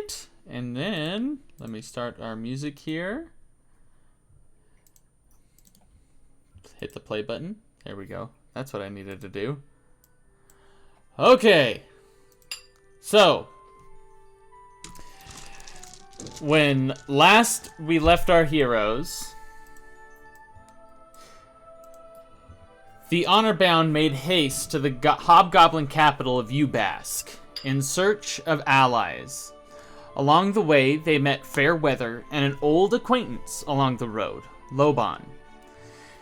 right. And then, let me start our music here. Hit the play button. There we go. That's what I needed to do. Okay. So, when last we left our heroes, the Honorbound made haste to the Hobgoblin capital of Ubask in search of allies. Along the way, they met fair weather and an old acquaintance along the road, Loban.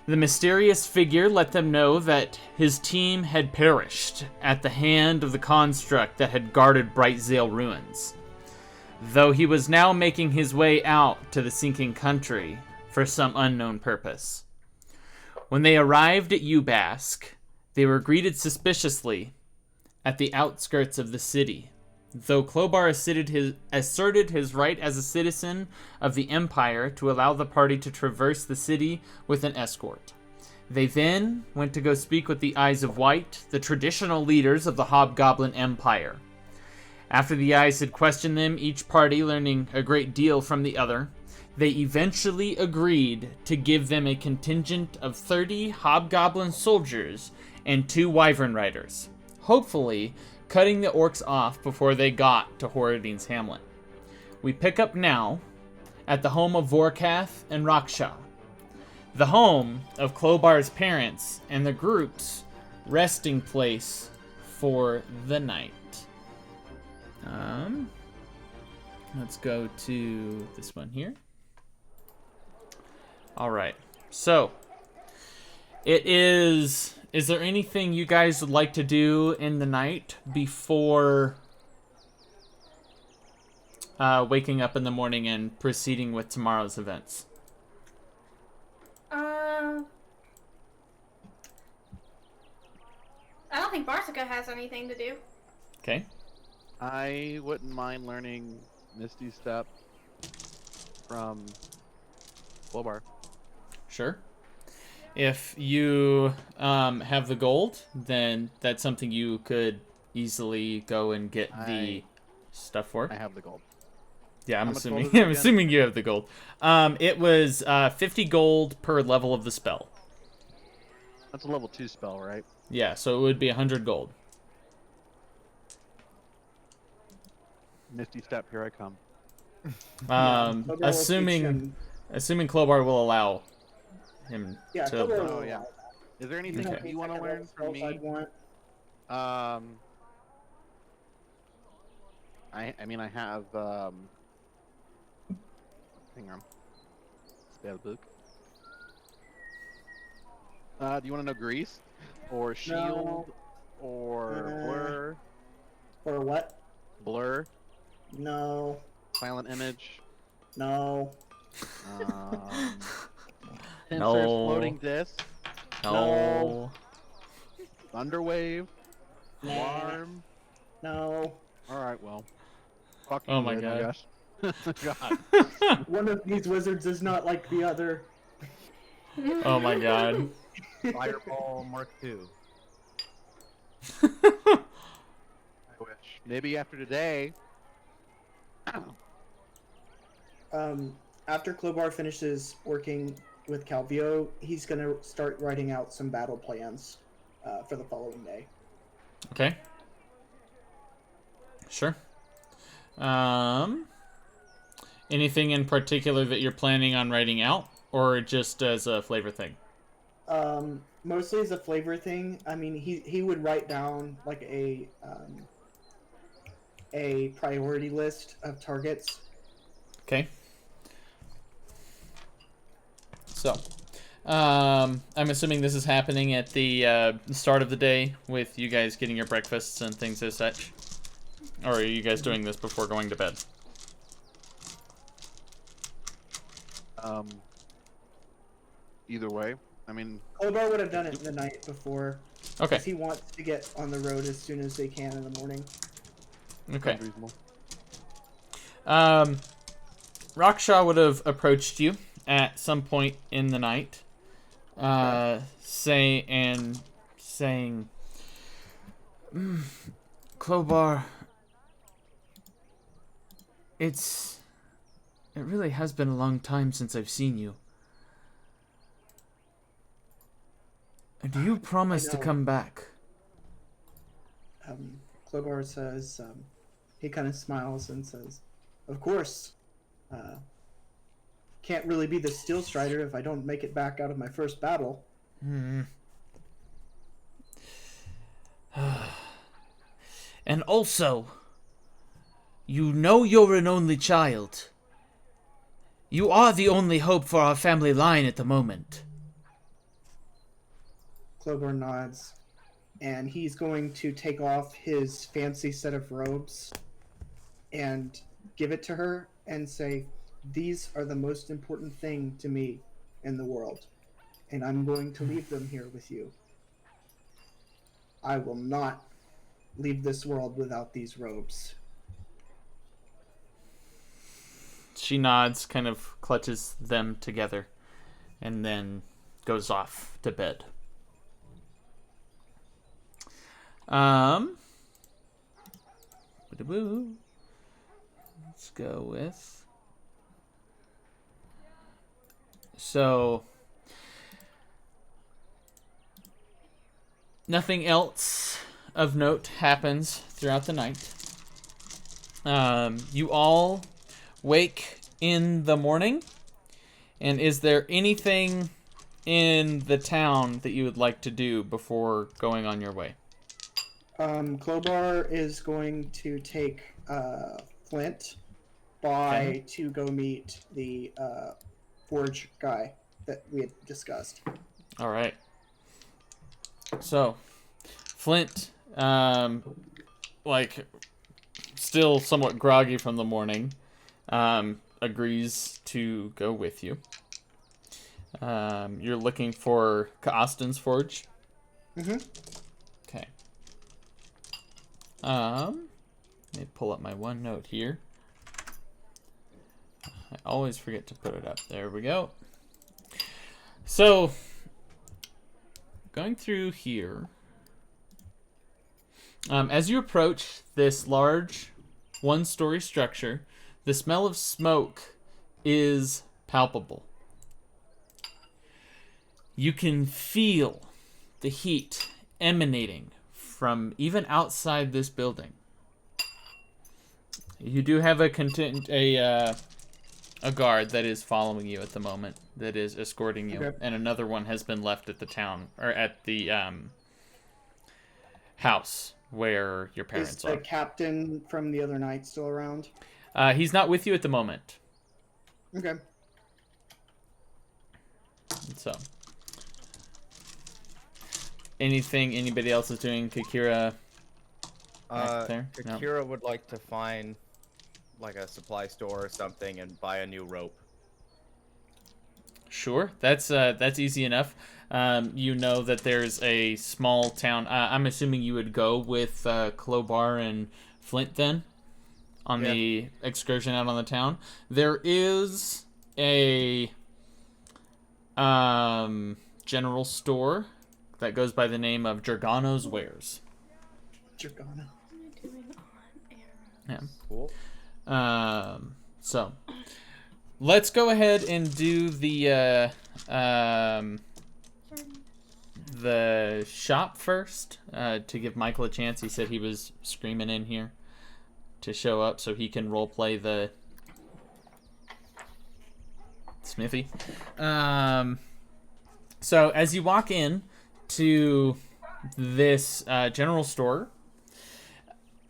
The mysterious figure let them know that his team had perished at the hand of the construct that had guarded Brightzeal ruins, though he was now making his way out to the sinking country for some unknown purpose. When they arrived at Ubask, they were greeted suspiciously at the outskirts of the city, though Clobar asserted his right as a citizen of the Empire to allow the party to traverse the city with an escort. They then went to go speak with the Eyes of White, the traditional leaders of the Hobgoblin Empire. After the Eyes had questioned them, each party learning a great deal from the other, they eventually agreed to give them a contingent of 30 Hobgoblin soldiers and 2 Wyvern riders, hopefully cutting the orcs off before they got to Horadin's hamlet. We pick up now at the home of Vorkath and Raksha, the home of Clobar's parents and the group's resting place for the night. Let's go to this one here. All right, so it is there anything you guys would like to do in the night before waking up in the morning and proceeding with tomorrow's events? I don't think Barsica has anything to do. Okay. I wouldn't mind learning Misty Step from Clobar. Sure. If you have the gold, then that's something you could easily go and get the stuff for. I have the gold. Yeah, I'm How much gold assuming. is it I'm again? assuming you have the gold. It was 50 gold per level of the spell. That's a level 2 spell, right? Yeah, so it would be 100 gold. Misty Step, here I come. Clobar will teach Assuming him- Clobar will allow him Yeah, to. Clobar Oh will- yeah. Is there anything Okay. you want to learn from me? I'd want. I mean I have hang on. Spell book. Do you want to know grease or shield or blur? Or what? Blur, No. silent image, No. Pincer's No. floating disc, No. thunderwave, Nah. alarm. No. All right, well, fuck Oh you my then, God. I guess. God. One of these wizards is not like the other. Oh my god. Fireball Mark II. I wish. Maybe after today. After Clobar finishes working with Calvio, he's gonna start writing out some battle plans for the following day. Okay. Sure. Anything in particular that you're planning on writing out, or just as a flavor thing? Mostly as a flavor thing. I mean, he would write down like a priority list of targets. Okay. So, I'm assuming this is happening at the start of the day with you guys getting your breakfasts and things as such? Or are you guys doing this before going to bed? Either way, I mean, Clobar would have done it the night before. Okay. 'Cause he wants to get on the road as soon as they can in the morning. Okay. sounds reasonable. Raksha would have approached you at some point in the night, saying, Clobar, It really has been a long time since I've seen you. Do you promise to know. come back? Clobar says, he kind of smiles and says, of course. Can't really be the Steel Strider if I don't make it back out of my first battle. And also, you know you're an only child. You are the only hope for our family line at the moment. Clobar nods, and he's going to take off his fancy set of robes and give it to her and say, these are the most important thing to me in the world, and I'm going to leave them here with you. I will not leave this world without these robes. She nods, kind of clutches them together, and then goes off to bed. Let's go with... So, nothing else of note happens throughout the night. You all wake in the morning, and is there anything in the town that you would like to do before going on your way? Clobar is going to take Flint by to go meet the forge guy that we had discussed. All right. So, Flint, still somewhat groggy from the morning, agrees to go with you. You're looking for Austin's forge? Mm-hmm. Okay. Let me pull up my OneNote here. I always forget to put it up. There we go. So, going through here, as you approach this large one-story structure, the smell of smoke is palpable. You can feel the heat emanating from even outside this building. You do have a guard that is following you at the moment, that is escorting you, and another one has been left at the town, or at the house where your parents are. Is the captain from the other night still around? He's not with you at the moment. Okay. So, anything anybody else is doing? Kakira back there? No? Kakira would like to find like a supply store or something and buy a new rope. Sure, that's easy enough. You know that there's a small town. I'm assuming you would go with Clobar and Flint then on the excursion out on the town. There is a general store that goes by the name of Jorgano's Wares. Jorgano. Yeah. Cool. So let's go ahead and do the shop first, to give Michael a chance. He said he was screaming in here to show up so he can roleplay the smithy. So as you walk in to this general store,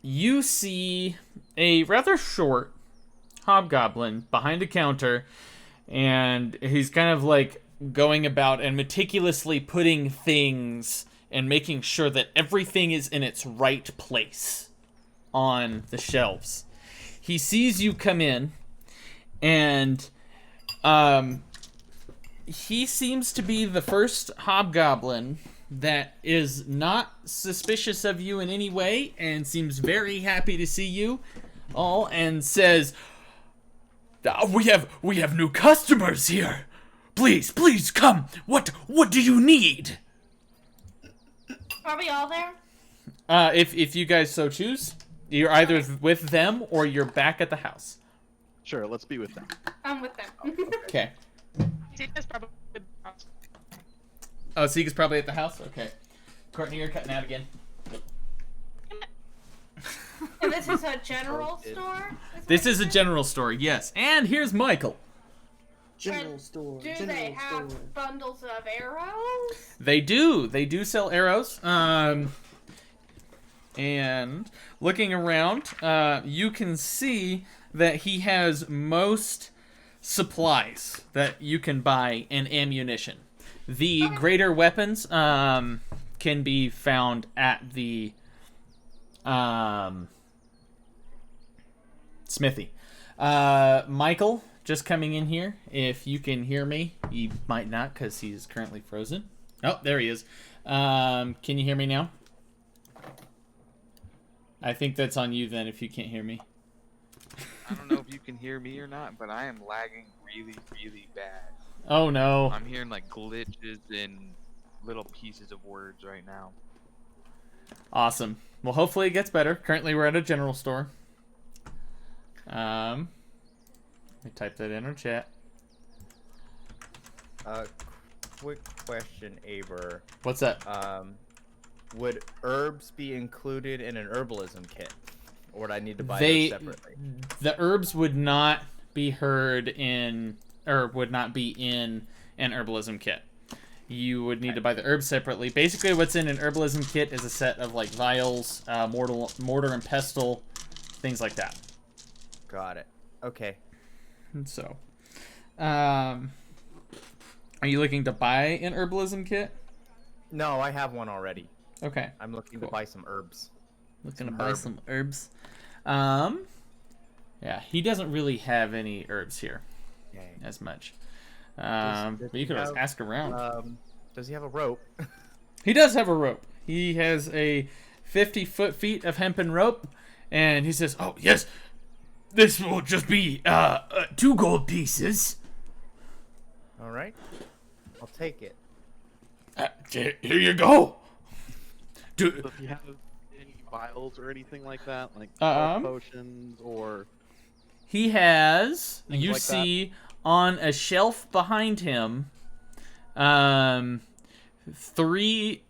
you see a rather short hobgoblin behind a counter, and he's kind of like going about and meticulously putting things and making sure that everything is in its right place on the shelves. He sees you come in, and he seems to be the first hobgoblin that is not suspicious of you in any way, and seems very happy to see you all, and says, we have new customers here. Please come. What do you need? Are we all there? If you guys so choose, you're either with them or you're back at the house. Sure, let's be with them. I'm with them. Okay. Sita's probably. Oh, Seaga's probably at the house? Okay. Courtney, you're cutting out again. And this is a general store? This is a general store, yes. And here's Michael. General And store. Do general they have store. bundles of arrows? They do. They do sell arrows. And looking around, you can see that he has most supplies that you can buy and ammunition. The greater weapons can be found at the smithy. Michael, just coming in here. If you can hear me, you might not because he's currently frozen. Oh, there he is. Can you hear me now? I think that's on you then if you can't hear me. I don't know if you can hear me or not, but I am lagging really, really bad. Oh no. I'm hearing like glitches and little pieces of words right now. Awesome. Well, hopefully it gets better. Currently we're at a general store. Let me type that in our chat. Quick question, Aber. What's that? Would herbs be included in an herbalism kit? Or would I need to buy They those separately? the herbs would not be heard in or would not be in an herbalism kit. You would need to buy the herbs separately. Basically, what's in an herbalism kit is a set of like vials, mortar and pestle, things like that. Got it. Okay. And so, are you looking to buy an herbalism kit? No, I have one already. Okay. I'm looking Cool. to buy some herbs. Looking to Some buy herb. some herbs. Yeah, he doesn't really have any herbs here Yay. as much. Does But you he could always have, ask around. Does he have a rope? He does have a rope. He has a 50 feet of hempen rope, and he says, "Oh yes, this will just be 2 gold pieces." All right. I'll take it. Here you go. Do, So if you have any vials or anything like that, like Um, potions or he has. Things You like that. see on a shelf behind him, 3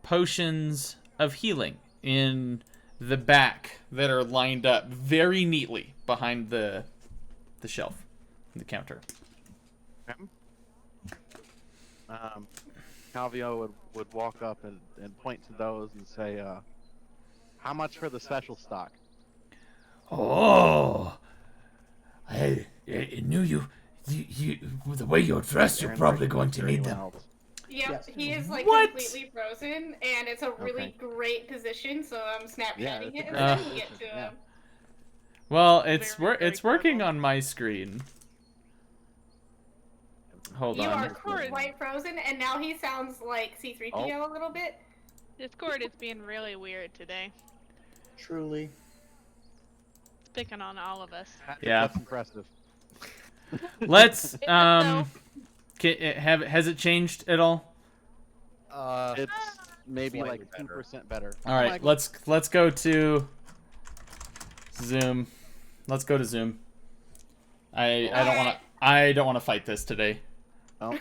potions of healing in the back that are lined up very neatly behind the shelf, the counter. Calvio would walk up and point to those and say, how much for the special stock? Oh, I knew you. The way you're dressed, you're Aaron, probably or going to need anyone them. else? Yep, Yes. he is like What? completely frozen, and it's a really great position, so I'm Snapchatting Yeah, it and Uh, sending it to yeah. him. Well, it's Very, very it's working clever. on my screen. Hold You on. are Discord. quite frozen, and now he sounds like C-3PO a little bit. Discord is being really weird today. Truly. It's picking on all of us. Yeah. That's impressive. Let's so. has it changed at all? It's maybe Slightly like better. 2% better. All right, Michael. let's go to Zoom. Let's go to Zoom. I don't want to fight this today. Oh,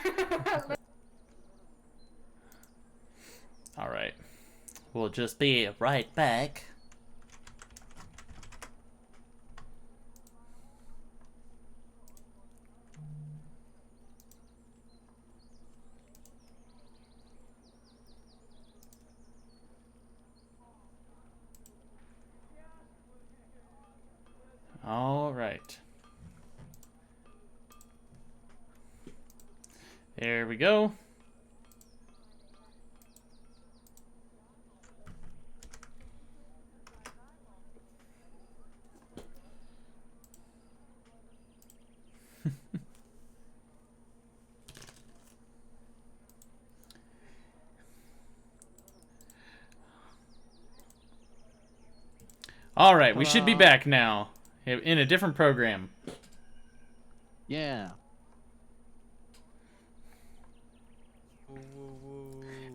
All right. We'll just be right back. All right. There we go. All right, we should be back now in a different program. yeah.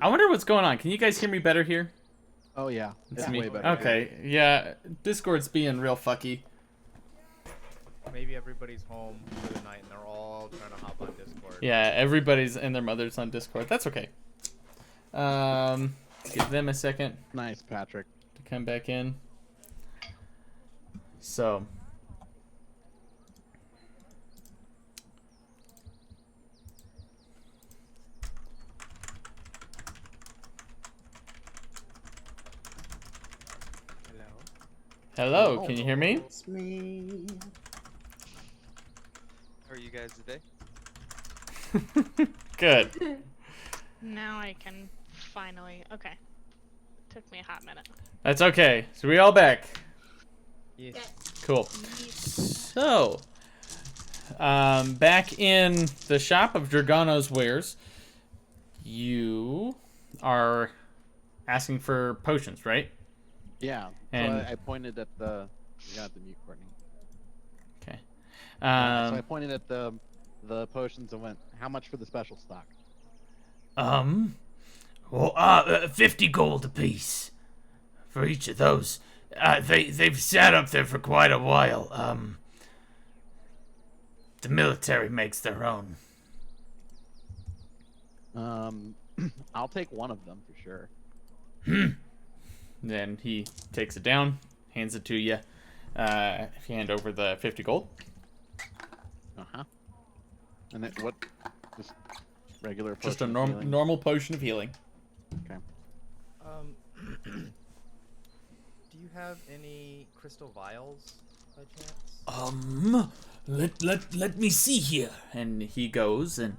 I wonder what's going on. Can you guys hear me better here? Oh yeah. It's me. way better. Okay, yeah. Discord's being real fucky. Maybe maybe everybody's home for the night and they're all trying to hop on Discord. Yeah, everybody's and their mother's on Discord. That's okay. Give them a second Nice, Patrick. to come back in. So. Hello, can you hear me? It's me. How are you guys today? Good. Now I can finally. Okay. Took me a hot minute. That's okay. So we all back. Yes. Cool. So, back in the shop of Dragano's wares, you are asking for potions, right? Yeah. And- So I pointed at the. You got the mute, Courtney. Okay. So I pointed at the potions and went, "How much for the special stock?" 50 gold apiece for each of those. They've sat up there for quite a while. The military makes their own. I'll take one of them for sure. Then he takes it down, hands it to you. If you hand over the 50 gold. And then what? Just regular. Just a potion of healing? normal potion of healing. Okay. Do you have any crystal vials by chance? Let me see here. And he goes and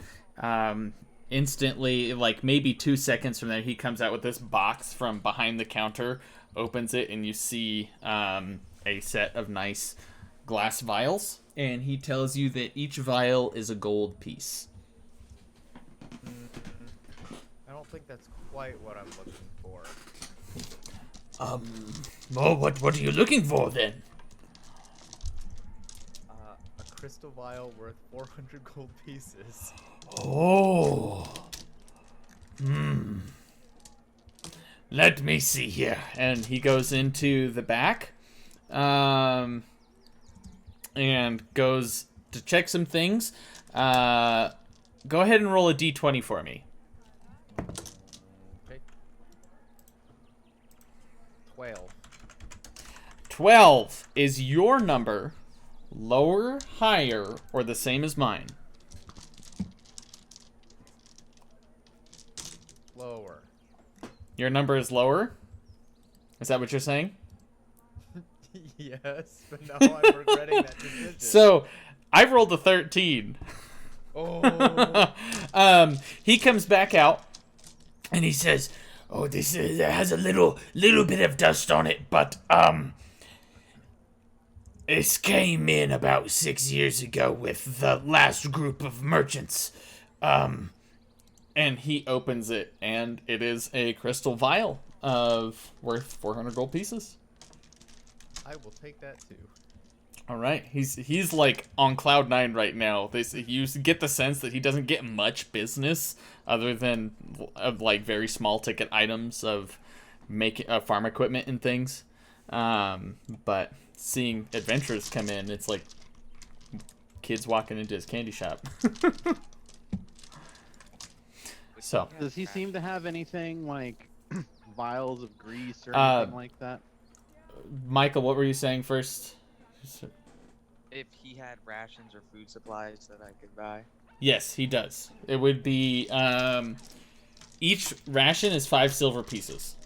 instantly, like maybe 2 seconds from there, he comes out with this box from behind the counter, opens it, and you see a set of nice glass vials. And he tells you that each vial is a gold piece. I don't think that's quite what I'm looking for. Well, what are you looking for then? A crystal vial worth 400 gold pieces. Oh. Let me see here. And he goes into the back and goes to check some things. Go ahead and roll a d20 for me. Okay. 12. 12 is your number. Lower, higher, or the same as mine? Lower. Your number is lower? Is that what you're saying? Yes, but now I'm regretting that decision. So, I rolled a 13. Oh. He comes back out. And he says, "Oh, this has a little bit of dust on it, but this came in about 6 years ago with the last group of merchants." And he opens it, and it is a crystal vial of worth 400 gold pieces. I will take that too. All right, he's like on cloud 9 right now. You get the sense that he doesn't get much business other than like very small ticket items of making farm equipment and things. But seeing adventurers come in, it's like kids walking into his candy shop. So, Does he seem to have anything like vials of grease or anything like that? Michael, what were you saying first? If he had rations or food supplies that I could buy. Yes, he does. It would be each ration is 5 silver pieces.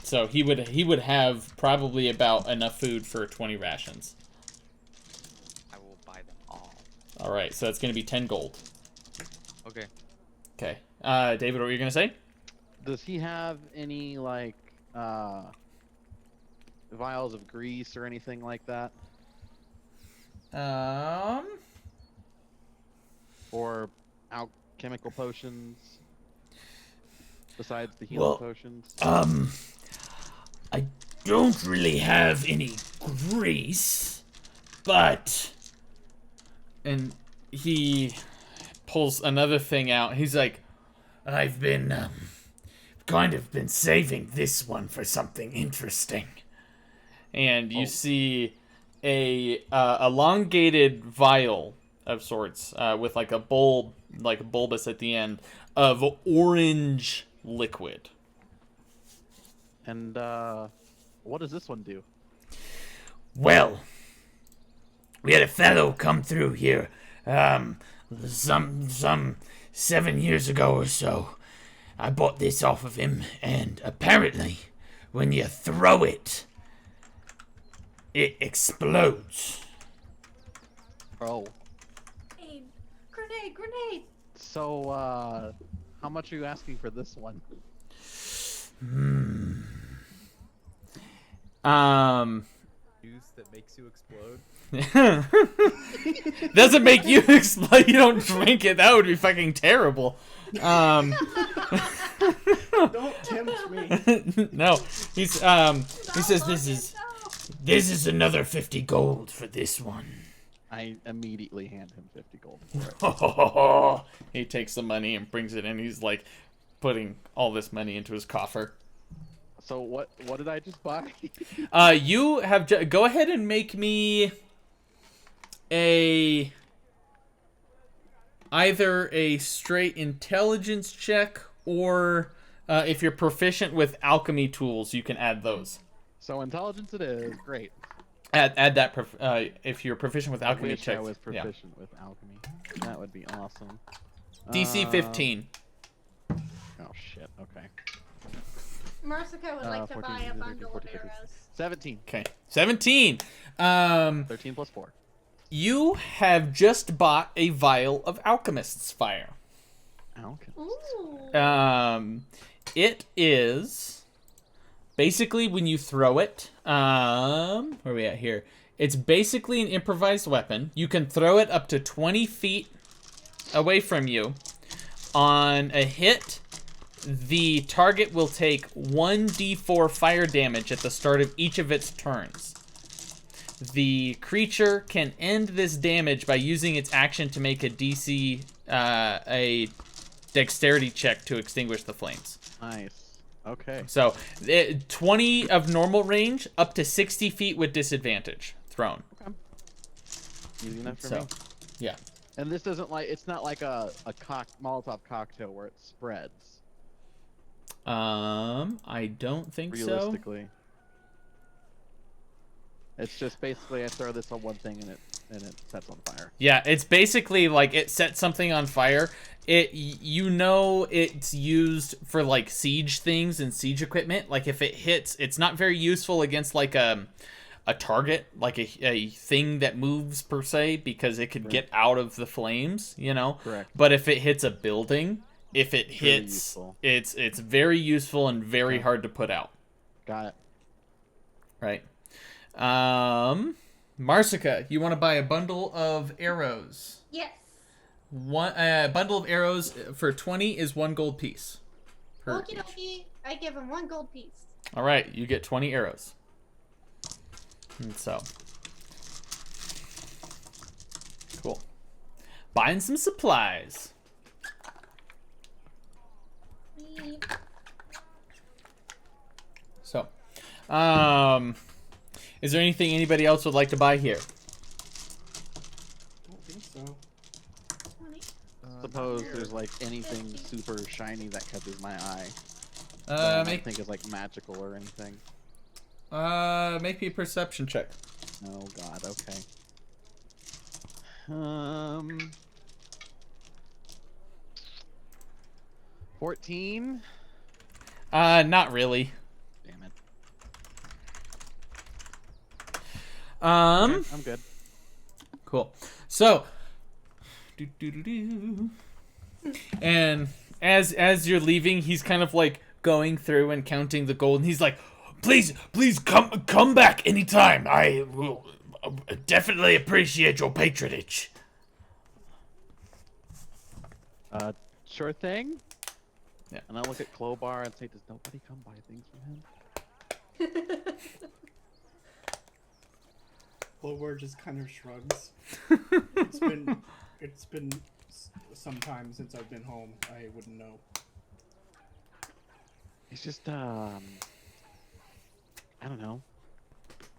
So he would have probably about enough food for 20 rations. I will buy them all. All right, so that's going to be 10 gold. Okay. Okay. David, what were you going to say? Does he have any like vials of grease or anything like that? Or alchemical potions besides the healing Well, potions? I don't really have any grease, but And he pulls another thing out. He's like, I've been saving this one for something interesting. and you see a elongated vial of sorts with like a bulb, like a bulbous at the end, of orange liquid. And what does this one do? Well, we had a fellow come through here, some 7 years ago or so. I bought this off of him, and apparently, when you throw it, it explodes. Oh. Grenade! So, how much are you asking for this one? Juice that makes you explode. Doesn't make you explode. You don't drink it. That would be fucking terrible. Don't tempt me. No, he says This is another 50 gold for this one. I immediately hand him 50 gold for it. he takes the money and brings it in. He's like putting all this money into his coffer. So what did I just buy? You have go ahead and make me either a straight intelligence check, or if you're proficient with alchemy tools, you can add those. So intelligence it is. Great. Add that if you're proficient with alchemy Wish checks. I was proficient with alchemy. That would be awesome. DC 15. Oh shit. Okay. Marsica would like to 14, buy a 15, bundle 14, of 15. arrows. 17. Okay, 17. 13 plus 4. You have just bought a vial of alchemist's fire. Okay. Ooh. It is basically when you throw it. Where are we at here? It's basically an improvised weapon. You can throw it up to 20 feet away from you. On a hit, the target will take 1d4 fire damage at the start of each of its turns. The creature can end this damage by using its action to make a dexterity check to extinguish the flames. Nice. Okay. So, 20 of normal range, up to 60 feet with disadvantage thrown. Okay. Easy enough for So, me. yeah. And this doesn't it's not like a Molotov cocktail where it spreads. I don't think so. Realistically. It's just basically I throw this on one thing and it sets on fire. Yeah, it's basically like it sets something on fire. It's used for like siege things and siege equipment. Like if it hits, it's not very useful against like a target, like a thing that moves per se, because it could get out of the flames, you know. Correct. But if it hits a building, if it Really hits, useful. it's very useful and very hard to put out. Got it. Right. Marsica, you want to buy a bundle of arrows? Yes. One bundle of arrows for 20 is 1 gold piece. Per Okie each. dokie. I give him 1 gold piece. All right, you get 20 arrows. And so, cool. Buying some supplies. So, is there anything anybody else would like to buy here? I don't think so. Suppose there's like anything super shiny that catches my eye. I don't think is like magical or anything. Make me a perception check. Oh god, okay. 14? Not really. Damn it. I'm good. Cool. So, and as you're leaving, he's kind of like going through and counting the gold, and he's like, Please come back anytime. I will definitely appreciate your patronage. Sure thing. Yeah. And I look at Clobar and say, does nobody come buy things from him? Clobar just kind of shrugs. It's been some time since I've been home. I wouldn't know. It's just I don't know.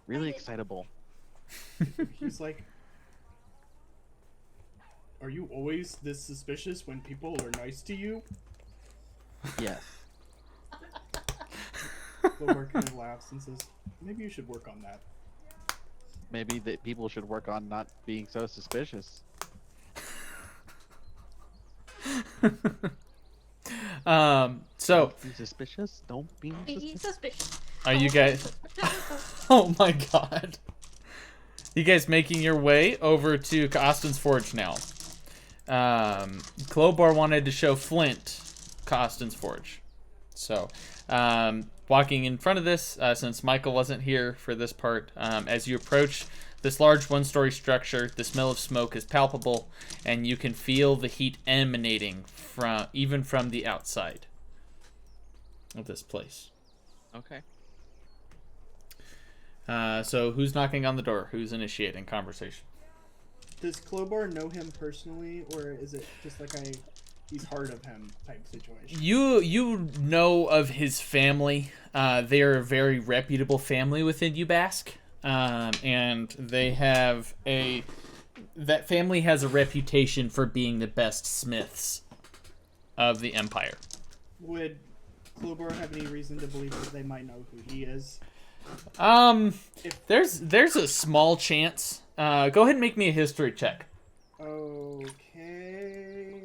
Really excitable. He's like, "Are you always this suspicious when people are nice to you?" Yes. Clobar kind of laughs and says, "Maybe you should work on that." Maybe that people should work on not being so suspicious. So Be suspicious? Don't be Be suspicious. suspicious. are you guys? Oh my god! You guys making your way over to Costin's Forge now. Clobar wanted to show Flint Costin's Forge, so walking in front of this, since Michael wasn't here for this part, as you approach this large one-story structure, the smell of smoke is palpable, and you can feel the heat emanating even from the outside of this place. Okay. So who's knocking on the door? Who's initiating conversation? Does Clobar know him personally, or is it just like he's heard of him type situation? You know of his family. They are a very reputable family within Ubask, and they have that family has a reputation for being the best smiths of the Empire. Would Clobar have any reason to believe that they might know who he is? There's a small chance. Go ahead and make me a history check. Okay,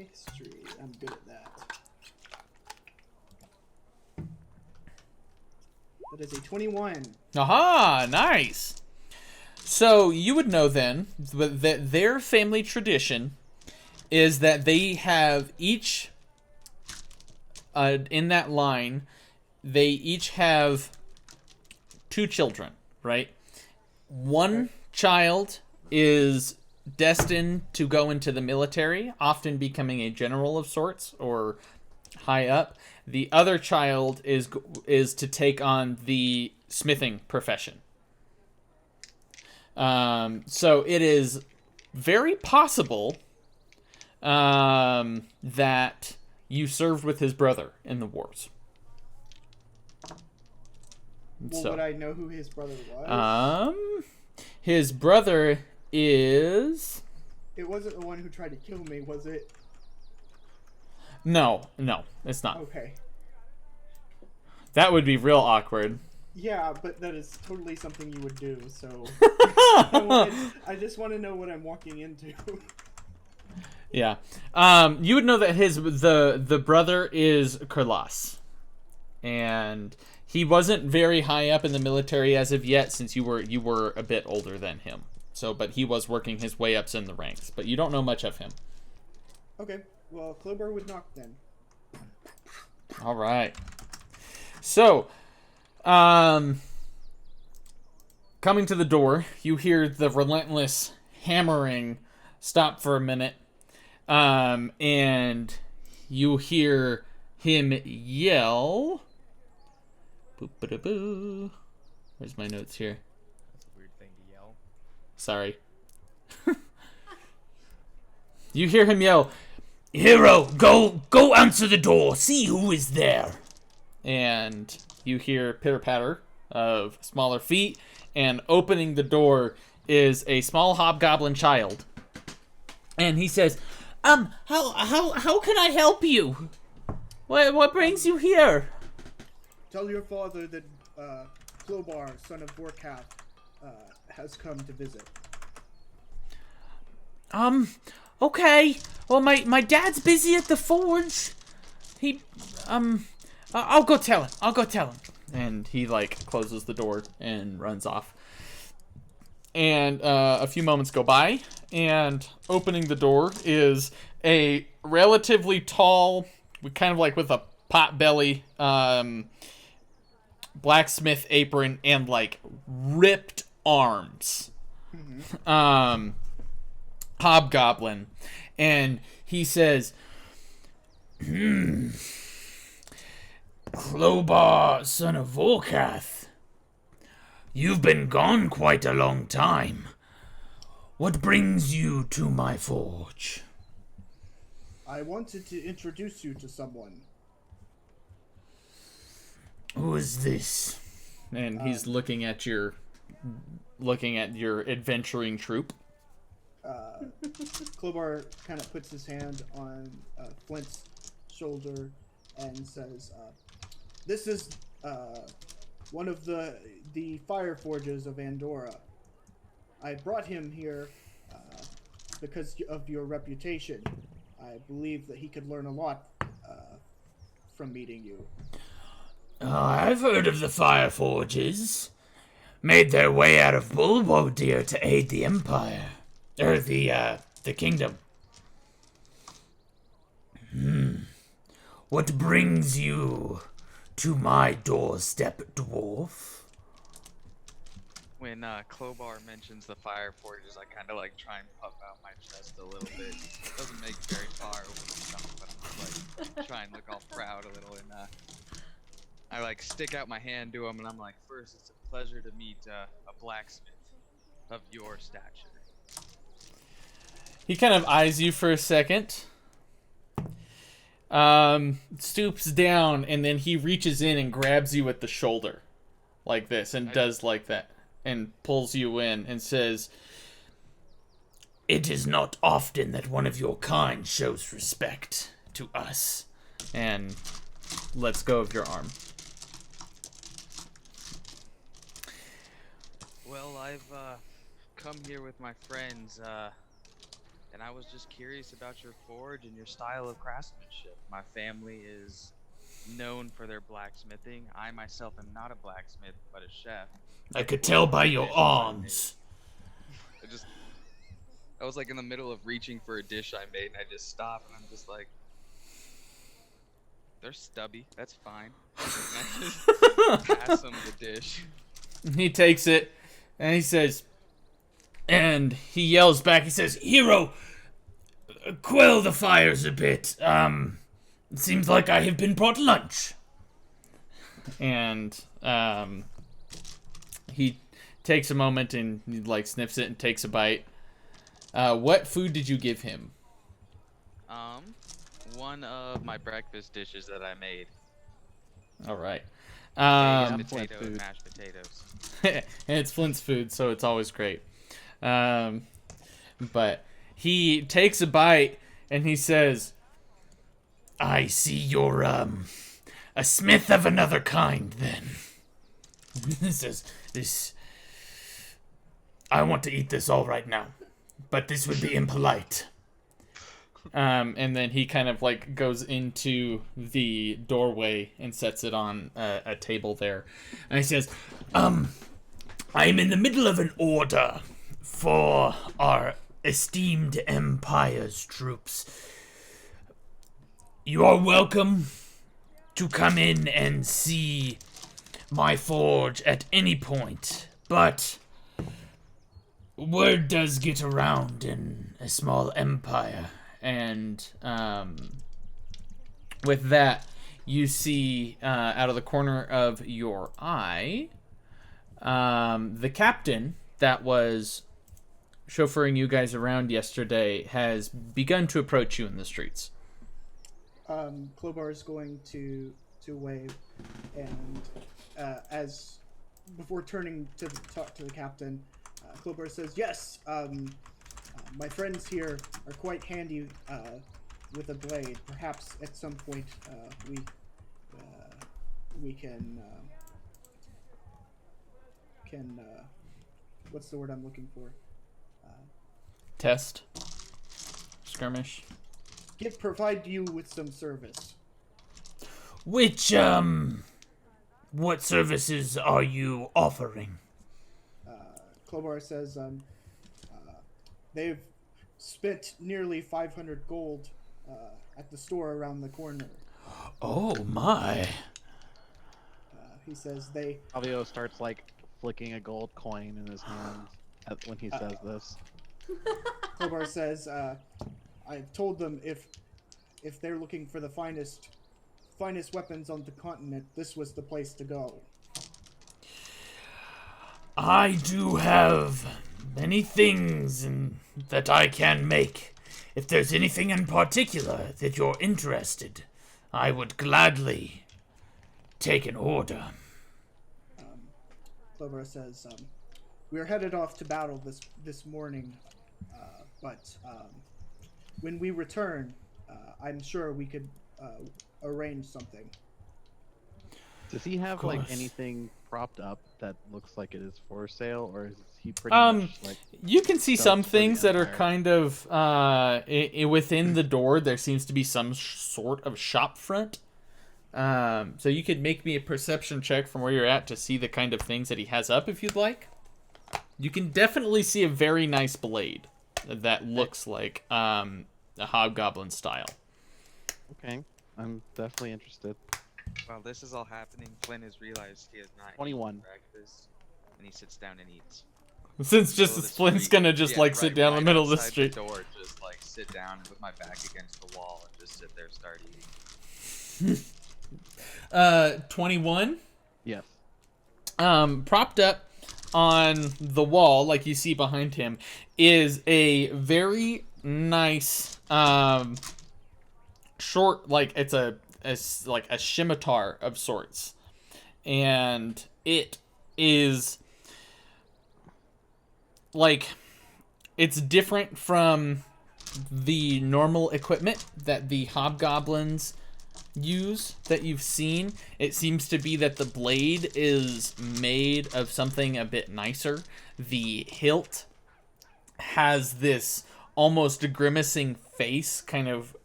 history. I'm good at that. That is a 21. Aha, nice. So you would know then that their family tradition is that they have each, in that line, they each have 2 children, right? One child is destined to go into the military, often becoming a general of sorts or high up. The other child is to take on the smithing profession. So it is very possible that you served with his brother in the wars. Well, So, would I know who his brother was? his brother is... It wasn't the one who tried to kill me, was it? No, it's not. Okay. That would be real awkward. Yeah, but that is totally something you would do, so... I just want to know what I'm walking into. Yeah. You would know that the brother is Kurlas. And he wasn't very high up in the military as of yet, since you were a bit older than him. So, but he was working his way up in the ranks, but you don't know much of him. Okay, well, Clobar would knock then. All right. So, coming to the door, you hear the relentless hammering stop for a minute, and you hear him yell. Boop-ba-da-boo. Where's my notes here? That's a weird thing to yell. Sorry. You hear him yell, Hero, go answer the door. See who is there. and you hear pitter-patter of smaller feet, and opening the door is a small hobgoblin child. And he says, how can I help you? What brings you here? Tell your father that Clobar, son of Vorkath, has come to visit. Okay. Well, my dad's busy at the forge. I'll go tell him. And he, closes the door and runs off. And a few moments go by, and opening the door is a relatively tall, kind of with a pot belly, blacksmith apron and ripped arms. Hobgoblin. And he says, Clobar, son of Vorkath. You've been gone quite a long time. What brings you to my forge? I wanted to introduce you to someone. Who is this? and he's looking at your looking at your adventuring troop. Clobar kind of puts his hand on Flint's shoulder and says, "This is one of the fire forges of Andorra. I brought him here because of your reputation. I believe that he could learn a lot from meeting you." I've heard of the fire forges. Made their way out of Bulbodir to aid the Empire. Or the kingdom. What brings you to my doorstep, dwarf? When Clobar mentions the fire forges, I kind of like try and puff out my chest a little bit. Doesn't make very far over the stomach, but I'm just like try and look all proud a little, and I like stick out my hand to him, and I'm like, first, it's a pleasure to meet a blacksmith of your stature. He kind of eyes you for a second, stoops down, and then he reaches in and grabs you at the shoulder, like this, and does like that, and pulls you in and says, "It is not often that one of your kind shows respect to us." And lets go of your arm. Well, I've come here with my friends, and I was just curious about your forge and your style of craftsmanship. My family is known for their blacksmithing. I myself am not a blacksmith, but a chef. I could tell by your arms. I was like in the middle of reaching for a dish I made, and I just stopped, and I'm just like, they're stubby. That's fine. And I just pass them the dish. He takes it, and he says, and he yells back, he says, "Hero, quell the fires a bit. It seems like I have been brought lunch." And he takes a moment and he like sniffs it and takes a bite. What food did you give him? One of my breakfast dishes that I made. All right. Potato and mashed potatoes. And it's Flint's food, so it's always great. But he takes a bite and he says, "I see you're a smith of another kind, then." This. I want to eat this all right now, but this would be impolite. And then he kind of like goes into the doorway and sets it on a table there. And he says, "I'm in the middle of an order for our esteemed Empire's troops. You are welcome to come in and see my forge at any point, but word does get around in a small empire." And with that, you see out of the corner of your eye, the captain that was chauffeuring you guys around yesterday has begun to approach you in the streets. Clobar is going to wave, and as before turning to talk to the captain, Clobar says, "Yes, my friends here are quite handy with a blade. Perhaps at some point we can what's the word I'm looking for? Test? Skirmish? Provide you with some service." Which, what services are you offering? Clobar says, they've spent nearly 500 gold at the store around the corner. Oh my. He says they... Alvio starts like flicking a gold coin in his hand when he says this. Clobar says, I told them if they're looking for the finest weapons on the continent, this was the place to go. I do have many things that I can make. If there's anything in particular that you're interested, I would gladly take an order. Clobar says, we're headed off to battle this morning, but when we return, I'm sure we could arrange something. Does he have like anything propped up that looks like it is for sale, or is he pretty much like? You can see some things that are kind of within the door. There seems to be some sort of shop front. So you could make me a perception check from where you're at to see the kind of things that he has up, if you'd like. You can definitely see a very nice blade that looks like a Hobgoblin style. Okay, I'm definitely interested. While this is all happening, Flynn has realized he has not 21 eaten breakfast, and he sits down and eats. Since Flynn's gonna just sit down in the middle of the street. The door, just like sit down with my back against the wall and just sit there, start eating. 21. Yes. Propped up on the wall, like you see behind him, is a very nice short, like it's a scimitar of sorts, and it is like it's different from the normal equipment that the hobgoblins use that you've seen. It seems to be that the blade is made of something a bit nicer. The hilt has this almost grimacing face kind of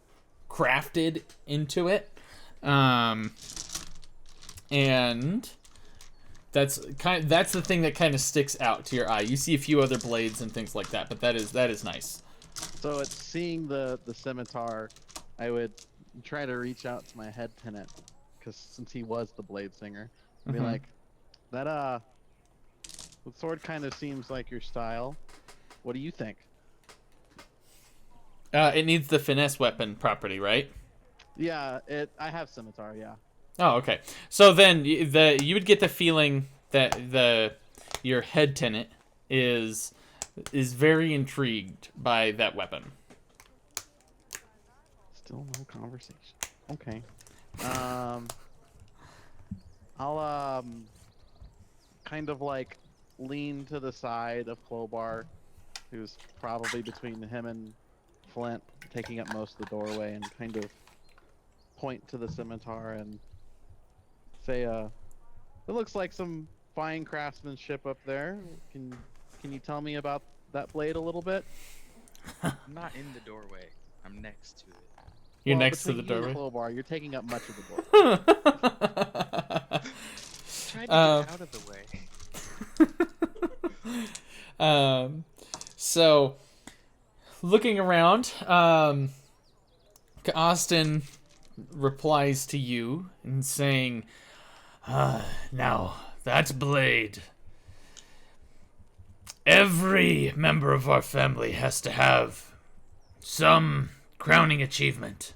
crafted into it. And that's the thing that kind of sticks out to your eye. You see a few other blades and things like that, but that is nice. So it's seeing the scimitar, I would try to reach out to my head tenant, because since he was the blade singer, be like, that the sword kind of seems like your style. What do you think? It needs the finesse weapon property, right? Yeah, I have scimitar, yeah. Oh, okay. So then you would get the feeling that your head tenant is very intrigued by that weapon. Still no conversation. Okay. I'll kind of like lean to the side of Clobar, who's probably between him and Flint, taking up most of the doorway, and kind of point to the scimitar and say, it looks like some fine craftsmanship up there. Can you tell me about that blade a little bit? I'm not in the doorway. I'm next to it. You're next to the doorway. You and Clobar, you're taking up much of the doorway. Try to get out of the way. So, looking around, Austin replies to you and saying, now, that blade. Every member of our family has to have some crowning achievement.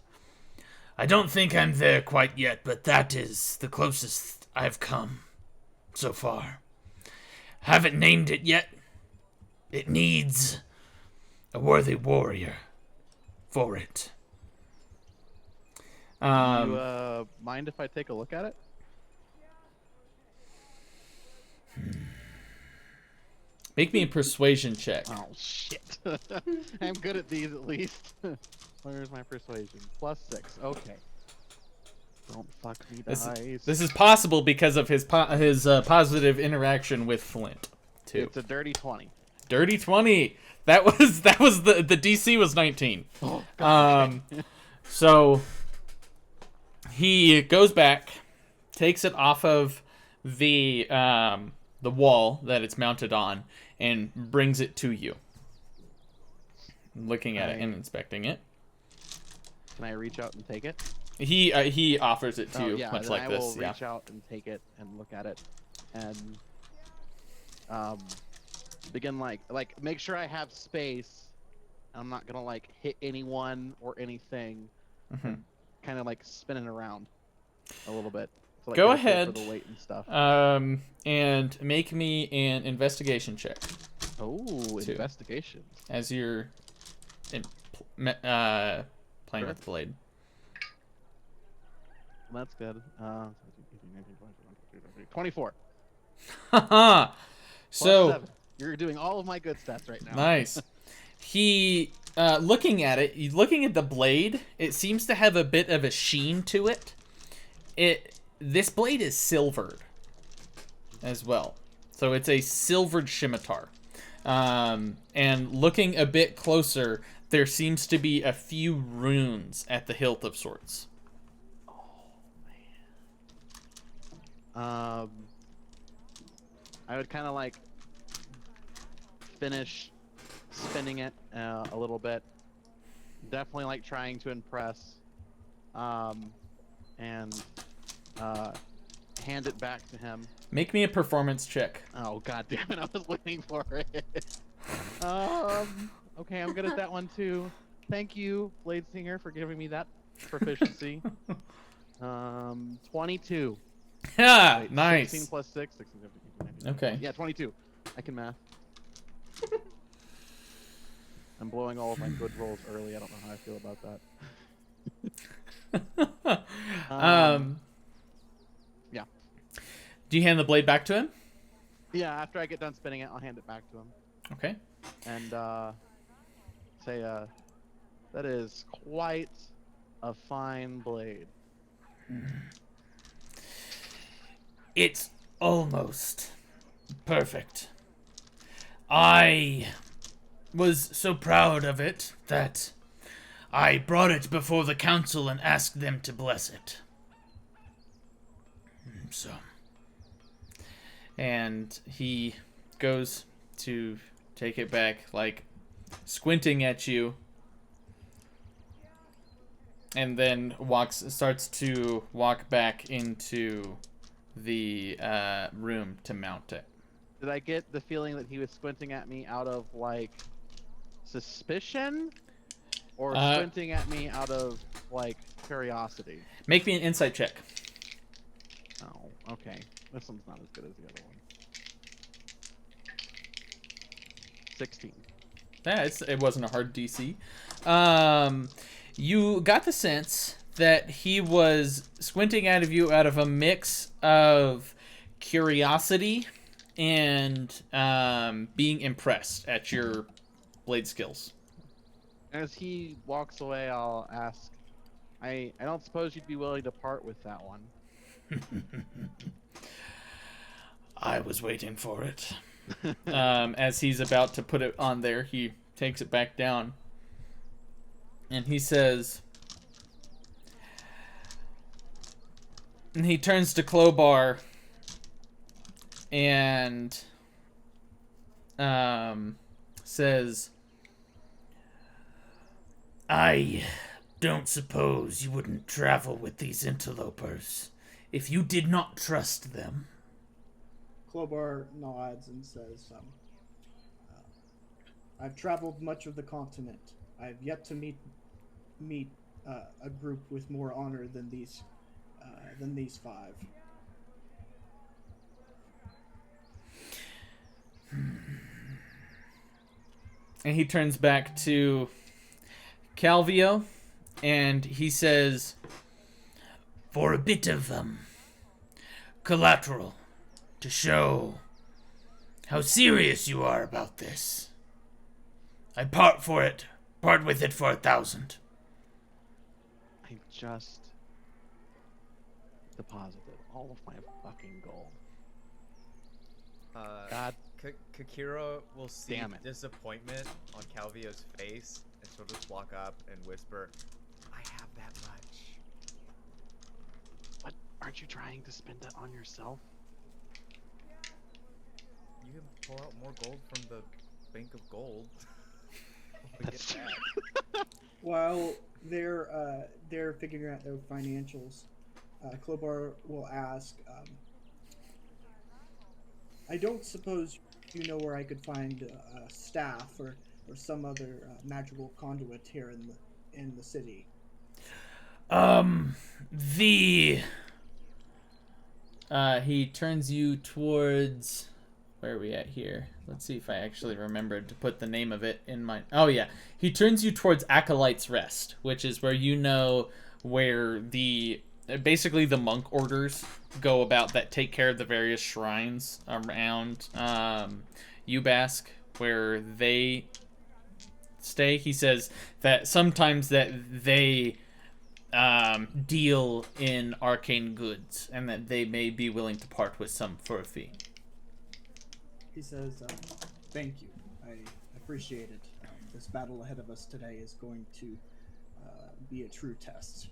I don't think I'm there quite yet, but that is the closest I've come so far. Haven't named it yet. It needs a worthy warrior for it. Do you mind if I take a look at it? Make me a persuasion check. Oh, shit. I'm good at these, at least. Where's my persuasion? +6. Okay. Don't fuck me, dice. This is possible because of his positive interaction with Flint, too. It's a dirty 20. Dirty 20. That was the DC was 19. Oh, God. So he goes back, takes it off of the wall that it's mounted on, and brings it to you. Looking at it and inspecting it. Can I reach out and take it? He offers it to you, yeah, much like this. I will reach out and take it and look at it, and begin like make sure I have space. I'm not gonna like hit anyone or anything. Kind of like spinning around a little bit. So, like, go ahead. For the weight and stuff. And make me an investigation check. Oh, investigation. As you're playing with the blade. That's good. 24. So, You're doing all of my good stats right now. Nice. He, looking at it, looking at the blade, it seems to have a bit of a sheen to it. This blade is silvered as well. So it's a silvered scimitar. And looking a bit closer, there seems to be a few runes at the hilt of sorts. I would kind of like finish spinning it a little bit. Definitely like trying to impress. And hand it back to him. Make me a performance check. Oh god damn it! I was waiting for it. Okay, I'm good at that one too. Thank you, Blade Singer, for giving me that proficiency. 22. Yeah, Wait, nice. 16 plus 6. 16, 17, 18, 19, Okay. Yeah, 22. I can math. I'm blowing all of my good rolls early. I don't know how I feel about that. Yeah. Do you hand the blade back to him? Yeah, after I get done spinning it, I'll hand it back to him. Okay. And say, that is quite a fine blade. It's almost perfect. I was so proud of it that I brought it before the council and asked them to bless it. So. And he goes to take it back, like squinting at you, and then starts to walk back into the room to mount it. Did I get the feeling that he was squinting at me out of, like, suspicion? Or squinting at me out of, like, curiosity? Make me an insight check. Oh, okay. This one's not as good as the other one. 16. Yeah, it wasn't a hard DC. You got the sense that he was squinting out of you out of a mix of curiosity and being impressed at your blade skills. As he walks away, I'll ask, I don't suppose you'd be willing to part with that one? I was waiting for it. As he's about to put it on there, he takes it back down. And he says... And he turns to Clobar and says... I don't suppose you wouldn't travel with these interlopers if you did not trust them. Clobar nods and says, I've traveled much of the continent. I've yet to meet a group with more honor than these five. And he turns back to Calvio, and he says, For a bit of collateral to show how serious you are about this, I part with it for 1,000. I just deposited all of my fucking gold. God. Kakira will see Damn it. disappointment on Calvio's face, and she'll just walk up and whisper, I have that much. But aren't you trying to spend it on yourself? You can pull out more gold from the bank of gold. That's While they're figuring out their financials, Clobar will ask, I don't suppose you know where I could find a staff or some other magical conduit here in the city. he turns you towards... Where are we at here? Let's see if I actually remembered to put the name of it in my... Oh, yeah. He turns you towards Acolyte's Rest, which is where you know where basically the monk orders go about that take care of the various shrines around. Ubask, where they stay. He says that sometimes that they deal in arcane goods, and that they may be willing to part with some for a fee. He says, thank you. I appreciate it. This battle ahead of us today is going to be a true test.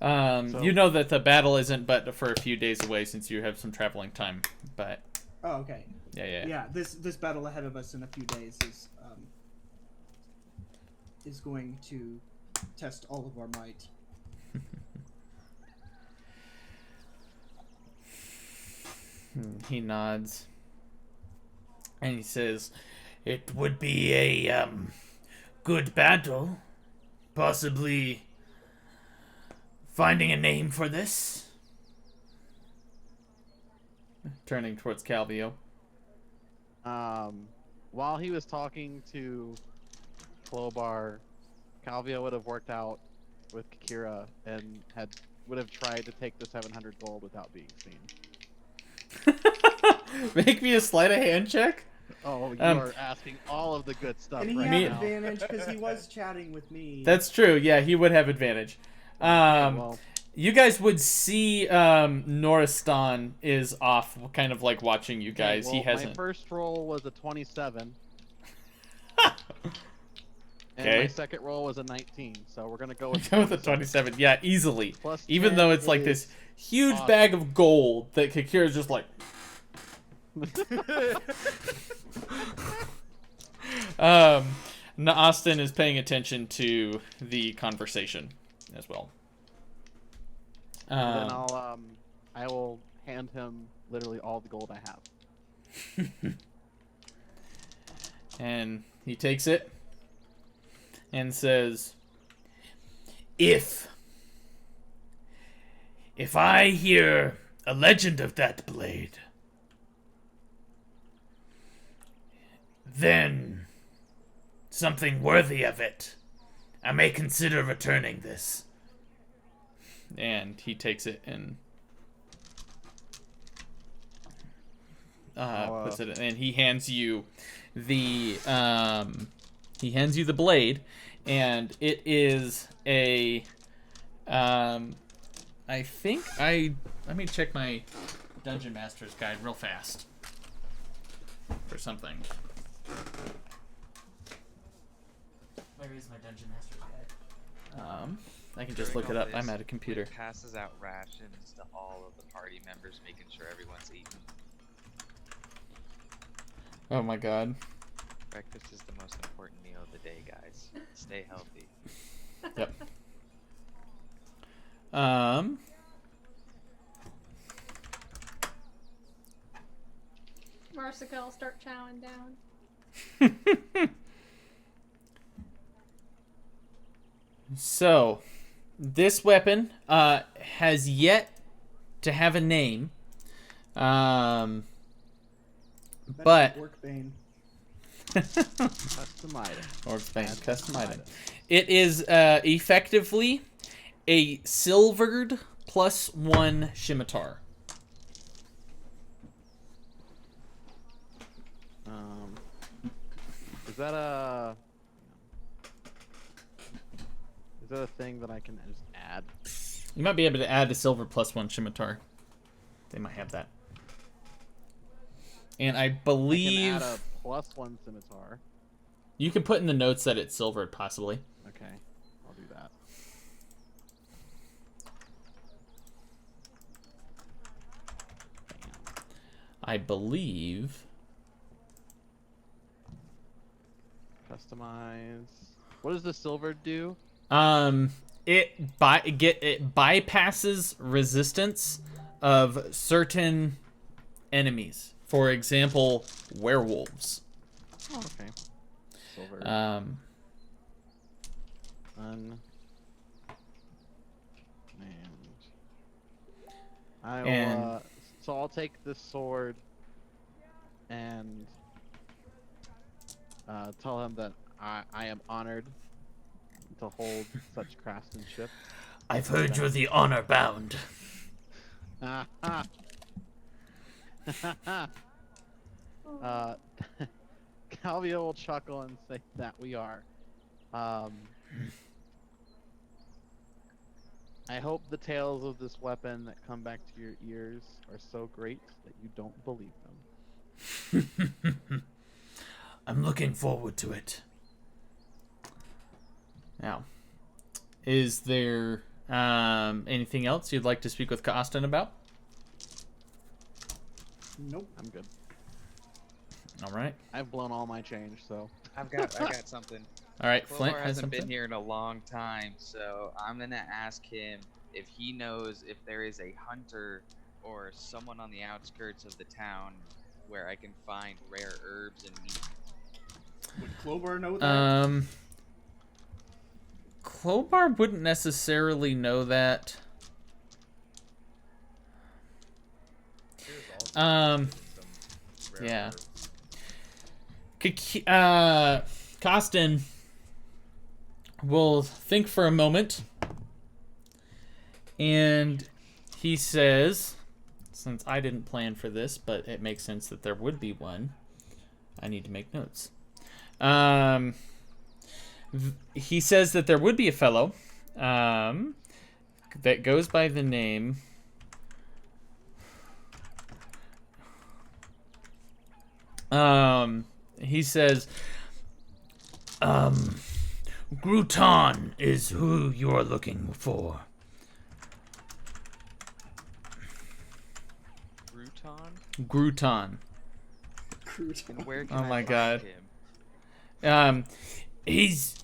You know that the battle isn't but for a few days away, since you have some traveling time, but... Oh, okay. Yeah. This battle ahead of us in a few days is going to test all of our might. He nods. And he says, It would be a good battle. Possibly finding a name for this. turning towards Calvio. While he was talking to Clobar, Calvio would have worked out with Kira and would have tried to take the 700 gold without being seen. Make me a sleight of hand check. Oh, you are asking all of the good stuff And he right had now. advantage because he was chatting with me. That's true. Yeah, he would have advantage. Well, You guys would see Noristan is off, kind of like watching you guys. well, He hasn't. My first roll was a 27. And Okay. my second roll was a 19, so we're gonna go with Go with the 27. Yeah, easily. Plus Even 10 though it's like this is huge awesome. bag of gold that Kakira's just like. Austin is paying attention to the conversation as well. And then I will hand him literally all the gold I have. And he takes it and says, If I hear a legend of that blade, then something worthy of it, I may consider returning this. and he takes it and puts it, and he hands you the blade, and it is a let me check my Dungeon Master's Guide real fast for something. Where is my Dungeon Master's Guide? I can just look it up. I'm at a computer. He passes out rations to all of the party members, making sure everyone's eating. Oh my god. Breakfast is the most important meal of the day, guys. Stay healthy. Yep. Marsica will start chowing down. So, this weapon has yet to have a name. But Workbane. Custom item. Orcs Turn, custom item. It is effectively a silvered +1 scimitar. Is that a thing that I can just add? You might be able to add a silver +1 scimitar. They might have that. And I believe I can add a +1 scimitar. you can put in the notes that it's silvered, possibly. Okay, I'll do that. I believe. Customize. What does the silver do? It bypasses resistance of certain enemies. For example, werewolves. Oh, okay. Silver. And so I'll take this sword and tell him that I am honored to hold such craftsmanship. I've heard you're the Honorbound. Calvia will chuckle and say that we are. I hope the tales of this weapon that come back to your ears are so great that you don't believe them. I'm looking forward to it. Now, is there anything else you'd like to speak with Costin about? Nope. I'm good. All right. I've blown all my change, so. I got something. All right. Clobar Flint has hasn't something. been here in a long time, so I'm gonna ask him if he knows if there is a hunter or someone on the outskirts of the town where I can find rare herbs and meat. Would Clobar know that? Clobar wouldn't necessarily know that. There's also some rare Yeah. herbs. Costin will think for a moment, and he says, since I didn't plan for this, but it makes sense that there would be one, I need to make notes. He says that there would be a fellow that goes by the name he says Gruton is who you are looking for. Gruton? Gruton. And where can Oh I my find God. him? He's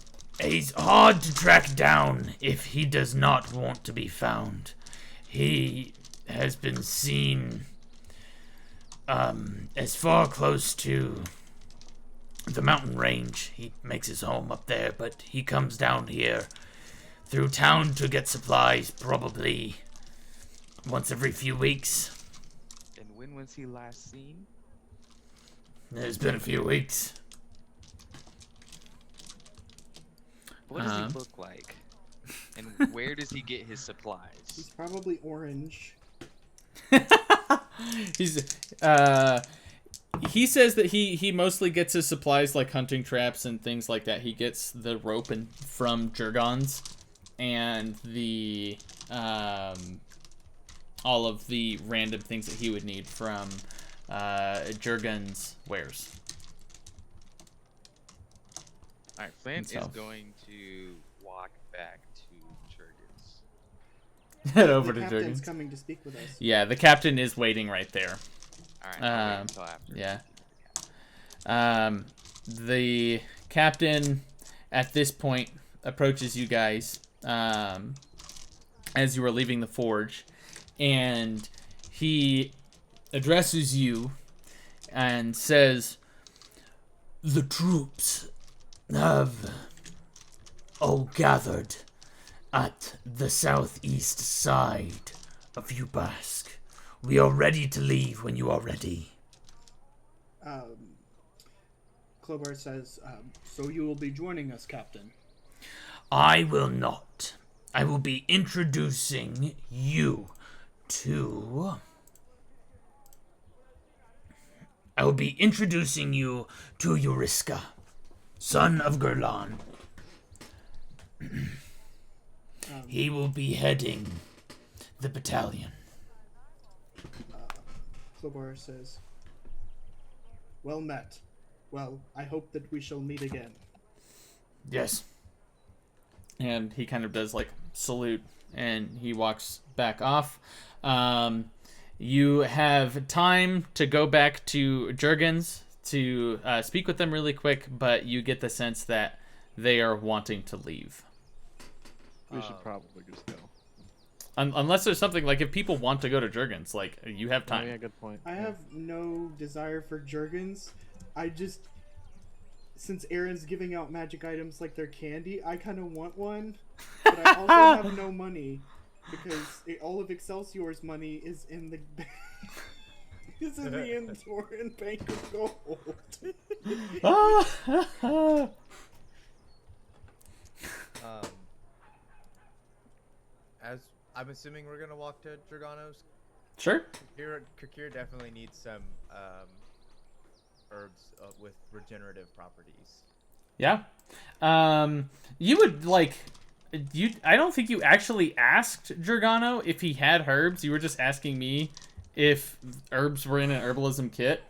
hard to track down if he does not want to be found. He has been seen as far close to the mountain range. He makes his home up there, but he comes down here through town to get supplies probably once every few weeks. And when was he last seen? It's been a few weeks. What does he look like? And where does he get his He's supplies? probably orange. He says that he mostly gets his supplies like hunting traps and things like that. He gets the rope from Jurgons and the all of the random things that he would need from Jurgen's wares. Alright, Flint So. is going to walk back to Jurgens. Head over The to captain's Jurgen's. coming to speak with us. Yeah, the captain is waiting right there. Alright, I'll wait until after. Yeah. The captain at this point approaches you guys as you are leaving the forge, and he addresses you and says, The troops have all gathered at the southeast side of Ubask. We are ready to leave when you are ready. Clobar says, so you will be joining us, Captain. I will not. I will be introducing you to... I will be introducing you to Euriska, son of Gerlan. He will be heading the battalion. Clobar says, well met. Well, I hope that we shall meet again. Yes. and he kind of does like salute, and he walks back off. You have time to go back to Jurgens to speak with them really quick, but you get the sense that they are wanting to leave. We should probably just go. Unless there's something like if people want to go to Jurgens, like you have time. Oh, yeah, good point. I have no desire for Jurgens. I just, since Aaron's giving out magic items like they're candy, I kind of want one, but I also have no money because all of Excelsior's money is in the is in the Andoran Bank of Gold. As I'm assuming we're gonna walk to Draganos. Sure. Kakir definitely needs some herbs with regenerative properties. Yeah. You would like I don't think you actually asked Dragano if he had herbs. You were just asking me if herbs were in an herbalism kit.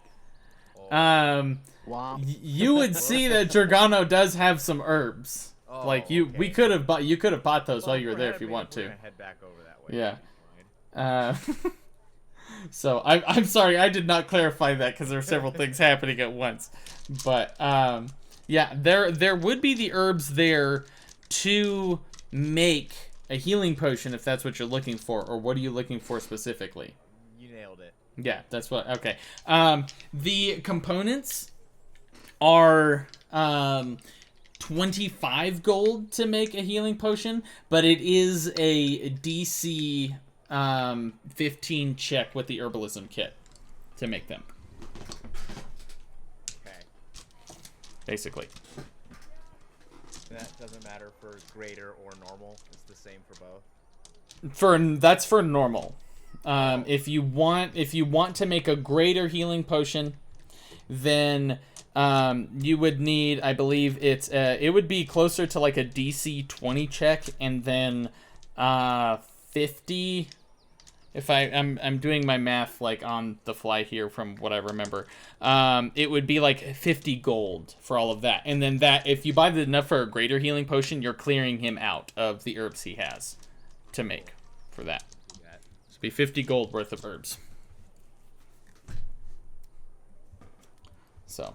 Wow. You would see that Dragano does have some herbs. Oh, Like okay. we could have bought you could have bought those while you were We're there if you heading- want we're to. gonna head back over that way. Yeah. That'd be fine. So I'm sorry I did not clarify that because there are several things happening at once. But yeah, there would be the herbs there to make a healing potion if that's what you're looking for, or what are you looking for specifically? You nailed it. Yeah, that's what. Okay. The components are 25 gold to make a healing potion, but it is a DC 15 check with the herbalism kit to make them. Okay. Basically. That doesn't matter for greater or normal. It's the same for both. That's for normal. If you want to make a greater healing potion, then you would need, I believe it would be closer to like a DC 20 check, and then 50. If I'm doing my math like on the fly here from what I remember, it would be like 50 gold for all of that, and then that if you buy enough for a greater healing potion, you're clearing him out of the herbs he has to make for that. Do that. So be 50 gold worth of herbs. So,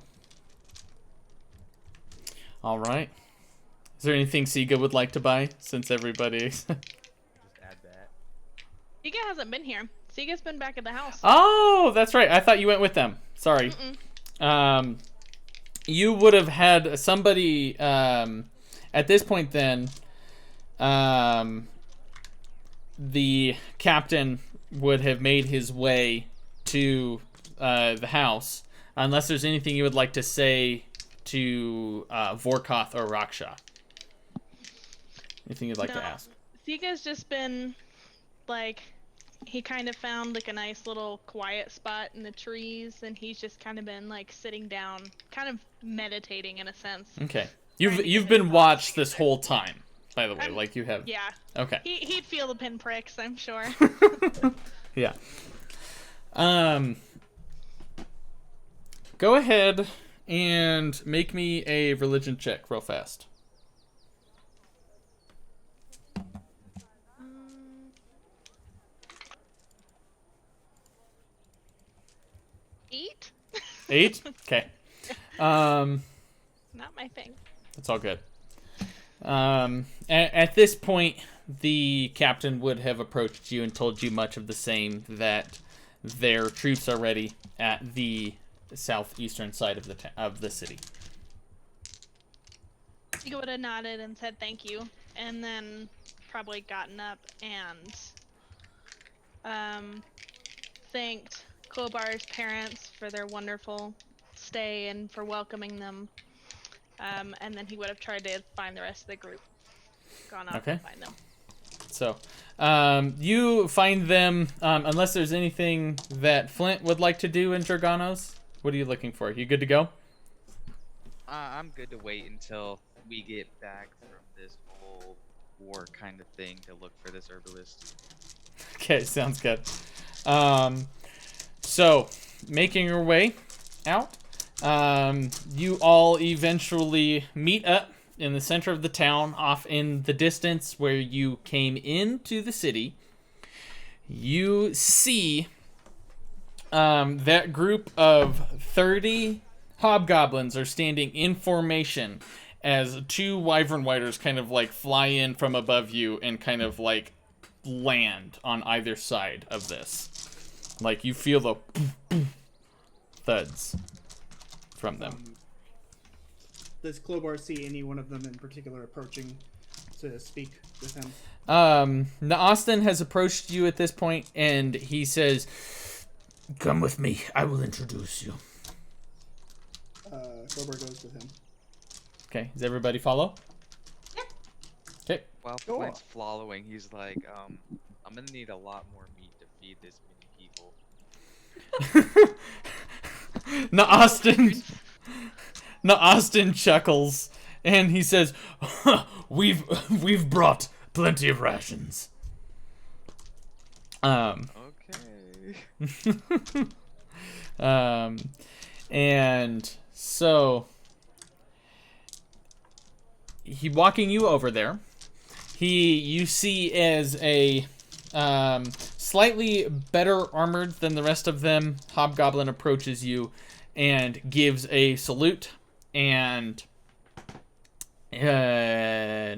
all right. Is there anything Siga would like to buy since everybody? Just add that. Siga hasn't been here. Siga's been back at the house. Oh, that's right. I thought you went with them. Sorry. You would have had somebody at this point then. The captain would have made his way to the house, unless there's anything you would like to say to Vorkoth or Raksha. Anything you'd like to ask? Siga's just been like, he kind of found like a nice little quiet spot in the trees, and he's just kind of been like sitting down, kind of meditating in a sense. Okay. Trying to You've get been his watched this whole time, by the way. Like you have. Yeah. Okay. He'd feel the pinpricks, I'm sure. Yeah. Go ahead and make me a religion check real fast. Eight? 8? Okay. Not my thing. That's all good. At this point, the captain would have approached you and told you much of the same, that their troops are ready at the southeastern side of the city. Siga would have nodded and said thank you, and then probably gotten up and thanked Clobar's parents for their wonderful stay and for welcoming them. And then he would have tried to find the rest of the group. Gone off to find them. So, you find them, unless there's anything that Flint would like to do in Draganos. What are you looking for? You good to go? I'm good to wait until we get back from this whole war kind of thing to look for this herbalist. Okay, sounds good. So, making your way out, you all eventually meet up in the center of the town, off in the distance where you came into the city. You see that group of 30 hobgoblins are standing in formation as 2 wyvern riders kind of like fly in from above you and kind of like land on either side of this. Like you feel the thuds from them. Does Clobar see any one of them in particular approaching to speak with him? Austin has approached you at this point, and he says, "Come with me. I will introduce you." Clobar goes with him. Okay, does everybody follow? Okay. While Sure. Flint's following, he's like, I'm gonna need a lot more meat to feed this many people. Now Austin chuckles and he says, "We've brought plenty of rations." Okay. And so he walking you over there. You see as a slightly better armored than the rest of them, Hobgoblin approaches you and gives a salute, and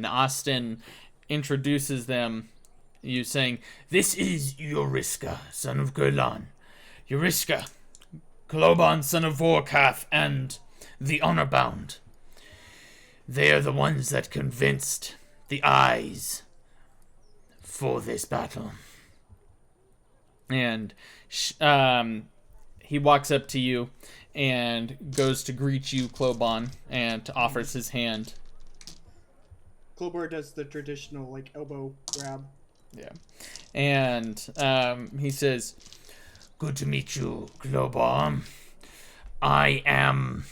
Austin introduces them, you saying, "This is Yuriska, son of Gerlan. Yuriska, Clobar, son of Vorkath, and the Honorbound. They are the ones that convinced the eyes for this battle." And he walks up to you and goes to greet you, Clobar, and offers his hand. Clobar does the traditional like elbow grab. Yeah. And he says, "Good to meet you, Clobar. I am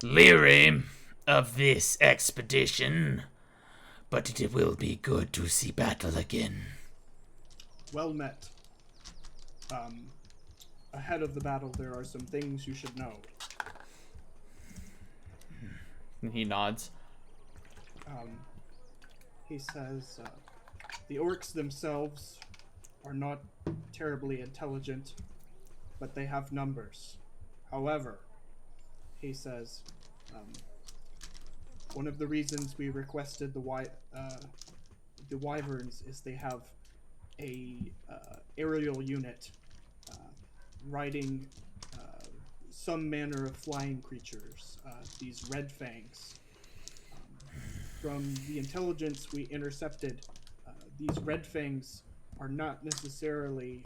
leery of this expedition, but it will be good to see battle again." Well met. Ahead of the battle, there are some things you should know. and he nods. He says, the orcs themselves are not terribly intelligent, but they have numbers. However, he says, one of the reasons we requested the wyverns is they have a aerial unit riding some manner of flying creatures, these red fangs. From the intelligence we intercepted, these red fangs are not necessarily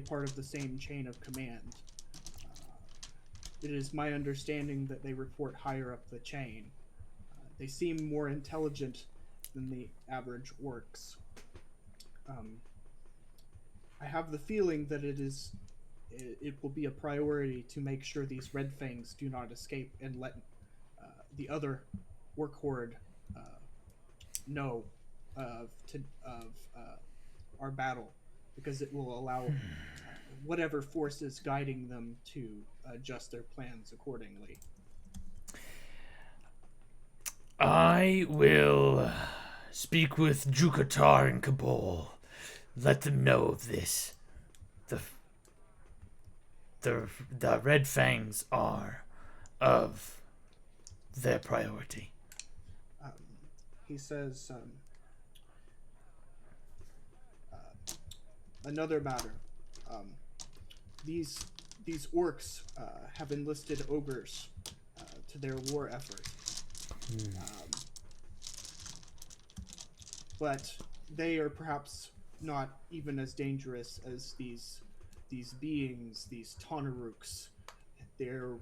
part of the same chain of command. It is my understanding that they report higher up the chain. They seem more intelligent than the average orcs. I have the feeling that it will be a priority to make sure these red fangs do not escape and let the other orc horde know of our battle, because it will allow whatever forces guiding them to adjust their plans accordingly. I will speak with Jukatar and Kabul. Let them know of this. The red fangs are of their priority. He says, another matter. These orcs have enlisted ogres to their war effort. But they are perhaps not even as dangerous as these beings, these Tonaruks. They're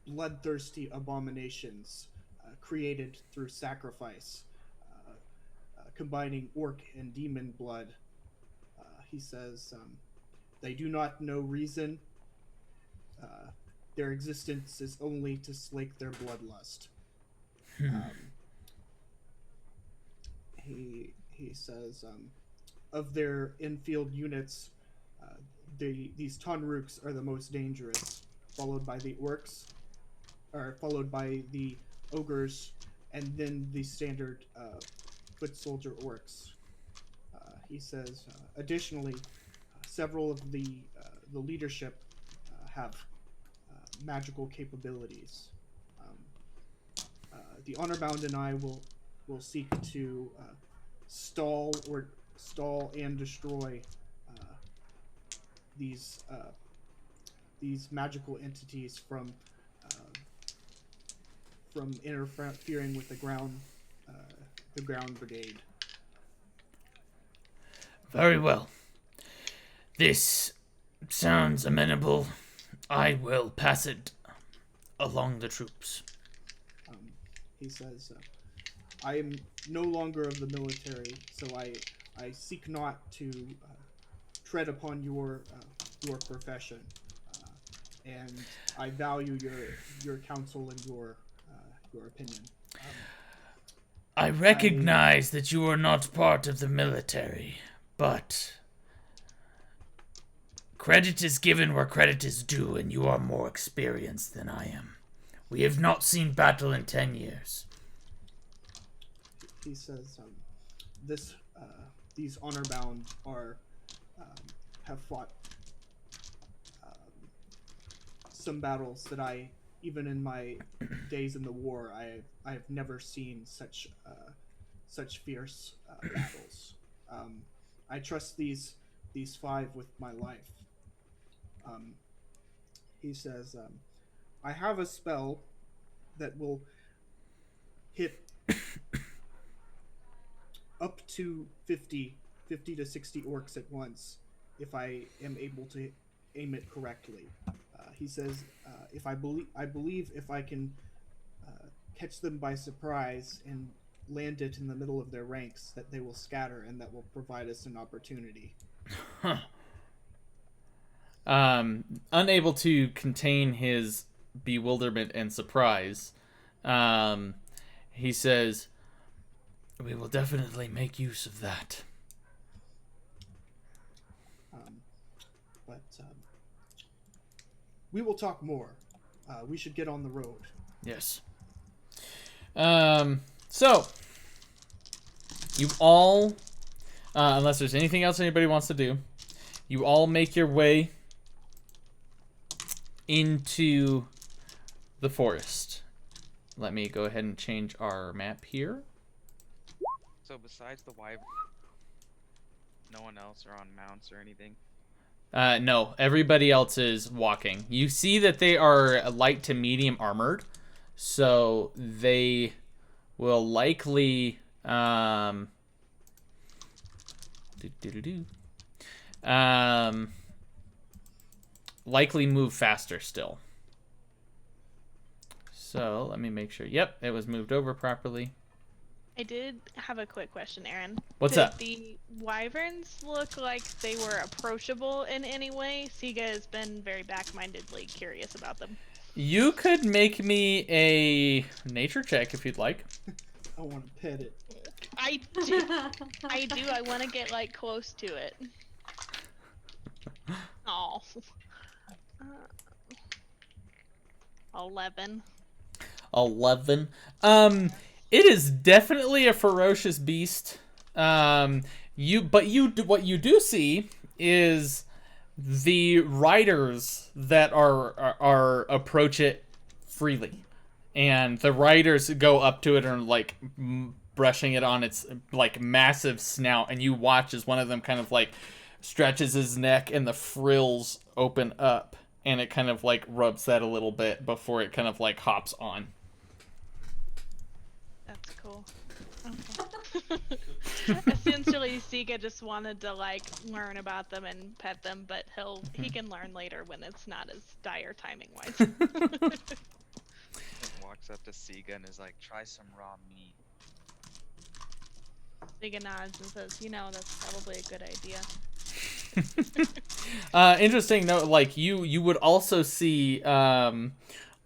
bloodthirsty abominations created through sacrifice, combining orc and demon blood. He says they do not know reason. Their existence is only to slake their bloodlust. He says of their infield units, these Tonruks are the most dangerous, followed by the orcs, or followed by the ogres, and then the standard foot soldier orcs. He says, additionally, several of the leadership have magical capabilities. The Honorbound and I will seek to stall and destroy these magical entities from interfering with the ground brigade. Very well. This sounds amenable. I will pass it along the troops. He says, I am no longer of the military, so I seek not to tread upon your profession, and I value your counsel and your opinion. I recognize that you are not part of the military, but credit is given where credit is due, and you are more experienced than I am. We have not seen battle in 10 years. He says, these Honorbound have fought some battles that even in my days in the war, I've never seen such fierce battles. I trust these 5 with my life. He says, I have a spell that will hit up to 50 to 60 orcs at once if I am able to aim it correctly. He says, I believe if I can catch them by surprise and land it in the middle of their ranks, that they will scatter, and that will provide us an opportunity. Unable to contain his bewilderment and surprise, he says, we will definitely make use of that. But we will talk more. We should get on the road. Yes. So, you all, unless there's anything else anybody wants to do, you all make your way into the forest. Let me go ahead and change our map here. So besides the wyvern, no one else are on mounts or anything? No, everybody else is walking. You see that they are light to medium armored, so they will likely likely move faster still. So let me make sure. Yep, it was moved over properly. I did have a quick question, Aaron. What's Did up? the wyverns look like they were approachable in any way? Siga has been very back-mindedly curious about them. You could make me a nature check if you'd like. I want to pet it. I do. I want to get like close to it. Oh. 11. 11. It is definitely a ferocious beast. What you do see is the riders that are approach it freely, and the riders go up to it and like brushing it on its like massive snout, and you watch as one of them kind of like stretches his neck and the frills open up, and it kind of like rubs that a little bit before it kind of like hops on. That's cool. Okay. Essentially, Siga just wanted to like learn about them and pet them, but he can learn later when it's not as dire timing wise. Walks up to Siga and is like, try some raw meat. Siga nods and says, that's probably a good idea. Interesting note, like you would also see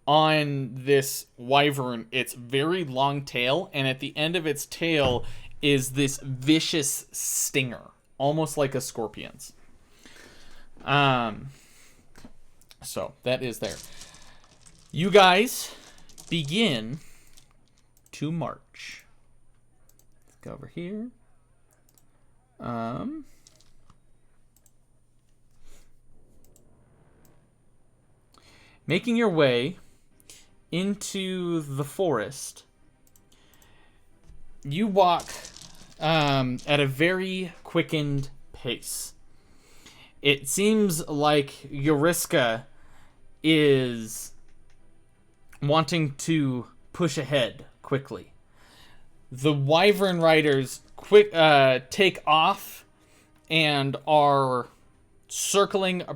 on this wyvern its very long tail, and at the end of its tail is this vicious stinger, almost like a scorpion's. So that is there. You guys begin to march. Let's go over here. Making your way into the forest, you walk at a very quickened pace. It seems like Yuriska is wanting to push ahead quickly. The wyvern riders take off and are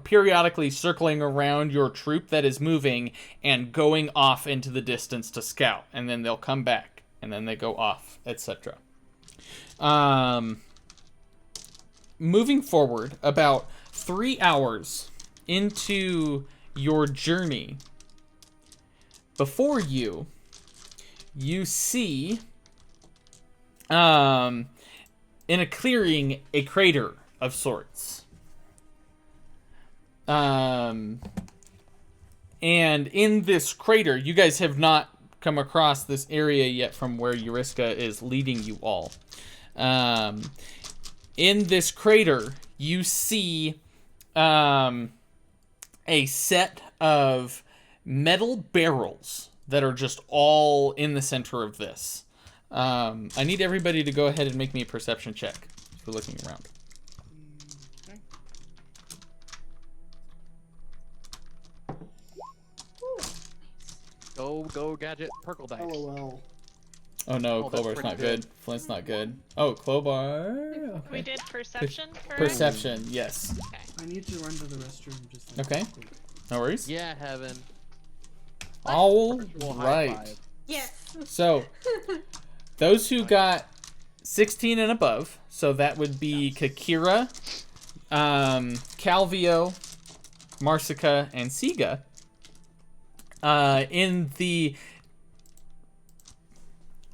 periodically circling around your troop that is moving and going off into the distance to scout, and then they'll come back, and then they go off, etc. Moving forward about 3 hours into your journey, before you see, in a clearing, a crater of sorts. And in this crater, you guys have not come across this area yet from where Yuriska is leading you all. In this crater, you see a set of metal barrels that are just all in the center of this. I need everybody to go ahead and make me a perception check for looking around. Okay. Go, gadget, Perkle dice. LOL. Oh no, Oh, that's Clobar's pretty not good. good. Flint's not good. Oh, Clobar. Okay. We did perception first. Perception, yes. Okay. I need to run to the restroom just Okay. No worries. Yeah, Heaven. All Virtual high right. five. Yes. So, those who got 16 and above, so that would be Kakira, Calvio, Marsica, and Siga. In the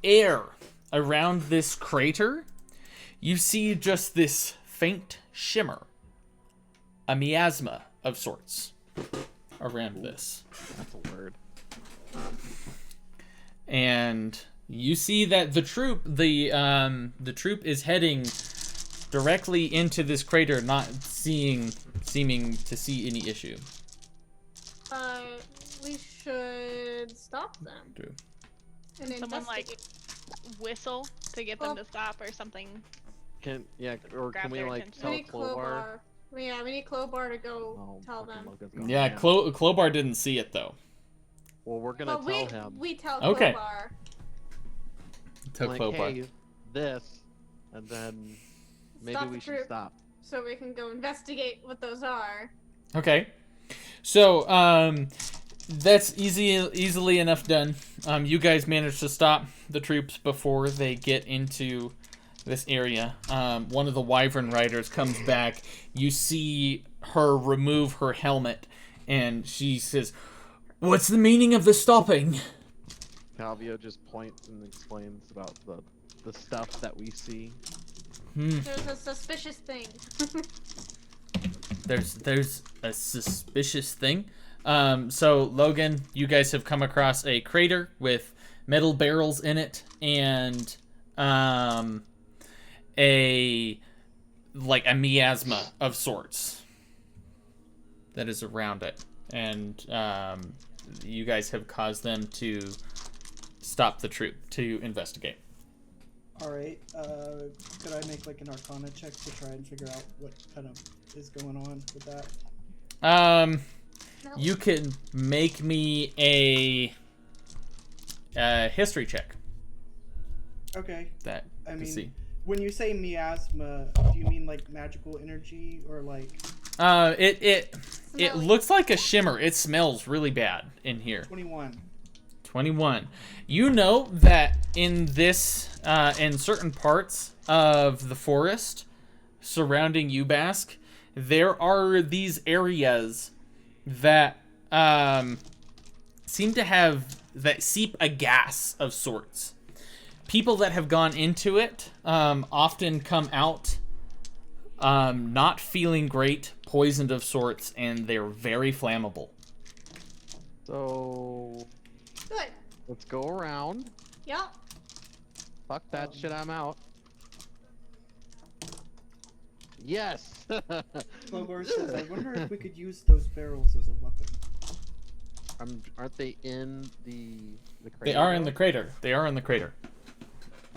air around this crater, you see just this faint shimmer, a miasma of sorts around this. That's a word. And you see that the troop is heading directly into this crater, not seeming to see any issue. We should stop them. Do. And Someone like investigate. whistle to get them to stop or something. Can Grab can we their like attention. tell We need Clobar? Clobar. Yeah, we need Clobar to go Oh, tell fucking them. Logan's gone. Yeah, Clobar didn't see it though. Well, we're gonna But tell him. we tell Okay. Clobar. To like, Clobar. hey, this, and then maybe Stop we the should troop. stop. So we can go investigate what those are. Okay. So, that's easily enough done. You guys managed to stop the troops before they get into this area. One of the Wyvern Riders comes back. You see her remove her helmet, and she says, "What's the meaning of the stopping?" Calvio just points and explains about the stuff that we see. There's a suspicious thing. There's a suspicious thing. So Logan, you guys have come across a crater with metal barrels in it and a miasma of sorts that is around it, and you guys have caused them to stop the troop to investigate. All right. Could I make like an Arcana check to try and figure out what kind of is going on with that? You can make me a history check. Okay. That I to mean, see. when you say miasma, do you mean like magical energy or like It Smelly. looks like a shimmer. It smells really bad in here. 21? 21. You know that in this, in certain parts of the forest surrounding Ubask, there are these areas that seem to have, that seep a gas of sorts. People that have gone into it often come out not feeling great, poisoned of sorts, and they're very flammable. So Good. let's go around. Yep. Fuck that shit, I'm out. Yes. Clobar says, I wonder if we could use those barrels as a weapon. Aren't they in the crater? They are in though? the crater. They are in the crater.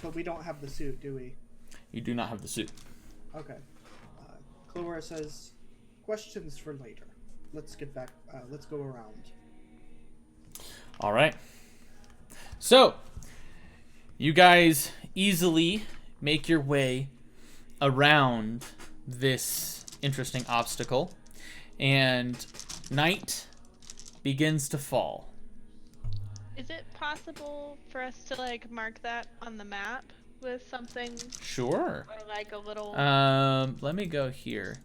But we don't have the suit, do we? You do not have the suit. Okay. Clobar says, questions for later. Let's get back. Let's go around. All right. So, you guys easily make your way around this interesting obstacle, and night begins to fall. Is it possible for us to like mark that on the map with something Sure. or like a little? Let me go here.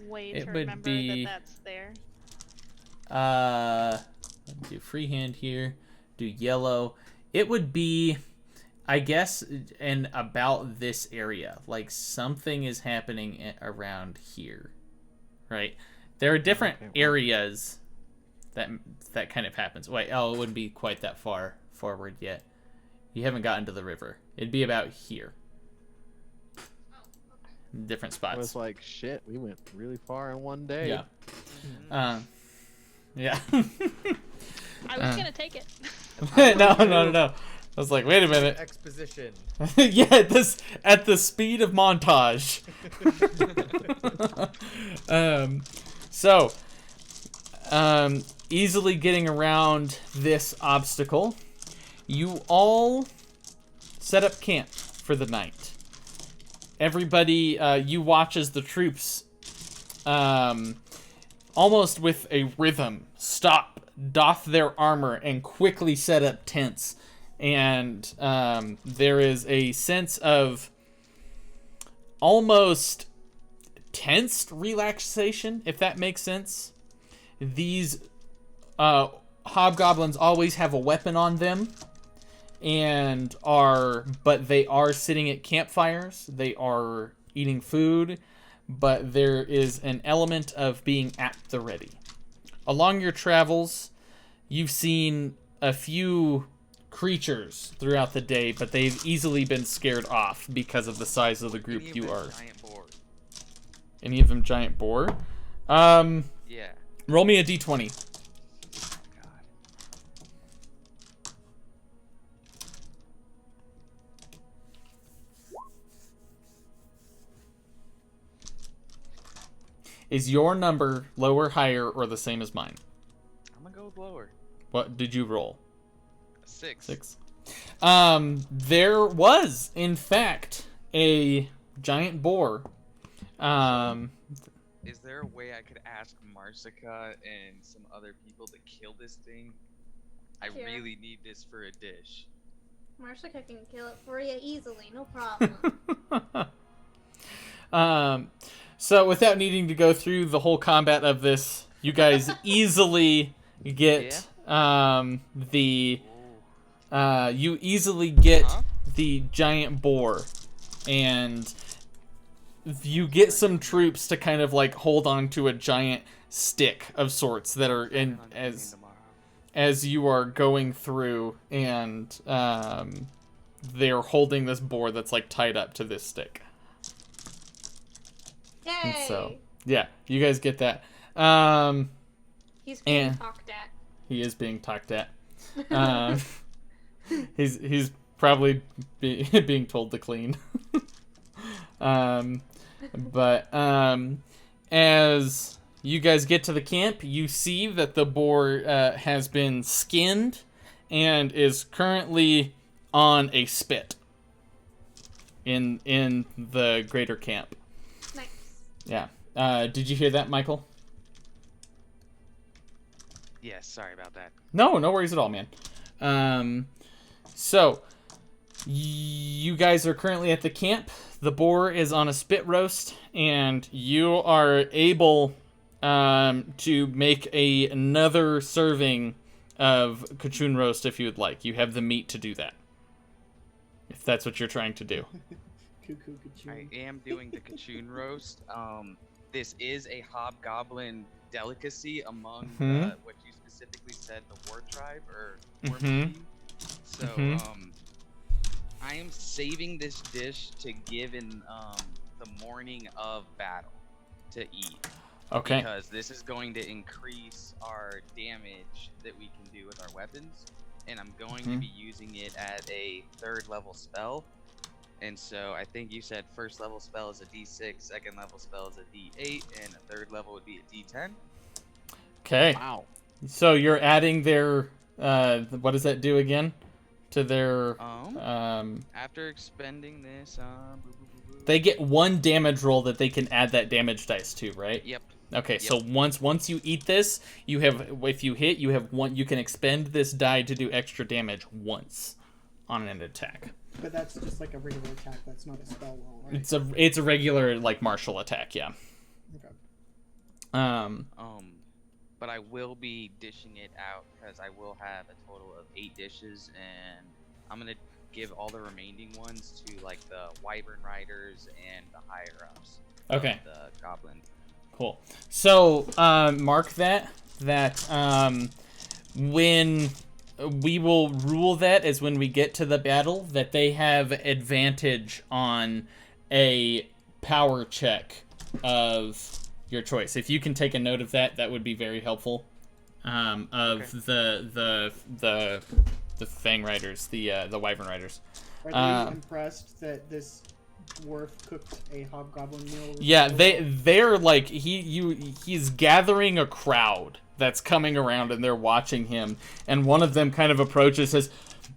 way It to would remember be- that that's there. Do freehand here. Do yellow. It would be, I guess, in about this area. Like something is happening around here, right? There are different areas that kind of happens. Wait, it wouldn't be quite that far forward yet. You haven't gotten to the river. It'd be about here. Different spots. I was like, shit, we went really far in one day. Yeah. Yeah. I was gonna take it. No. I was like, wait a minute. Exposition. Yeah, at the speed of montage. Easily getting around this obstacle. You all set up camp for the night. Everybody, you watch as the troops, almost with a rhythm, stop, doff their armor, and quickly set up tents. And there is a sense of almost tensed relaxation, if that makes sense. These hobgoblins always have a weapon on them, but they are sitting at campfires. They are eating food, but there is an element of being at the ready. Along your travels, you've seen a few creatures throughout the day, but they've easily been scared off because of the size of the group you are. Giant boar. Any of them giant boar? Yeah. Roll me a d20. Oh, God. Is your number lower, higher, or the same as mine? I'm gonna go with lower. What did you roll? 6. 6. There was, in fact, a giant boar. Is there a way I could ask Marsica and some other people to kill this thing? I Sure. really need this for a dish. Marshika can kill it for you easily, no problem. So without needing to go through the whole combat of this, you guys easily get you easily get the giant boar, and you get some troops to kind of like hold on to a giant stick of sorts that are in as you are going through, and they're holding this boar that's like tied up to this stick. Yay! And so, yeah, you guys get that. He's being and- talked at. He is being talked at. He's probably being told to clean. But as you guys get to the camp, you see that the boar has been skinned and is currently on a spit in the greater camp. Nice. Yeah. Did you hear that, Michael? Yes, sorry about that. No worries at all, man. So, you guys are currently at the camp. The boar is on a spit roast, and you are able to make another serving of kachun roast if you would like. You have the meat to do that, if that's what you're trying to do. Cuckoo, I am doing the kachun roast. This is a hobgoblin delicacy among what you specifically said, the war tribe or war movie. So I am saving this dish to give in the morning of battle to eat. Okay. Because this is going to increase our damage that we can do with our weapons, and I'm going to be using it as a 3rd level spell. And so I think you said 1st level spell is a D6, 2nd level spell is a D8, and a 3rd level would be a D10. Okay. Wow. So you're adding their what does that do again? To their after expending this, they get 1 damage roll that they can add that damage dice to, right? Yep. Okay, so once you eat this, you have, if you hit, you have 1. You can expend this die to do extra damage once on an attack. But that's just like a regular attack. That's not a spell roll, right? It's a regular like martial attack, yeah. Okay. But I will be dishing it out because I will have a total of 8 dishes, and I'm gonna give all the remaining ones to like the Wyvern Riders and the higher ups. Okay. The Goblin. Cool. So mark that when we will rule that as when we get to the battle that they have advantage on a power check of your choice. If you can take a note of that, that would be very helpful. The Fang Riders, the Wyvern Riders. Are they impressed that this dwarf cooked a hobgoblin meal? Yeah, they're like he's gathering a crowd that's coming around and they're watching him, and one of them kind of approaches, says,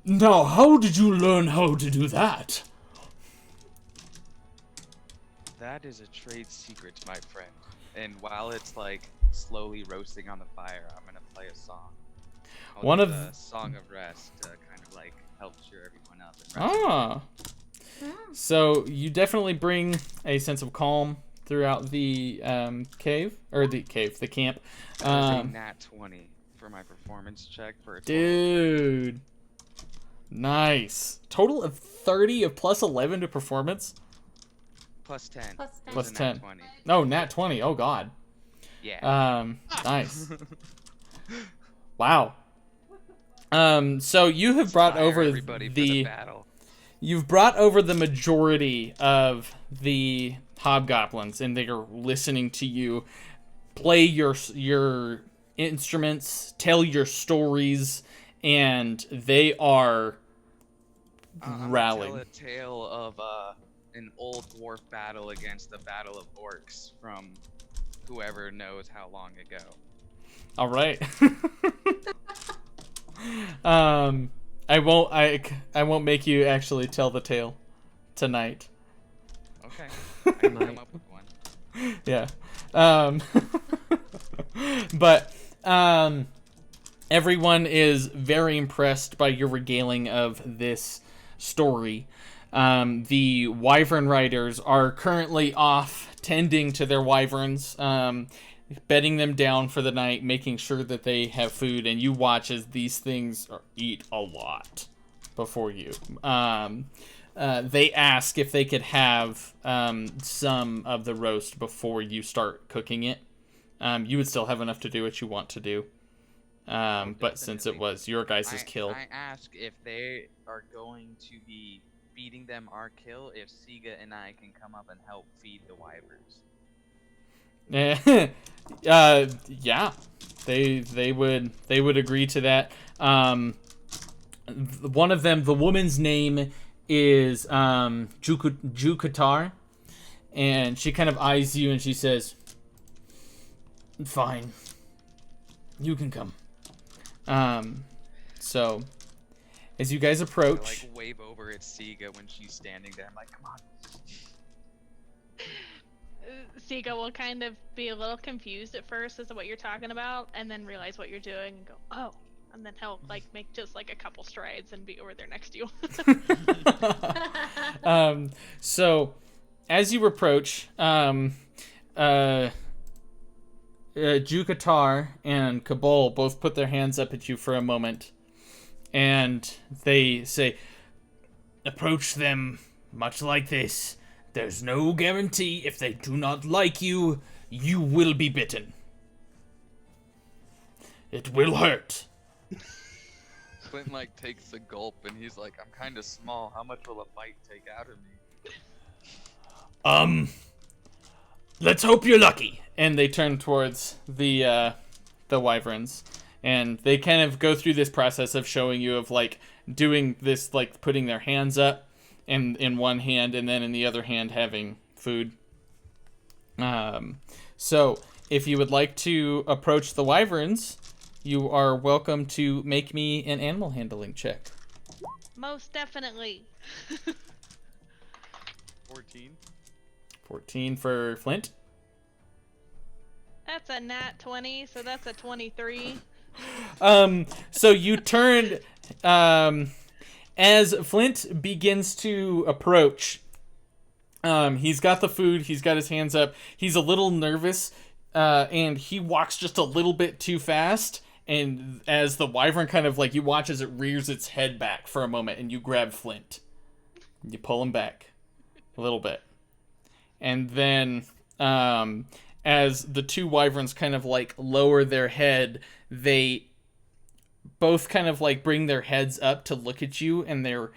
"Now, how did you learn how to do that?" That is a trade secret, my friend. And while it's like slowly roasting on the fire, I'm gonna play a song. One of the Song of Rest to kind of like help cheer everyone up. And rest. So you definitely bring a sense of calm throughout the camp. That is a nat 20 for my performance check for a Dude, nice. Total of 30 of plus 11 to performance. Plus 10. Plus 10. No, nat 20. Oh god. Yeah. Nice. Wow. So you have brought over the battle. You've brought over the majority of the hobgoblins, and they are listening to you play your instruments, tell your stories, and they are rallying. Tell a tale of an old dwarf battle against the Battle of Orcs from whoever knows how long ago. All right. I won't make you actually tell the tale tonight. Okay. I can come up with one. Yeah. But everyone is very impressed by your regaling of this story. The Wyvern Riders are currently off tending to their wyverns, bedding them down for the night, making sure that they have food, and you watch as these things eat a lot before you. They ask if they could have some of the roast before you start cooking it. You would still have enough to do what you want to do. But since it was your guys' kill. I ask if they are going to be feeding them our kill, if Siga and I can come up and help feed the wyverns. Yeah, they would agree to that. One of them, the woman's name is Jukatar, and she kind of eyes you and she says, "Fine, you can come." So as you guys approach, I like wave over at Siga when she's standing there. I'm like, "Come on." Siga will kind of be a little confused at first as to what you're talking about, and then realize what you're doing and go, "Oh," and then he'll like make just like a couple strides and be over there next to you. So as you approach, Jukatar and Kabul both put their hands up at you for a moment, and they say, "Approach them much like this. There's no guarantee. If they do not like you, you will be bitten. It will hurt." Clint like takes a gulp and he's like, "I'm kind of small. How much will a bite take out of me?" Let's hope you're lucky. And they turn towards the wyverns, and they kind of go through this process of showing you of like doing this, like putting their hands up in one hand and then in the other hand having food. So if you would like to approach the wyverns, you are welcome to make me an animal handling check. Most definitely. 14. 14 for Flint. That's a nat 20, so that's a 23. So you turned, as Flint begins to approach, he's got the food, he's got his hands up, he's a little nervous, and he walks just a little bit too fast. And as the wyvern kind of like, you watch as it rears its head back for a moment, and you grab Flint. You pull him back a little bit. And then as the two wyverns kind of like lower their head, they both kind of like bring their heads up to look at you, and their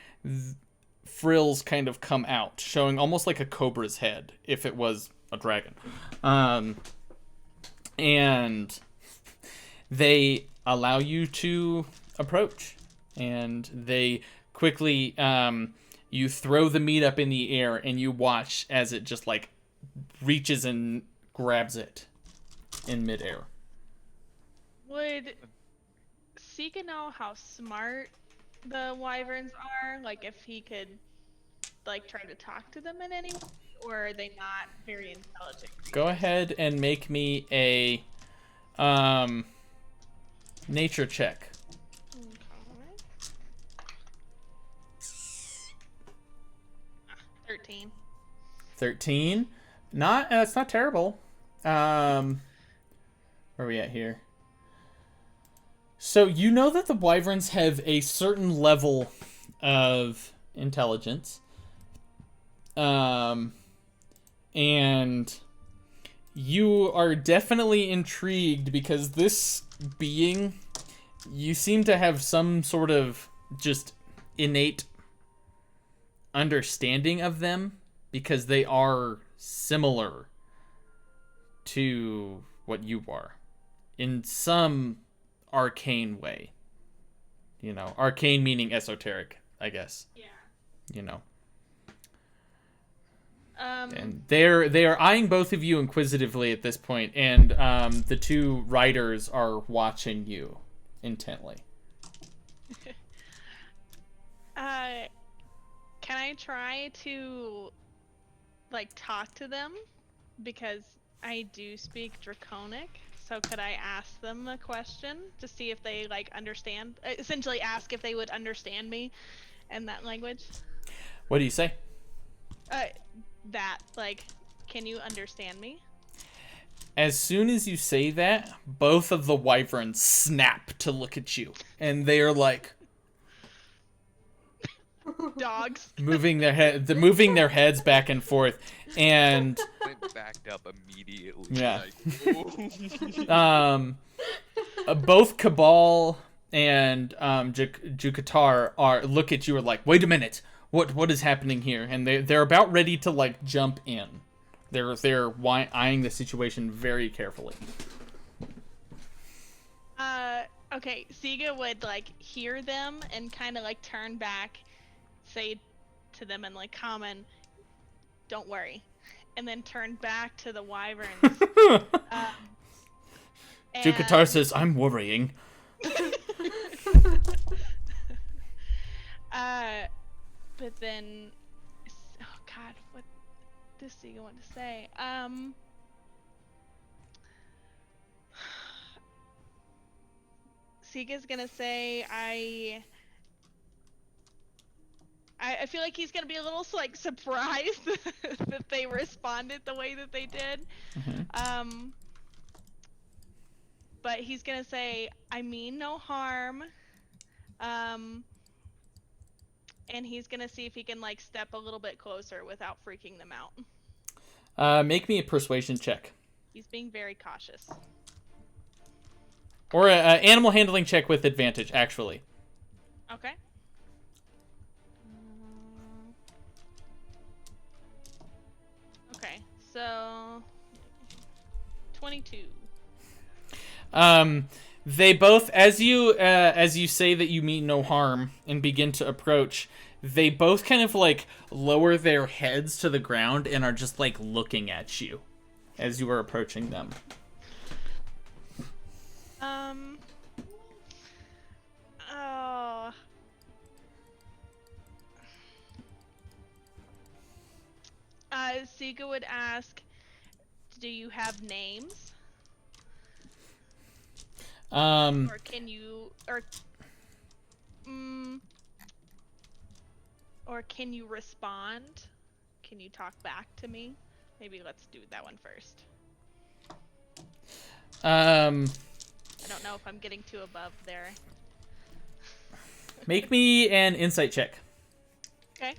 frills kind of come out, showing almost like a cobra's head if it was a dragon. And they allow you to approach, and they quickly you throw the meat up in the air, and you watch as it just like reaches and grabs it in midair. Would Sika know how smart the wyverns are? Like, if he could, like, try to talk to them in any way? Or are they not very intelligent creatures? Go ahead and make me a nature check. Okay. 13. 13. That's not terrible. Where are we at here? So you know that the wyverns have a certain level of intelligence. And you are definitely intrigued because this being, you seem to have some sort of just innate understanding of them because they are similar to what you are in some arcane way. You know, arcane meaning esoteric, I guess. Yeah. You know. And they are eyeing both of you inquisitively at this point, and the two riders are watching you intently. Can I try to, like, talk to them? Because I do speak Draconic, so could I ask them a question to see if they, like, understand? Essentially ask if they would understand me in that language. What do you say? That, like, can you understand me? As soon as you say that, both of the wyverns snap to look at you, and they are like dogs moving their heads back and forth, and Went backed up immediately. yeah. Like, Both Cabal and Jukatar are look at you and like, wait a minute, what is happening here? And they're about ready to like jump in. They're eyeing the situation very carefully. Okay, Siga would like hear them and kind of like turn back, say to them in like common, "Don't worry," and then turn back to the wyverns. Jukatar says, "I'm worrying." But then, oh god, what does Siga want to say? Siga's gonna say, I feel like he's gonna be a little like surprised that they responded the way that they did. Mm-hmm. But he's gonna say, I mean no harm. And he's gonna see if he can like step a little bit closer without freaking them out. Make me a persuasion check. He's being very cautious. Or a animal handling check with advantage, actually. Okay. Okay, so 22. They both, as you say that you mean no harm and begin to approach, they both kind of like lower their heads to the ground and are just like looking at you as you are approaching them. Oh. Siga would ask, do you have names? Or can you, or can you respond? Can you talk back to me? Maybe let's do that one first. I don't know if I'm getting too above there. Make me an insight check. Okay.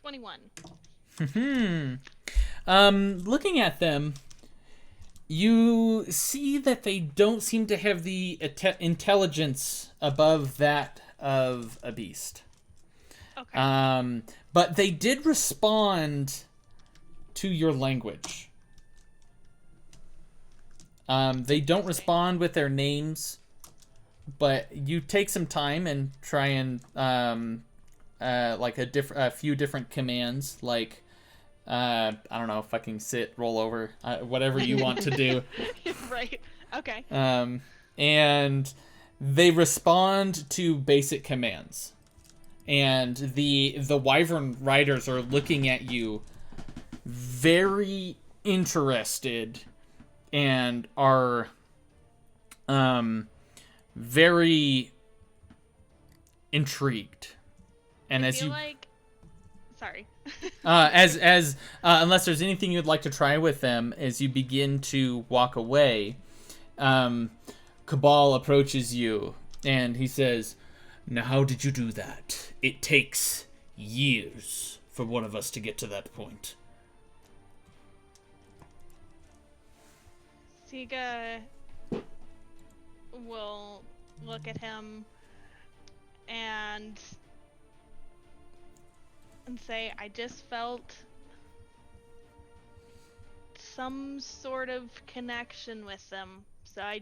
$21. Looking at them, you see that they don't seem to have the intelligence above that of a beast. Okay. But they did respond to your language. They don't respond with their names, but you take some time and try and like a few different commands, like I don't know, fucking sit, roll over, whatever you want to do. Right. Okay. And they respond to basic commands. And the Wyvern riders are looking at you very interested and are very intrigued. And I as feel you like... Sorry. unless there's anything you'd like to try with them, as you begin to walk away, Cabal approaches you and he says, "Now, how did you do that? It takes years for one of us to get to that point." Siga will look at him and say, "I just felt some sort of connection with them, so I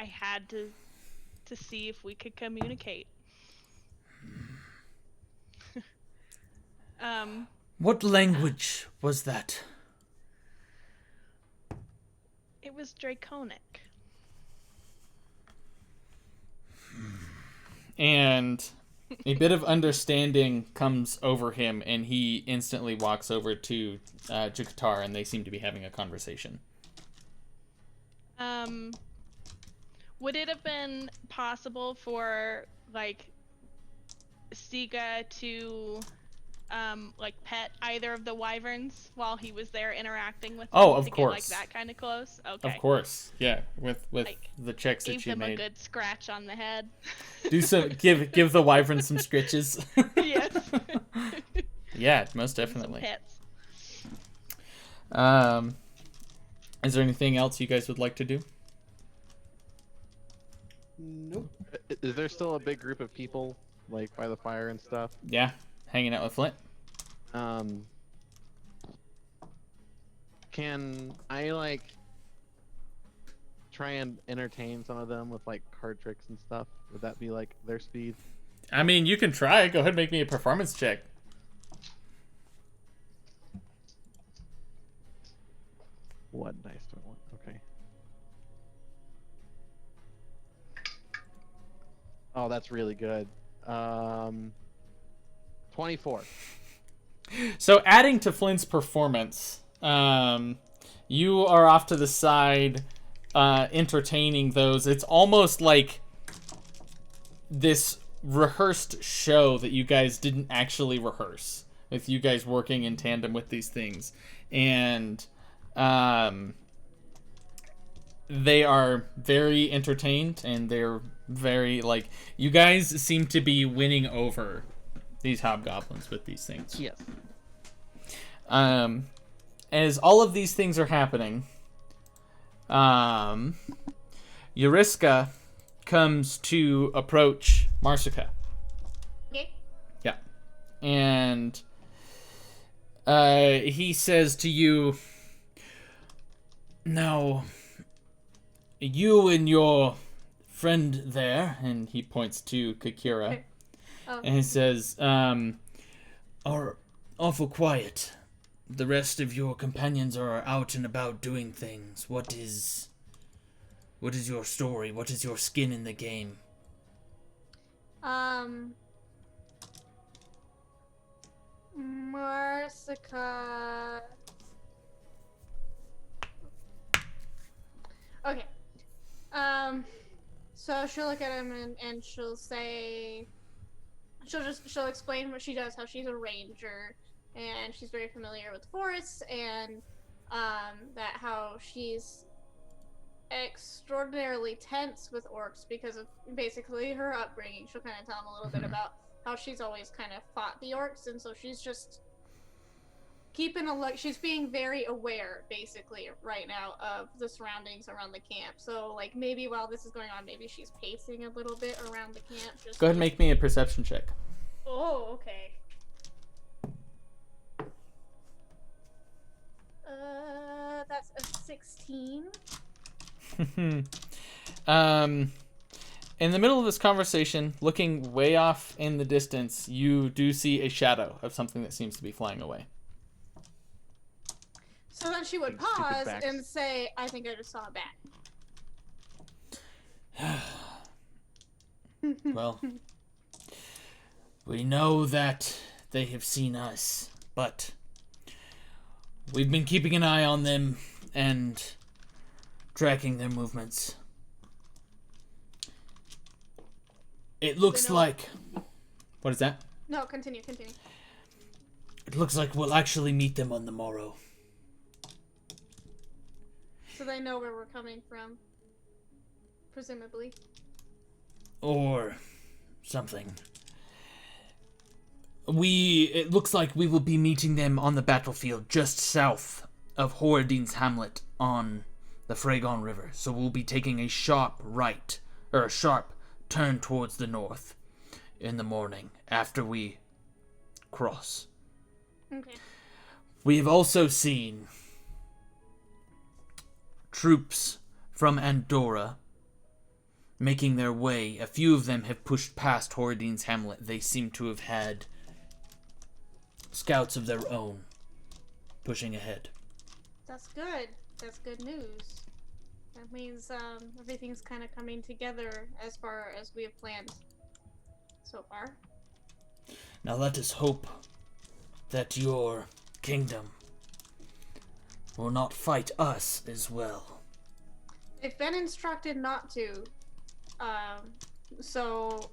had to see if we could communicate." What language was that? It was draconic. And a bit of understanding comes over him, and he instantly walks over to Jukatar, and they seem to be having a conversation. Would it have been possible for, like, Siga to, like, pet either of the wyverns while he was there interacting with them? Oh, of to course. Get, like, that kind of close? Okay. Of course, yeah. With Like, the checks that Give you them made. a good scratch on the head. Do some give the wyvern some scritches. Yes. Yeah, most Some definitely. pets. Is there anything else you guys would like to do? Nope. Is there still a big group of people, like, by the fire and stuff? Yeah, hanging out with Flint. Can I, like, try and entertain some of them with, like, card tricks and stuff? Would that be, like, their speed? I mean, you can try. Go ahead and make me a performance check. What dice do I want? Okay. Oh, that's really good. 24. So adding to Flint's performance, you are off to the side, entertaining those. It's almost like this rehearsed show that you guys didn't actually rehearse, with you guys working in tandem with these things. And they are very entertained, and they're very, like, you guys seem to be winning over these hobgoblins with these things. Yes. As all of these things are happening, Yuriska comes to approach Marsica. Okay. Yeah. And he says to you, "Now, you and your friend there," and he points to Kakira, Oh. and he says, "are awful quiet. The rest of your companions are out and about doing things. What is your story? What is your skin in the game?" Marsica. Okay. So she'll look at him and she'll say, she'll explain what she does, how she's a ranger, and she's very familiar with the forests, and that how she's extraordinarily tense with orcs because of basically her upbringing. She'll kind of tell him a little bit about how she's always kind of fought the orcs, and so she's just keeping a look. She's being very aware, basically, right now of the surroundings around the camp. So, like, maybe while this is going on, maybe she's pacing a little bit around the camp. Just Go ahead and make me a perception check. Oh, okay. That's a 16. In the middle of this conversation, looking way off in the distance, you do see a shadow of something that seems to be flying away. So then she would These stupid pause backs. and say, I think I just saw a bat. Well, we know that they have seen us, but we've been keeping an eye on them and tracking their movements. It looks know- like What is that? No, continue. it looks like we'll actually meet them on the morrow. So they know where we're coming from. Presumably. Or something. It looks like we will be meeting them on the battlefield just south of Horadin's hamlet on the Fraygon River. So we'll be taking a sharp turn towards the north in the morning after we cross. Okay. We have also seen troops from Andorra making their way. A few of them have pushed past Horadin's hamlet. They seem to have had scouts of their own pushing ahead. That's good. That's good news. That means everything's kind of coming together as far as we have planned so far. Now let us hope that your kingdom will not fight us as well. They've been instructed not to. So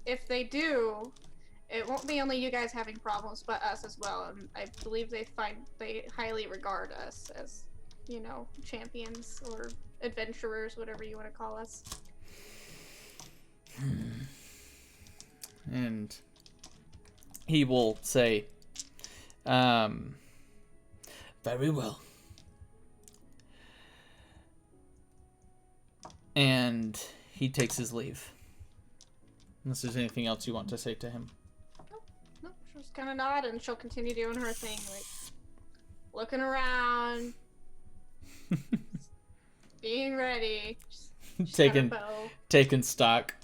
if they do, it won't be only you guys having problems, but us as well. And I believe they highly regard us as, champions or adventurers, whatever you want to call us. And he will say, Very well. and he takes his leave. Unless there's anything else you want to say to him. Nope, she'll just kind of nod and she'll continue doing her thing, like looking around, being ready, she's got her bow. Taking stock.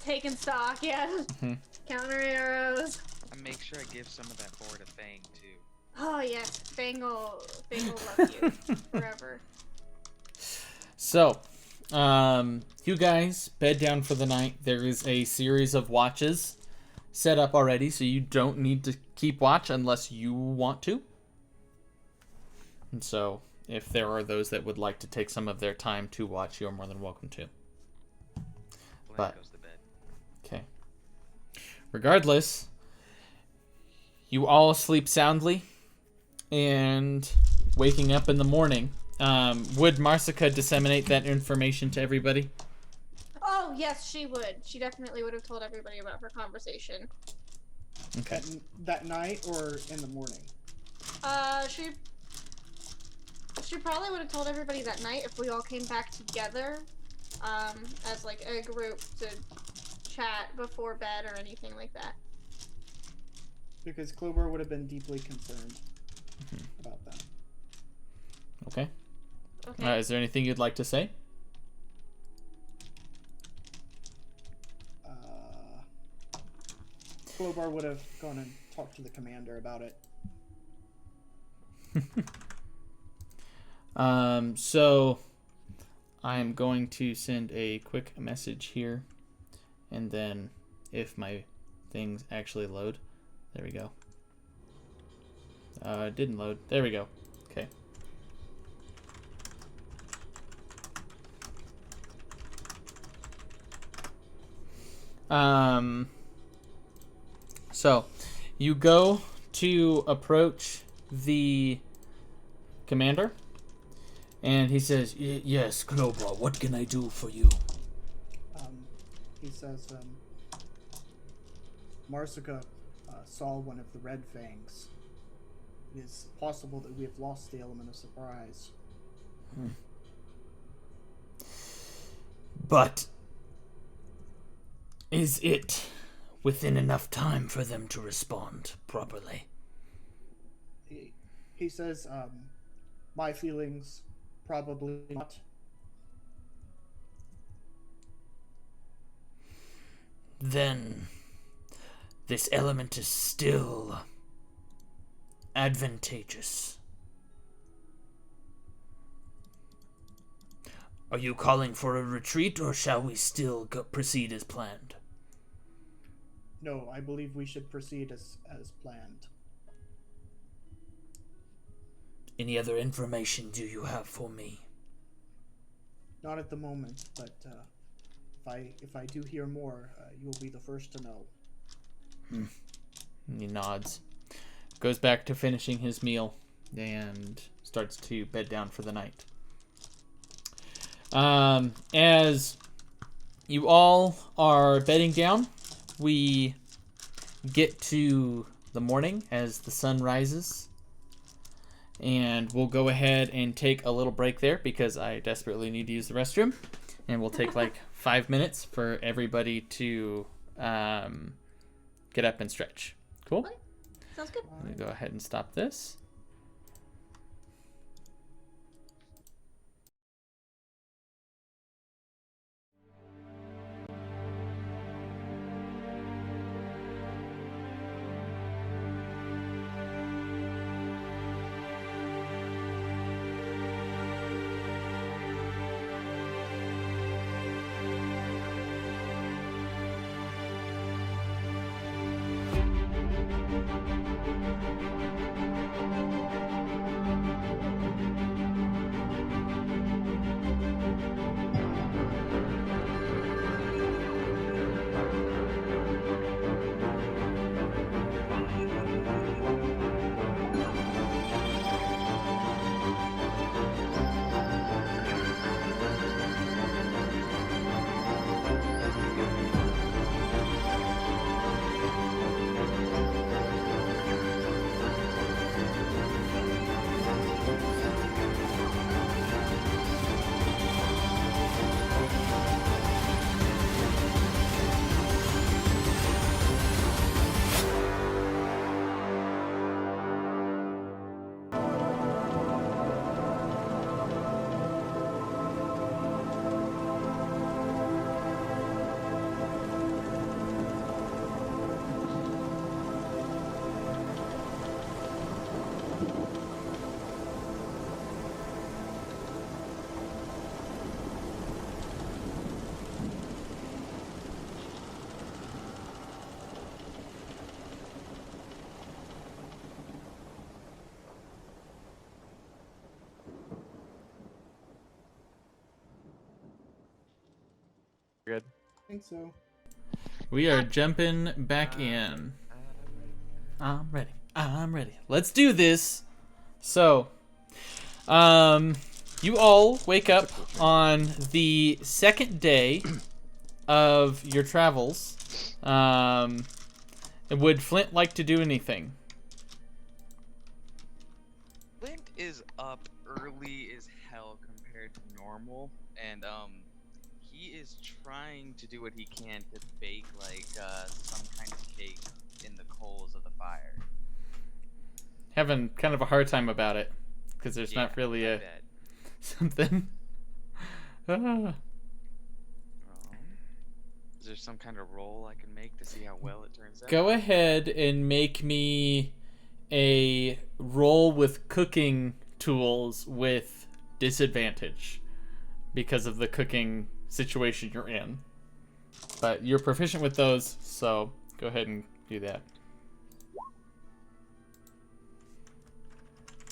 Taking stock, yeah. Counter arrows. I make sure I give some of that boar to Fang too. Oh yes, Fang will love you forever. So, you guys bed down for the night. There is a series of watches set up already, so you don't need to keep watch unless you want to. And so, if there are those that would like to take some of their time to watch, you're more than welcome to. But- Goes to bed. Okay. Regardless, you all sleep soundly, and waking up in the morning. Would Marsica disseminate that information to everybody? Oh yes, she would. She definitely would have told everybody about her conversation. Okay. That night or in the morning? She probably would have told everybody that night if we all came back together, as like a group to chat before bed or anything like that. Because Clobar would have been deeply concerned about that. Okay. Okay. Is there anything you'd like to say? Clobar would have gone and talked to the commander about it. So I'm going to send a quick message here, and then if my things actually load, there we go. It didn't load. There we go. Okay. So you go to approach the commander, and he says, Yes, Clobar, what can I do for you? He says, Marsica saw one of the Red Fangs. It is possible that we have lost the element of surprise. But is it within enough time for them to respond properly? He says, my feelings, probably not. Then this element is still advantageous. Are you calling for a retreat, or shall we still proceed as planned? No, I believe we should proceed as planned. Any other information do you have for me? Not at the moment, but if I do hear more, you will be the first to know. He nods. Goes back to finishing his meal and starts to bed down for the night. As you all are bedding down, we get to the morning as the sun rises. And we'll go ahead and take a little break there because I desperately need to use the restroom. And we'll take like 5 minutes for everybody to get up and stretch. Cool? Okay. Sounds good. Let me go ahead and stop this. Good. I think so. We are jumping back in. I'm ready. I'm ready. Let's do this. So, you all wake up on the second day of your travels. Would Flint like to do anything? Flint is up early as hell compared to normal, and he is trying to do what he can to bake like some kind of cake in the coals of the fire. Having kind of a hard time about it because there's not really I a bet. something. Is there some kind of roll I can make to see how well it turns out? Go ahead and make me a roll with cooking tools with disadvantage because of the cooking situation you're in. But you're proficient with those, so go ahead and do that.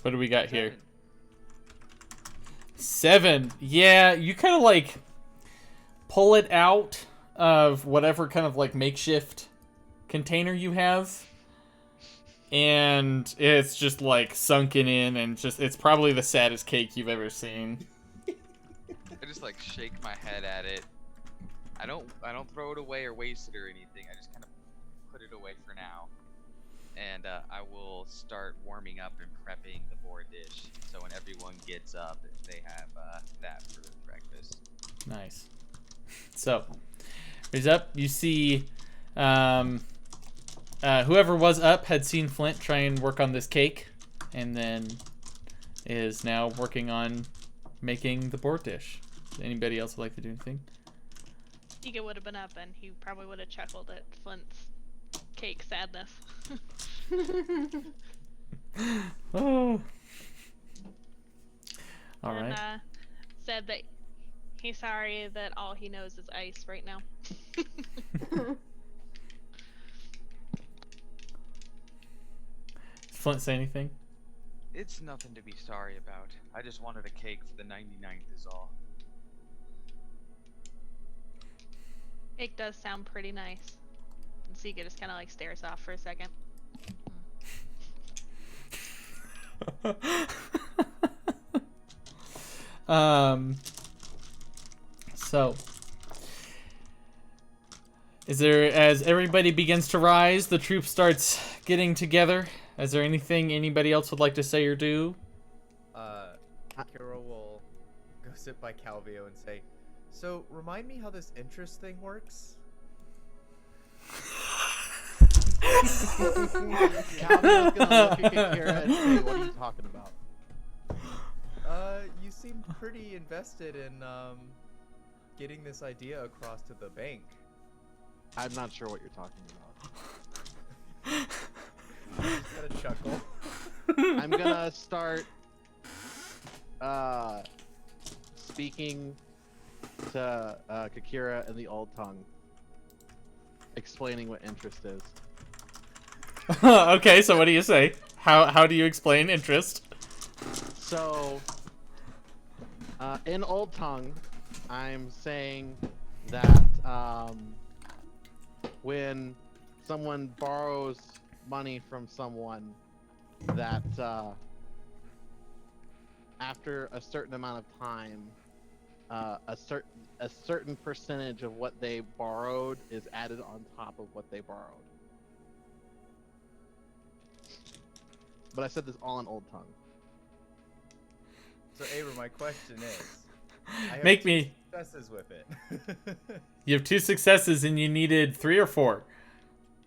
What do we got here? 7. Yeah, you kind of like pull it out of whatever kind of like makeshift container you have. and it's just like sunken in, and just it's probably the saddest cake you've ever seen. I just like shake my head at it. I don't throw it away or waste it or anything. I just kind of put it away for now. And I will start warming up and prepping the boar dish. So when everyone gets up, they have that for their breakfast. Nice. So, raise up. You see, whoever was up had seen Flint try and work on this cake, and then is now working on making the boar dish. Anybody else would like to do anything? Ika would have been up, and he probably would have chuckled at Flint's cake sadness. Oh. All and, right. Said that he's sorry that all he knows is ice right now. Does Flint say anything? It's nothing to be sorry about. I just wanted a cake for the 99th is all. Cake does sound pretty nice. And Sika just kind of like stares off for a second. So as everybody begins to rise, the troop starts getting together. Is there anything anybody else would like to say or do? Kira will go sit by Calvio and say, so remind me how this interest thing works? Calvio's gonna look at Kira and say, what are you talking about? You seem pretty invested in getting this idea across to the bank. I'm not sure what you're talking about. Just gotta chuckle. I'm gonna start speaking to Kakira in the old tongue, explaining what interest is. Okay, so what do you say? How do you explain interest? So, in old tongue, I'm saying that when someone borrows money from someone, that after a certain amount of time, a certain percentage of what they borrowed is added on top of what they borrowed. But I said this all in old tongue. So, Ava, my question is, I have Make two me. successes with it. You have 2 successes and you needed 3 or 4.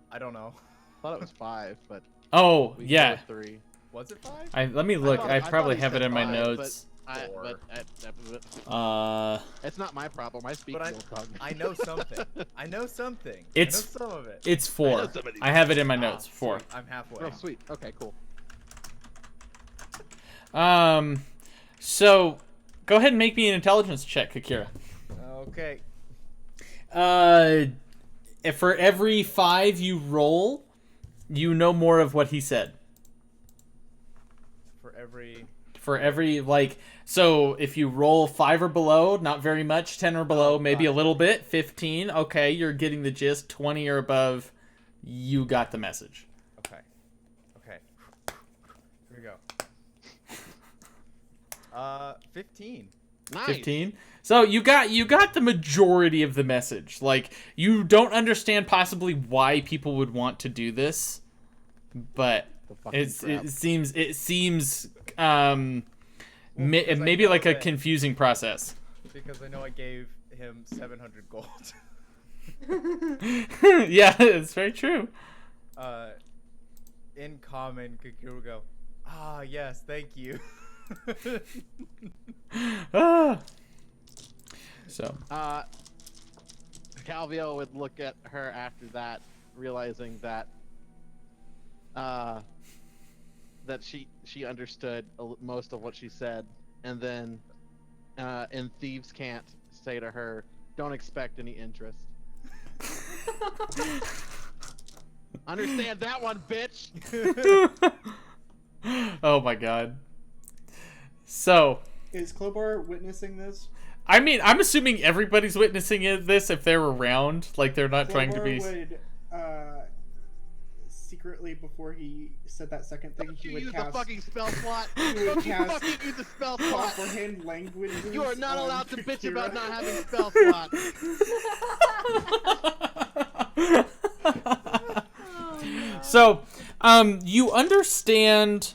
I don't know. I thought it was 5, but Oh, we yeah. go with 3. Was it 5? Let me look. thought- I I thought probably he have it said in my 5, notes. It's not my problem. I speak But old tongue. I know something. I know something. It's- I know some of it. It's 4. I have it in my notes. 4. Sweet, I'm halfway. Oh, sweet. Okay, cool. So go ahead and make me an intelligence check, Kakira. Okay. If for every 5 you roll, you know more of what he said. For every like, so if you roll 5 or below, not very much. 10 or below, maybe a little bit. 15, okay, you're getting the gist. 20 or above, you got the message. Okay. Here we go. 15. Nice. 15. So you got the majority of the message. Like, you don't understand possibly why people would want to do this, but it seems maybe like a confusing process. Because I know I gave him 700 gold. Yeah, it's very true. In common, Kakira will go, ah, yes, thank you. So Calvio would look at her after that, realizing that that she understood most of what she said, and then in Thieves Can't say to her, "Don't expect any interest." Understand that one, bitch. Oh my god. So Is Clobar witnessing this? I mean, I'm assuming everybody's witnessing this if they're around. Like, they're not trying to be. Clobar would secretly before he said that second thing, he You would use cast the fucking spell slot. He would Don't you cast fucking use the spell slot. comprehend languages. You are not on allowed to bitch about Kira. not having spell slot. So, you understand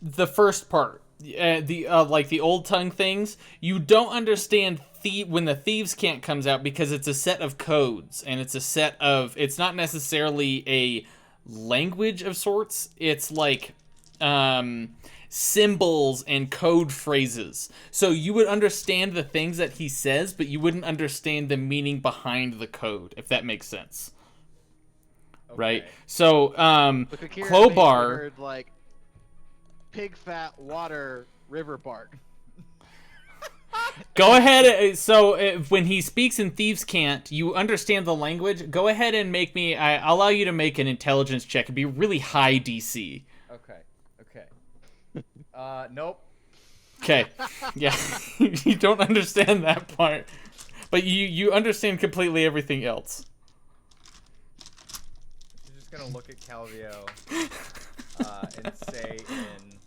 the first part, like the old tongue things. You don't understand when the thieves' cant comes out because it's a set of codes and it's a set of. It's not necessarily a language of sorts. It's like symbols and code phrases. So you would understand the things that he says, but you wouldn't understand the meaning behind the code, if that makes sense. Okay. Right? So, But Kakira Clobar... heard, like, pig fat, water, river bark. Go ahead. So when he speaks in Thieves' Cant, you understand the language. Go ahead and make me... I'll allow you to make an intelligence check. It'd be really high DC. Okay. Nope. Okay. Yeah. You don't understand that part. But you understand completely everything else. I'm just gonna look at Calvio and say in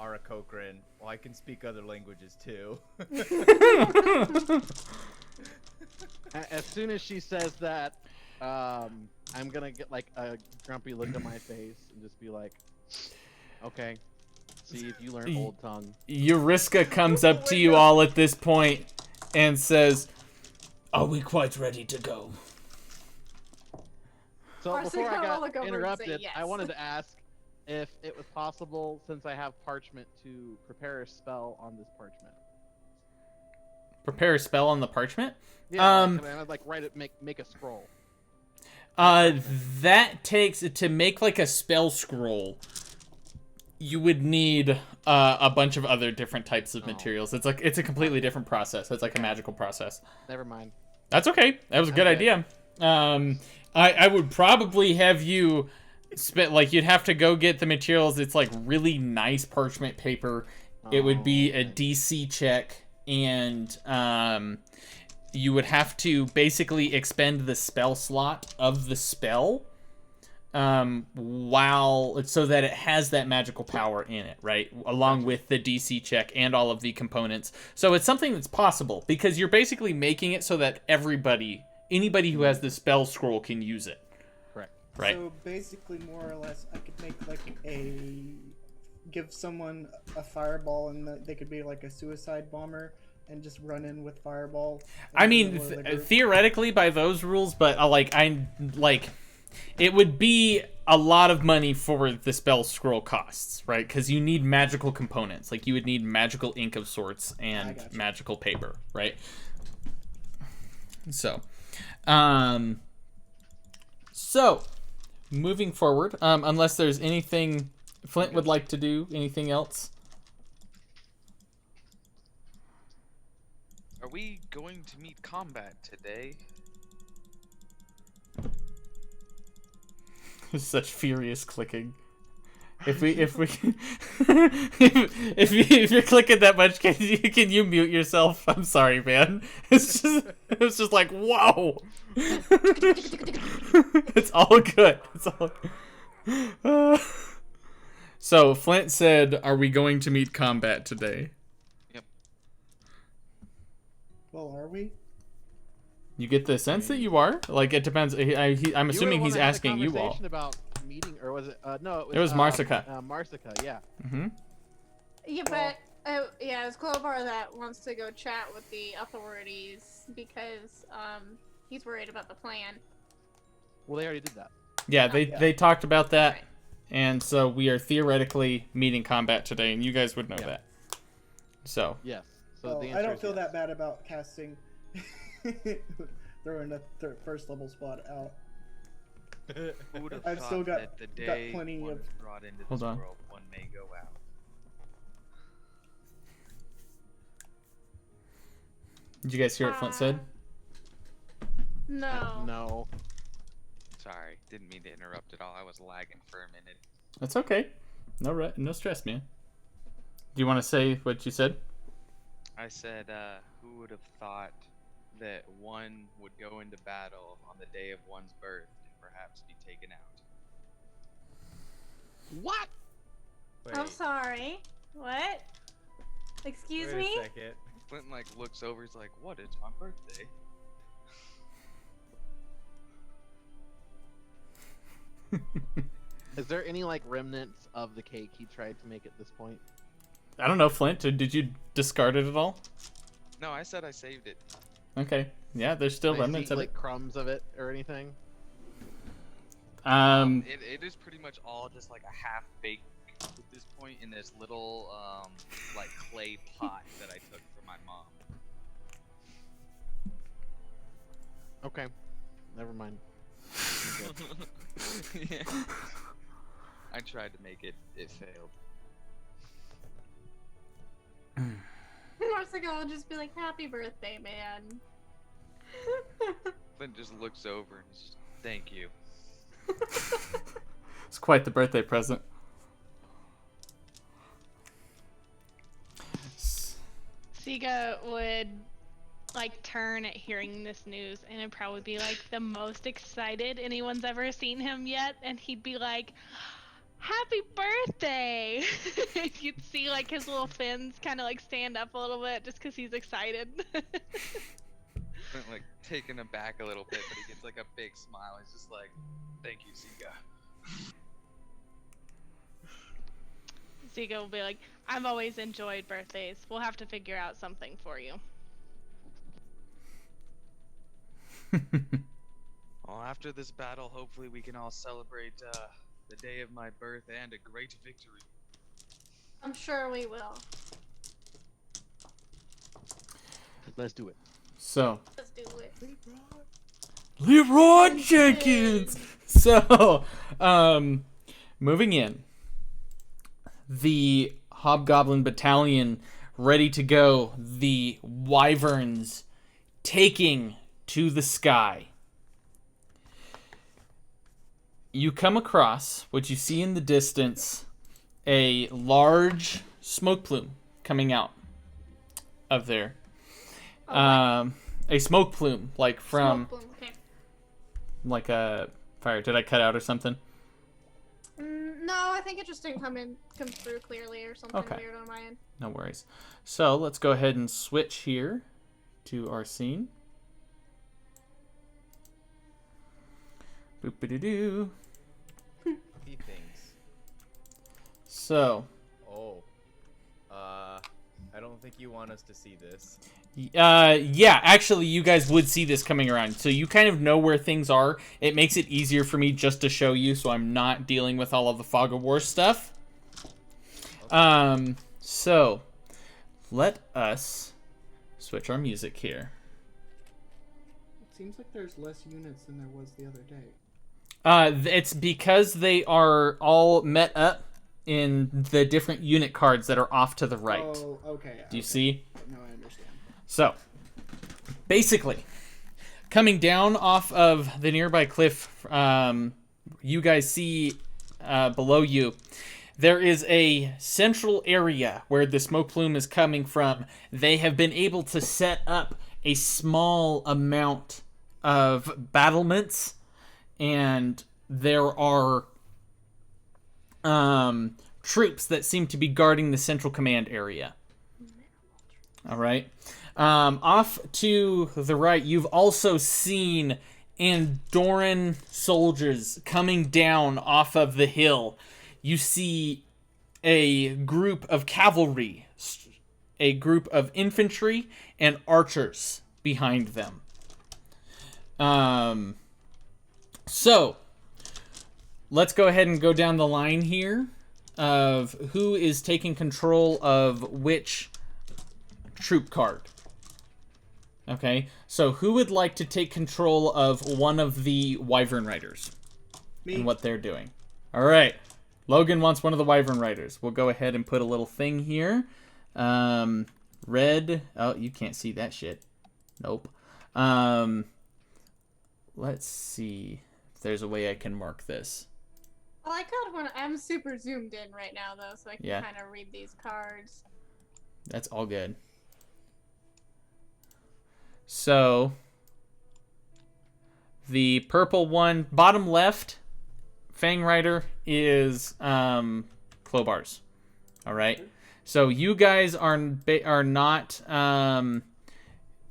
Arakokran, well, I can speak other languages too. As soon as she says that, I'm gonna get like a grumpy look on my face and just be like, okay, see if you learn Old Tongue. Yuriska comes up to you all at this point and says, "Are we quite ready to go?" So before I I'll look got over and say interrupted, yes. I wanted to ask if it was possible, since I have parchment, to prepare a spell on this parchment. prepare a spell on the parchment? Yeah, I'd like write it, make a scroll. That takes... To make like a spell scroll, you would need a bunch of other different types of materials. It's a completely different process. It's like a magical process. Never mind. That's okay. That was a good idea. I would probably have you you'd have to go get the materials. It's like really nice parchment paper. It would be a DC check, and you would have to basically expend the spell slot of the spell so that it has that magical power in it, right? Along with the DC check and all of the components. So it's something that's possible because you're basically making it so that anybody who has the spell scroll can use it. Correct. Right. So basically, more or less, I could make like give someone a fireball, and they could be like a suicide bomber, and just run in with fireball. I mean, theoretically by those rules, but it would be a lot of money for the spell scroll costs, right? Because you need magical components. Like you would need magical ink of sorts and magical paper, right? So, moving forward, unless there's anything Flint would like to do, anything else? Are we going to meet combat today? Such furious clicking. If you're clicking that much, can you mute yourself? I'm sorry, man. It's just like whoa. It's all good. It's all. So Flint said, "Are we going to meet combat today?" Yep. Well, are we? You get the sense that you are. Like it depends. I'm assuming he's asking you all. About meeting, or was it? No, it was Marsica. Marsica, yeah. Mm-hmm. Yeah, but it's Clobar that wants to go chat with the authorities because he's worried about the plan. Well, they already did that. Yeah, they talked about that, Right. and so we are theoretically meeting combat today, and you guys would know that. So Yes. So Well, the I answer don't is feel yes. that bad about casting. Throwing a first level spot out. Who would have I've thought still got- that the got day plenty one of- is brought into Hold this on. world, one may go out? did you guys hear what Flint said? No. No. Sorry, didn't mean to interrupt at all. I was lagging for a minute. That's okay. No stress, man. Do you want to say what you said? I said, who would have thought that one would go into battle on the day of one's birth and perhaps be taken out? What? Wait, I'm sorry. What? Excuse wait me? a second. Flint like looks over. He's like, "What? It's my birthday." Is there any like remnants of the cake he tried to make at this point? I don't know, Flint. Did you discard it at all? No, I said I saved it. Okay. Yeah, there's still Can I remnants see, of like it. crumbs of it or anything? It is pretty much all just like a half baked at this point in this little like clay pot that I took from my mom. Okay, never mind. Yeah. I tried to make it. It failed. Marsica will just be like, "Happy birthday, man." Flint just looks over and is just, "Thank you." It's quite the birthday present. Siga would like turn at hearing this news and it'd probably be like the most excited anyone's ever seen him yet, and he'd be like, "Happy birthday!" You'd see like his little fins kind of like stand up a little bit just because he's excited. Flint like taken aback a little bit, but he gets like a big smile. He's just like, "Thank you, Siga." Siga will be like, "I've always enjoyed birthdays. We'll have to figure out something for you." Well, after this battle, hopefully we can all celebrate the day of my birth and a great victory. I'm sure we will. Let's do it. So, Let's do it. Leroy Jenkins! So, moving in. The Hobgoblin Battalion ready to go. The Wyverns taking to the sky. You come across what you see in the distance, a large smoke plume coming out of there. A smoke plume, like from Smoke bloom, okay. like a fire. Did I cut out or something? No, I think it just didn't come through clearly or something Okay. weird on my end. No worries. So let's go ahead and switch here to our scene. Boop-a-doo-doo. He thinks. So, Oh. I don't think you want us to see this. yeah, actually, you guys would see this coming around. So you kind of know where things are. It makes it easier for me just to show you, so I'm not dealing with all of the Fog of War stuff. So let us switch our music here. It seems like there's less units than there was the other day. It's because they are all met up in the different unit cards that are off to the right. Oh, okay. Do you see? No, I understand. So, basically, coming down off of the nearby cliff, you guys see below you, there is a central area where the smoke plume is coming from. They have been able to set up a small amount of battlements, and there are troops that seem to be guarding the central command area. All right. Off to the right, you've also seen Andoran soldiers coming down off of the hill. You see a group of cavalry, a group of infantry, and archers behind them. So, let's go ahead and go down the line here of who is taking control of which troop card. Okay, so who would like to take control of one of the Wyvern Riders? Me. And what they're doing? All right, Logan wants one of the Wyvern Riders. We'll go ahead and put a little thing here. Red. Oh, you can't see that shit. Nope. Let's see if there's a way I can mark this. I like how when I'm super zoomed in right now though, so I can Yeah. kind of read these cards. That's all good. So, the purple one, bottom left, Fang Rider is Clobar's. All right. So you guys are not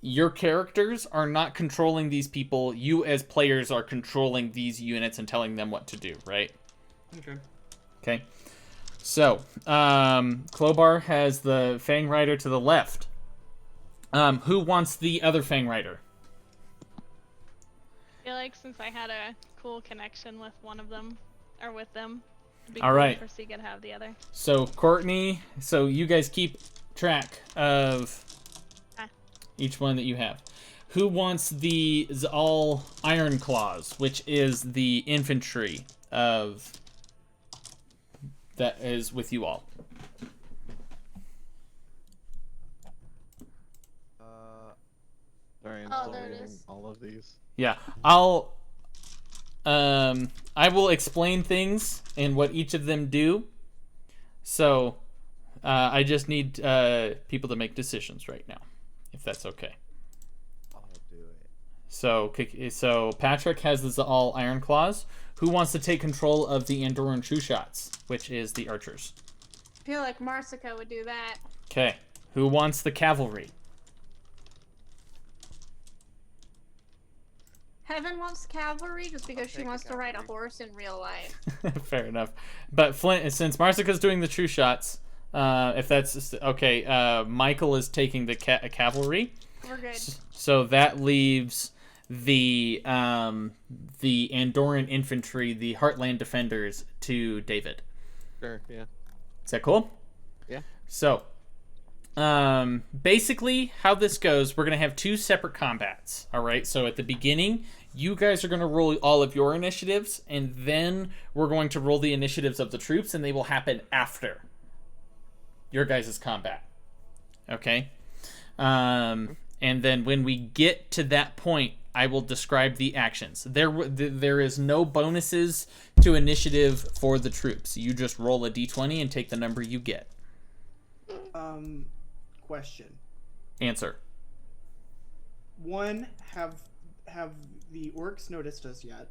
your characters are not controlling these people. You as players are controlling these units and telling them what to do, right? Okay. Okay. So, Clobar has the Fang Rider to the left. Who wants the other Fang Rider? I feel like since I had a cool connection with one of them, or with them, it'd be All cool right. for Seega to have the other. So, Courtney, so you guys keep track of each one that you have. Who wants the Zal Iron Claws, which is the infantry of that is with you all? Sorry, I'm Oh, still there it reading is. all of these. Yeah, I will explain things and what each of them do. So, I just need people to make decisions right now, if that's okay. I'll do it. So Patrick has the all Iron Claws. Who wants to take control of the Andoran True Shots, which is the archers? I feel like Marsica would do that. Okay. Who wants the cavalry? Heaven wants cavalry just because she take the wants to ride a cavalry. horse in real life. Fair enough. But Flint, since Marsica's doing the True Shots, if that's okay, Michael is taking the cavalry. We're good. So that leaves the Andoran infantry, the Heartland defenders, to David. Sure, yeah. Is that cool? Yeah. So, basically, how this goes, we're gonna have two separate combats. All right. So at the beginning, you guys are gonna roll all of your initiatives, and then we're going to roll the initiatives of the troops, and they will happen after your guys' combat. Okay. And then when we get to that point, I will describe the actions. There is no bonuses to initiative for the troops. You just roll a d20 and take the number you get. Question. Answer. One, have the orcs noticed us yet?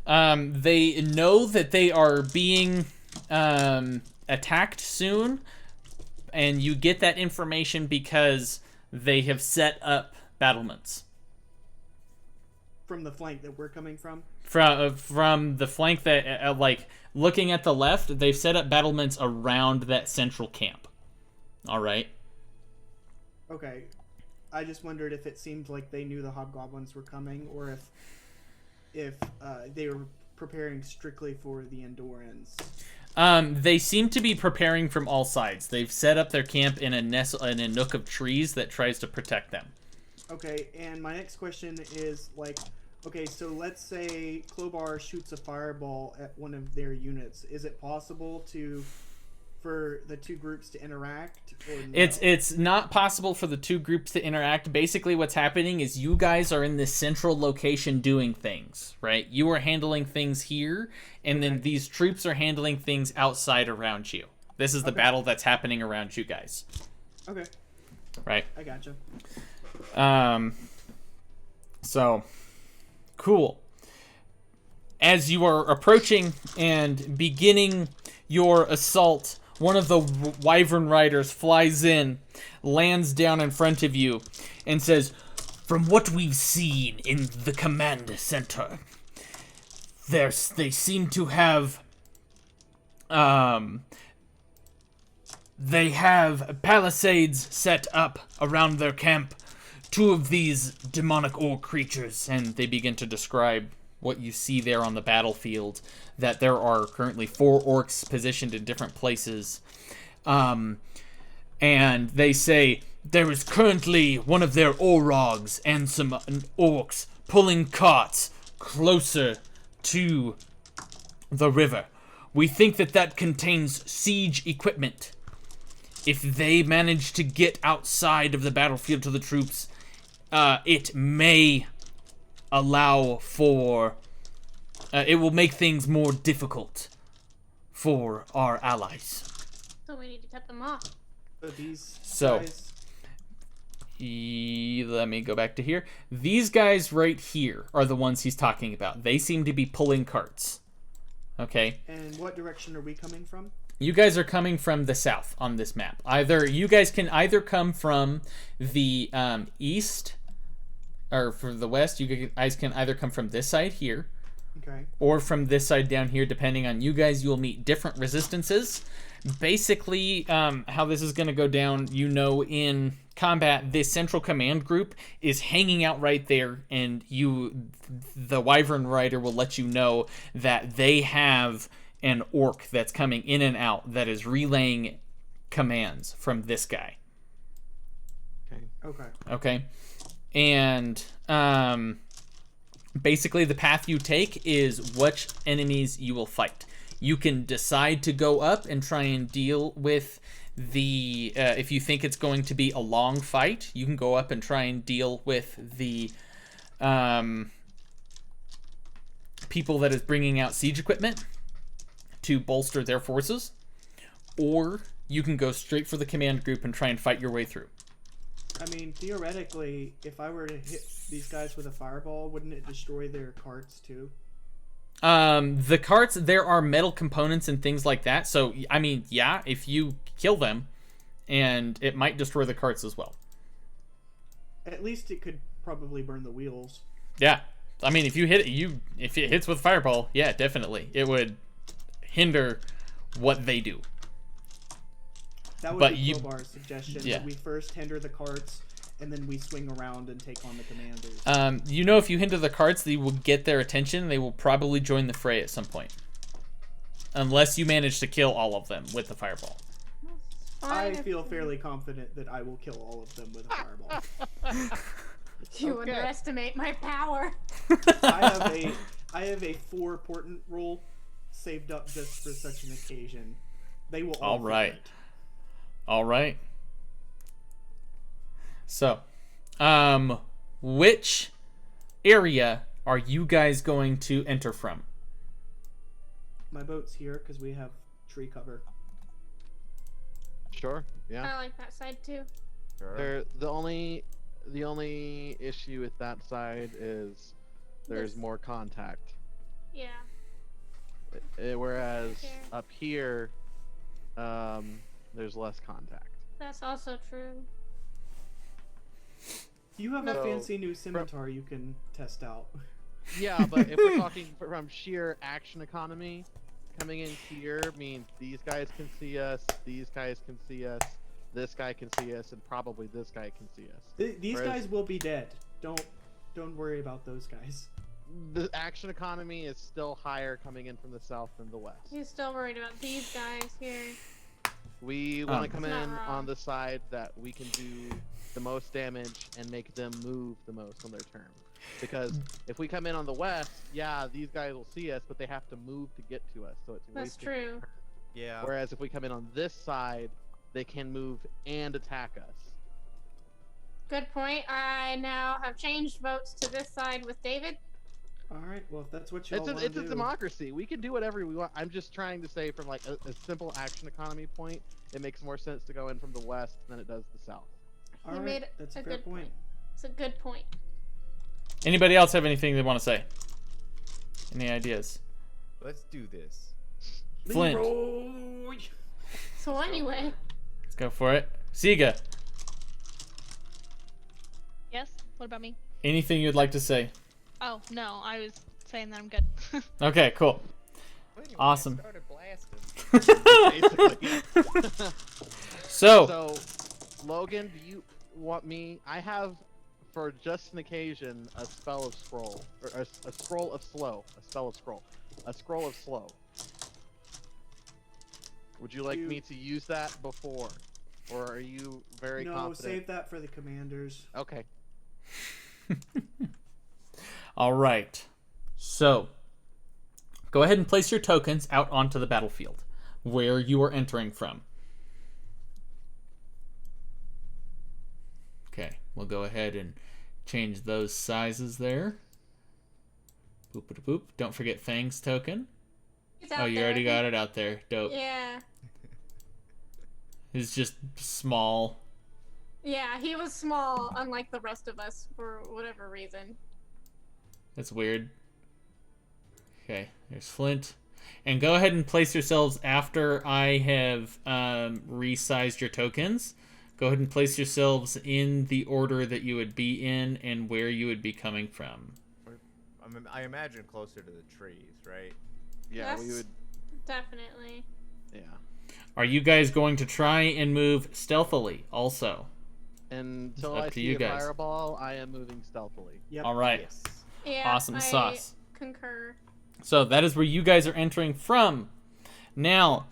They know that they are being attacked soon, and you get that information because they have set up battlements. From the flank that we're coming from? From the flank that, like, looking at the left, they've set up battlements around that central camp. All right. Okay. I just wondered if it seemed like they knew the hobgoblins were coming, or if they were preparing strictly for the Andorans. They seem to be preparing from all sides. They've set up their camp in a nook of trees that tries to protect them. Okay, and my next question is, like, okay, so let's say Clobar shoots a fireball at one of their units. Is it possible for the two groups to interact? Or no? It's not possible for the two groups to interact. Basically, what's happening is you guys are in this central location doing things, right? You are handling things here, and then these troops are handling things outside around you. This is the battle that's happening around you guys. Okay. Right? I gotcha. So, cool. As you are approaching and beginning your assault, one of the Wyvern Riders flies in, lands down in front of you, and says, "From what we've seen in the command center, they seem to have, they have palisades set up around their camp. Two of these demonic orc creatures," and they begin to describe what you see there on the battlefield, that there are currently 4 orcs positioned in different places. And they say, "There is currently one of their Orogs and some orcs pulling carts closer to the river. We think that contains siege equipment. If they manage to get outside of the battlefield to the troops, it may allow for... it will make things more difficult for our allies." So we need to cut them off. So these So- guys... Let me go back to here. These guys right here are the ones he's talking about. They seem to be pulling carts. Okay. And what direction are we coming from? You guys are coming from the south on this map. You guys can either come from the east, or from the west. You guys can either come from this side here, Okay. or from this side down here, depending on you guys. You'll meet different resistances. Basically, how this is going to go down, in combat, this central command group is hanging out right there, and the Wyvern Rider will let you know that they have an orc that's coming in and out that is relaying commands from this guy. Okay. And basically the path you take is which enemies you will fight. You can decide to go up and try and deal with if you think it's going to be a long fight, you can go up and try and deal with the people that is bringing out siege equipment to bolster their forces, or you can go straight for the command group and try and fight your way through. I mean, theoretically, if I were to hit these guys with a fireball, wouldn't it destroy their carts too? The carts, there are metal components and things like that, so I mean, yeah, if you kill them, and it might destroy the carts as well. At least it could probably burn the wheels. Yeah, I mean, if it hits with fireball, yeah, definitely, it would hinder what they do. That would be Clobar's suggestion. Yeah. That we first hinder the carts, and then we swing around and take on the commanders. If you hinder the carts, they will get their attention. They will probably join the fray at some point, unless you manage to kill all of them with the fireball. I feel fairly confident that I will kill all of them with a fireball. You underestimate my power. I have a 4 portent roll saved up just for such an occasion. They will all right. fit. All right. So, which area are you guys going to enter from? My boat's here because we have tree cover. Sure. Yeah. I like that side too. Sure. The only issue with that side is there's more contact. Yeah. Whereas up here, there's less contact. That's also true. You have a fancy new scimitar you can test out. Yeah, but if we're talking from sheer action economy, coming in here means these guys can see us, these guys can see us, this guy can see us, and probably this guy can see us. These guys will be dead. Don't worry about those guys. The action economy is still higher coming in from the south than the west. He's still worried about these guys here. We want to come in wrong. on the side that we can do the most damage and make them move the most on their turn. Because if we come in on the west, yeah, these guys will see us, but they have to move to get to us, so it's That's true. Yeah. Whereas if we come in on this side, they can move and attack us. Good point. I now have changed votes to this side with David. All right. Well, if that's what you all want to It's do. a democracy. We can do whatever we want. I'm just trying to say from like a simple action economy point, it makes more sense to go in from the west than it does the south. All He right, made that's a a fair good point. It's a good point. Anybody else have anything they want to say? Any ideas? Let's do this. Flint. Leroy! So anyway, Let's go for it. Siga, Yes? What about me? anything you'd like to say? Oh, no, I was saying that I'm good. Okay, cool. Well, anyway, Awesome. I started blasting. Basically. So, So, Logan, do you want me? I have, for just an occasion, a spell of scroll, or a scroll of slow. A spell of scroll. A scroll of slow. Would you like me to use that before, or are you very No, confident? save that for the commanders. Okay. all right. So, go ahead and place your tokens out onto the battlefield where you are entering from. Okay, we'll go ahead and change those sizes there. Boop, boop, boop. Don't forget Fang's token. he's out Oh, you there. already got it out there. Dope. Yeah. It's just small. Yeah, he was small, unlike the rest of us, for whatever reason. That's weird. Okay, there's Flint. And go ahead and place yourselves after I have resized your tokens. Go ahead and place yourselves in the order that you would be in and where you would be coming from. I imagine closer to the trees, right? Yeah, we would. Definitely. Yeah. Are you guys going to try and move stealthily also? Until Up I to see you a guys. fireball, I am moving stealthily. Yep. All right. Yes. Yeah. Awesome I sauce. concur. So that is where you guys are entering from. Now,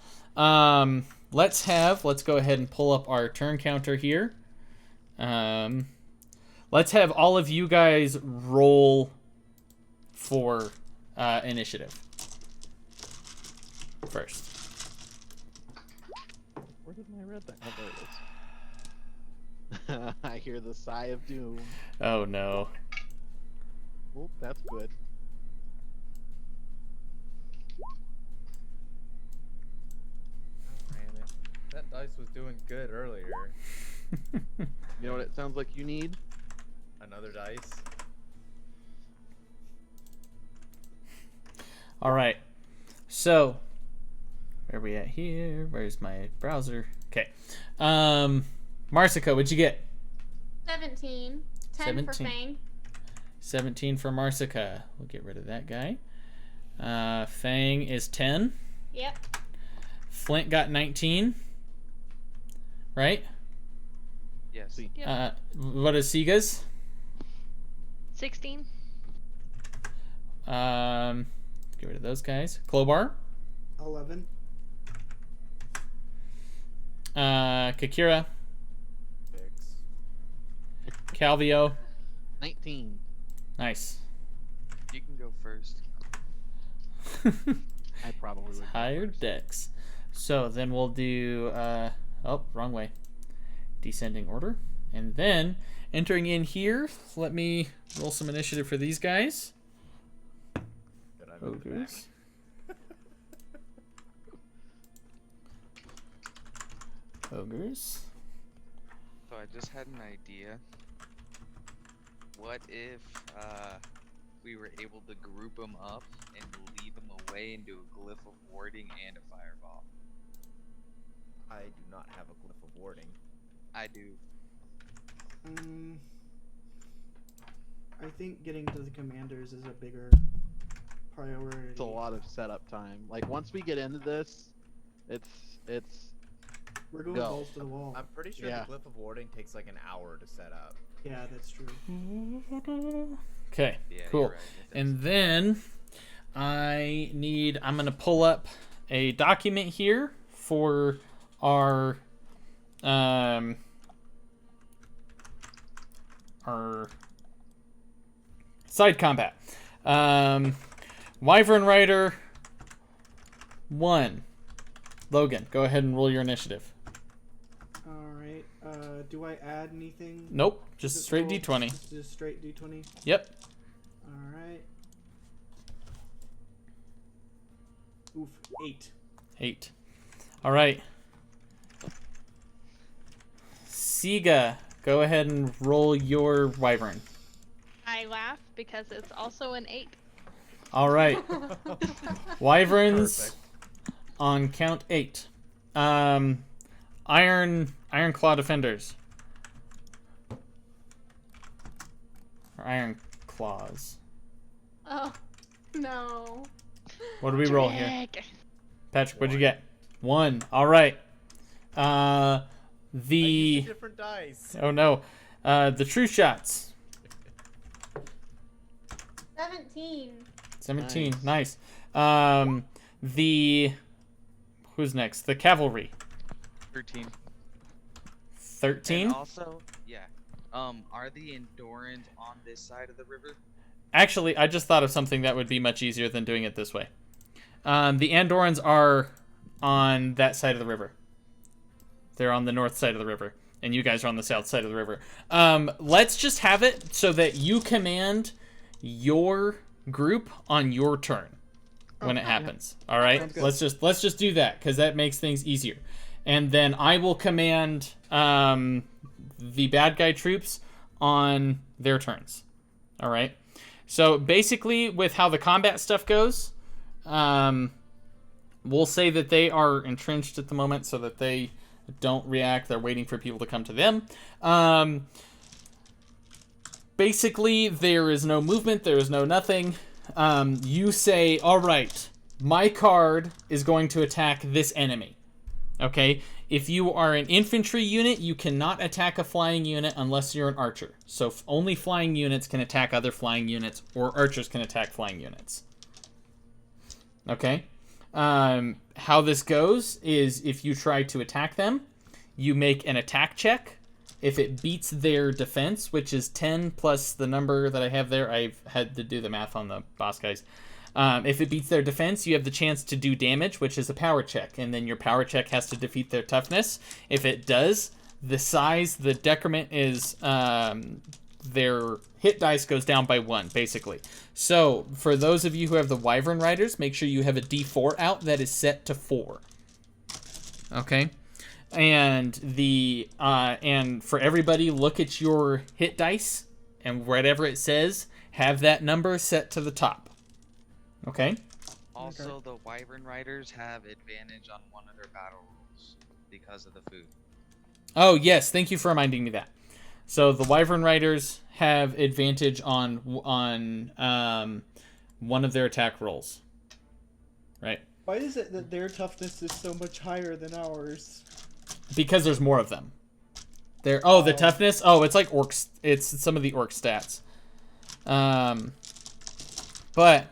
let's go ahead and pull up our turn counter here. Let's have all of you guys roll for initiative first. Where did my red thing? Oh, there it is. I hear the sigh of doom. Oh no. Oh, that's good. Oh, man, that dice was doing good earlier. You know what it sounds like you need? Another dice. All right. So, where are we at here? Where's my browser? Okay. Marsica, what'd you get? 17. 10 for 17. Fang. 17 for Marsica. We'll get rid of that guy. Fang is 10. Yep. Flint got 19. Right? Yes. Yep. What is Siga's? 16. Get rid of those guys. Clobar. 11. Kakira. 6. Calvio. 19. Nice. You can go first. I probably would. go Higher first. decks. So then we'll do oh, wrong way. Descending order. And then entering in here, let me roll some initiative for these guys. Good, I'm in the back. Ogres. Ogres. So I just had an idea. What if we were able to group them up and lead them away and do a glyph of warding and a fireball? I do not have a glyph of warding. I do. I think getting to the commanders is a bigger priority. It's a lot of setup time. Like once we get into this, it's We're going Go. balls to the wall. I'm pretty sure Yeah. the glyph of warding takes like an hour to set up. Yeah, that's true. Okay, Yeah, cool. you're right. And then I'm going to pull up a document here for our side combat. Wyvern Rider 1. Logan, go ahead and roll your initiative. Alright, do I add anything? Nope, Is just it straight roll- D20. Just straight D20? Yep. Alright. Oof, 8. 8. All right. Siga, go ahead and roll your wyvern. I laugh because it's also an 8. All right. Wyverns Perfect. on count 8. Iron Claw Defenders. Or Iron Claws. Oh, no. What do we roll here? Drag. Patrick, what'd you get? 1. All right. I The used a different dice. oh no. The true shots. 17. 17. Nice. The who's next? The cavalry. 13. 13. And also, yeah. Are the Endorans on this side of the river? Actually, I just thought of something that would be much easier than doing it this way. The Andorans are on that side of the river. They're on the north side of the river, and you guys are on the south side of the river. Let's just have it so that you command your group on your turn when it happens. All right, Sounds good. let's just do that because that makes things easier. And then I will command the bad guy troops on their turns. All right. So basically, with how the combat stuff goes, we'll say that they are entrenched at the moment so that they don't react. They're waiting for people to come to them. Basically, there is no movement. There is no nothing. You say, all right, my card is going to attack this enemy. Okay? If you are an infantry unit, you cannot attack a flying unit unless you're an archer. So only flying units can attack other flying units, or archers can attack flying units. Okay? How this goes is if you try to attack them, you make an attack check. If it beats their defense, which is 10 plus the number that I have there, I've had to do the math on the boss guys. If it beats their defense, you have the chance to do damage, which is a power check, and then your power check has to defeat their toughness. If it does, the decrement is their hit dice goes down by 1, basically. So, for those of you who have the Wyvern Riders, make sure you have a D4 out that is set to 4. Okay? And and for everybody, look at your hit dice, and whatever it says, have that number set to the top. Okay? Also, the Wyvern Riders have advantage on one of their battle rules because of the food. Oh, yes. Thank you for reminding me that. So the Wyvern Riders have advantage on one of their attack rolls. Right? Why is it that their toughness is so much higher than ours? Because there's more of them. The toughness? Oh, it's like orcs. It's some of the orc stats. But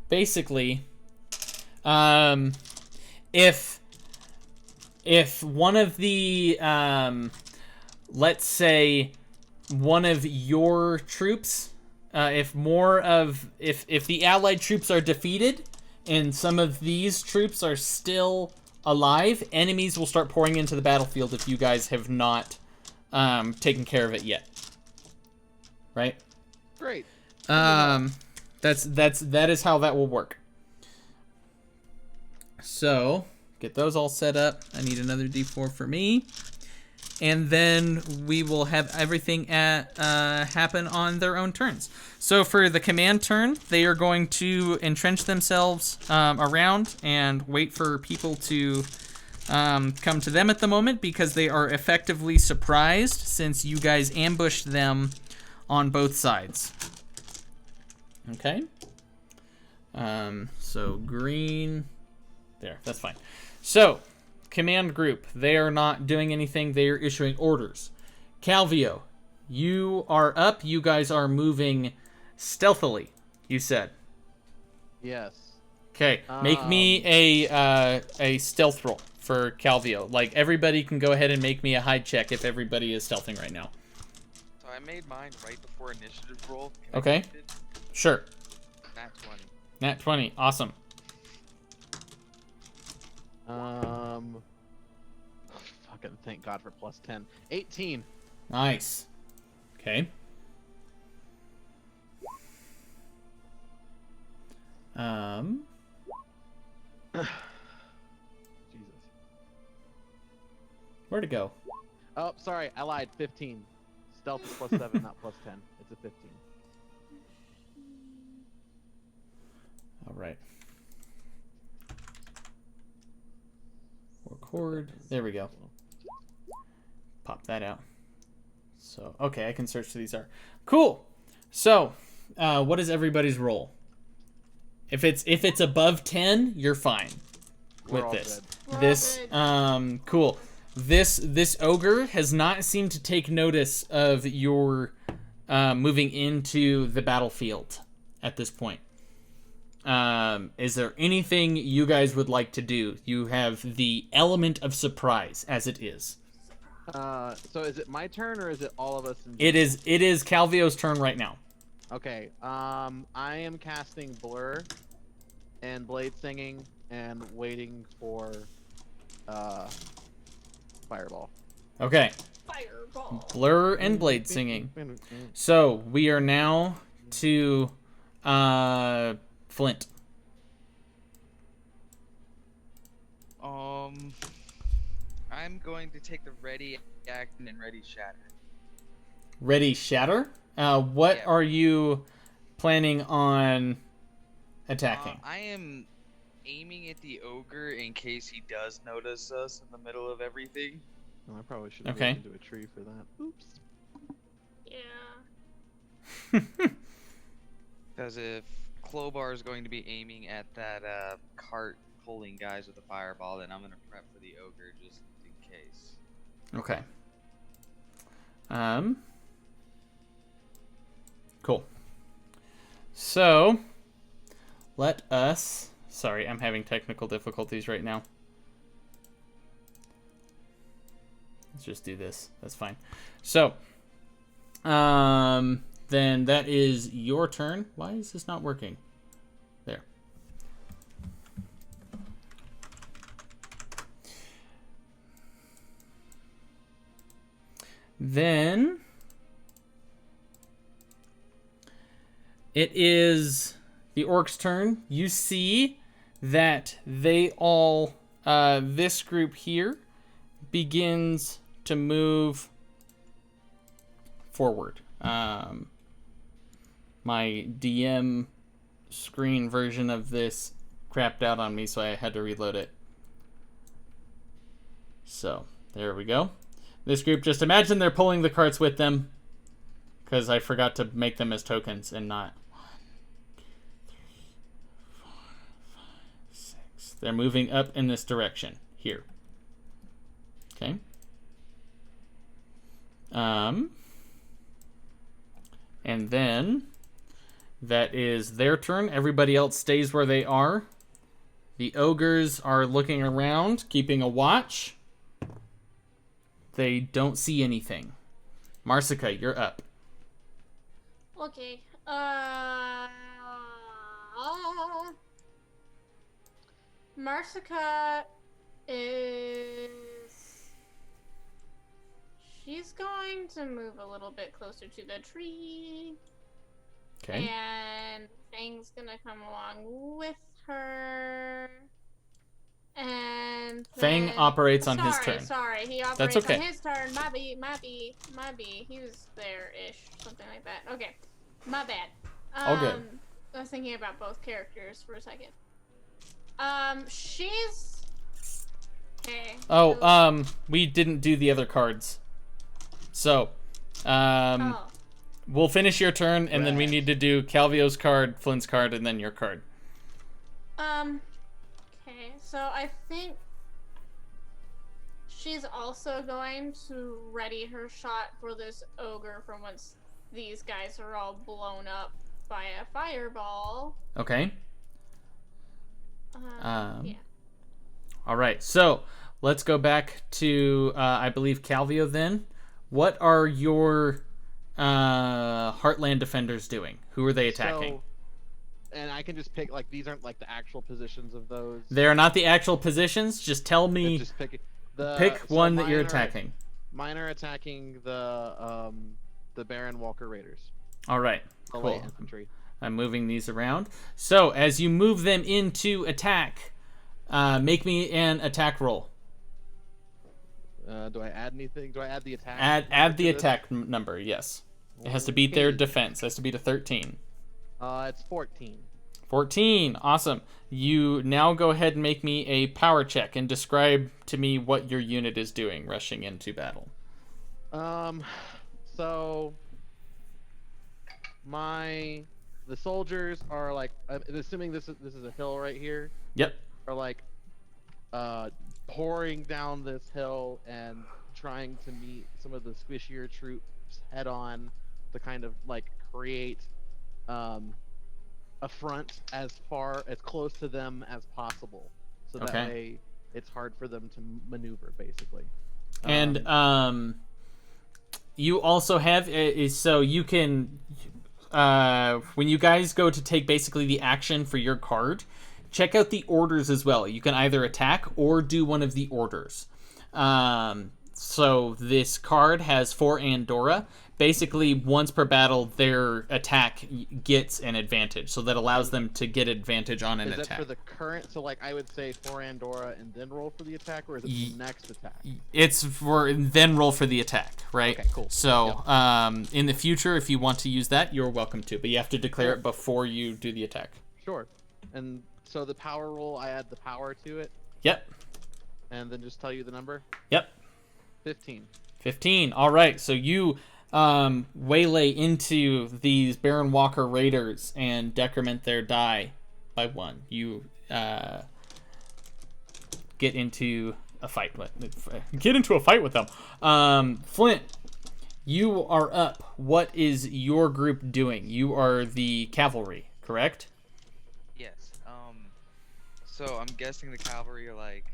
basically, if one of the let's say one of your troops, if the allied troops are defeated and some of these troops are still alive, enemies will start pouring into the battlefield if you guys have not taken care of it yet. Right? Great. That is how that will work. So, get those all set up. I need another D4 for me. And then we will have everything happen on their own turns. So for the command turn, they are going to entrench themselves around and wait for people to come to them at the moment, because they are effectively surprised since you guys ambushed them on both sides. Okay? So green... There, that's fine. So, command group, they are not doing anything. They are issuing orders. Calvio, you are up. You guys are moving stealthily, you said. Yes. Okay, make me a stealth roll for Calvio. Like, everybody can go ahead and make me a hide check if everybody is stealthing right now. So I made mine right before initiative roll. Okay. Sure. Nat 20. Nat 20, awesome. Fucking thank God for plus 10. 18. Nice. Okay. Jesus. Where'd it go? Oh, sorry, I lied. 15. Stealth is plus 7, not plus 10. It's a 15. All right. Record. There we go. Pop that out. So, okay, I can search who these are. Cool. So, what is everybody's roll? If it's above 10, you're fine with this. This cool. This ogre has not seemed to take notice of your moving into the battlefield at this point. Is there anything you guys would like to do? You have the element of surprise as it is. So is it my turn or is it all of us? It is Calvio's turn right now. Okay. I am casting Blur and Blade Singing and waiting for Fireball. Okay. Fireball. Blur and Blade Singing. So we are now to Flint. I'm going to take the Ready Action and Ready Shatter. Ready Shatter? What are you planning on attacking? I am aiming at the ogre in case he does notice us in the middle of everything. Oh, I probably should have Okay. moved into a tree for that. Oops. Yeah. Because if Clobar is going to be aiming at that cart pulling guys with a fireball, then I'm going to prep for the ogre just in case. Okay. Cool. So, let us... Sorry, I'm having technical difficulties right now. Let's just do this. That's fine. So, then that is your turn. Why is this not working? There. Then it is the orcs' turn. You see that they all, this group here begins to move forward. My DM screen version of this crapped out on me, so I had to reload it. So, there we go. This group, just imagine they're pulling the carts with them, because I forgot to make them as tokens and not. 1, 2, 3, 4, 5, 6. They're moving up in this direction here. Okay. And then that is their turn. Everybody else stays where they are. The ogres are looking around, keeping a watch. They don't see anything. Marsica, you're up. Okay. Marsica is... She's going to move a little bit closer to the tree. Okay. And Fang's gonna come along with her. And Fang then... operates on his turn. Sorry, he operates That's okay. on his turn. My B. He was there-ish, something like that. Okay, my bad. All good. I was thinking about both characters for a second. She's... Okay. Oh, we didn't do the other cards. So, we'll finish your turn, and then we need to do Calvio's card, Flint's card, and then your card. Okay, so I think she's also going to ready her shot for this ogre from once these guys are all blown up by a fireball. Okay. Yeah. All right, so let's go back to, I believe, Calvio then. What are your Heartland defenders doing? Who are they attacking? So, and I can just pick, like, these aren't like the actual positions of those. They are not the actual positions. Just tell me. Just pick One that you're attacking. Mine are attacking the Baron Walker Raiders. All right, The cool. light infantry. I'm moving these around. So as you move them into attack, make me an attack roll. Do I add anything? Do I add the attack? Add the attack number. Yes, it has to beat their defense. It has to beat a 13. It's 14. 14. Awesome. You now go ahead and make me a power check and describe to me what your unit is doing rushing into battle. So the soldiers are like, assuming this is a hill right here. Yep. Are like pouring down this hill and trying to meet some of the squishier troops head on to kind of like create a front as close to them as possible, so that way it's hard for them to maneuver, basically. And you also have so you can when you guys go to take basically the action for your card, check out the orders as well. You can either attack or do one of the orders. So this card has 4 Andorra. Basically, once per battle, their attack gets an advantage. So that allows them to get advantage on an attack. Is that for the current? So, like, I would say 4 Andorra and then roll for the attack, or is it the next attack? It's for then roll for the attack, right? Okay, cool. So, in the future, if you want to use that, you're welcome to. But you have to declare it before you do the attack. Sure. And so the power roll, I add the power to it, Yep. and then just tell you the number. Yep. 15. 15. All right. So you waylay into these Baron Walker raiders and decrement their die by 1. You get into a fight with them. Flint, you are up. What is your group doing? You are the cavalry, correct? Yes. So I'm guessing the cavalry are like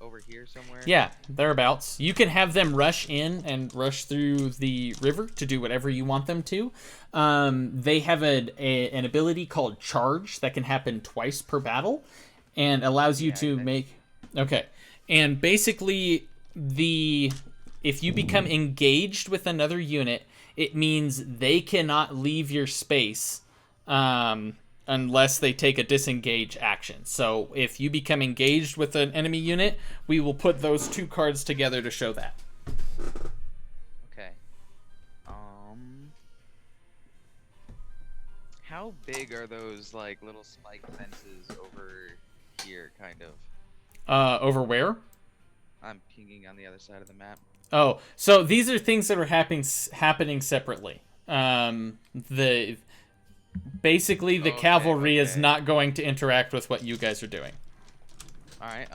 over here somewhere. Yeah, thereabouts. You can have them rush in and rush through the river to do whatever you want them to. They have an ability called Charge that can happen twice per battle and allows you to make... Okay. And basically, if you become engaged with another unit, it means they cannot leave your space unless they take a disengage action. So if you become engaged with an enemy unit, we will put those 2 cards together to show that. Okay. How big are those like little spike fences over here, kind of? Over where? I'm pinging on the other side of the map. Oh, so these are things that are happening separately. Basically, the cavalry is not going to interact with what you guys are doing. All right.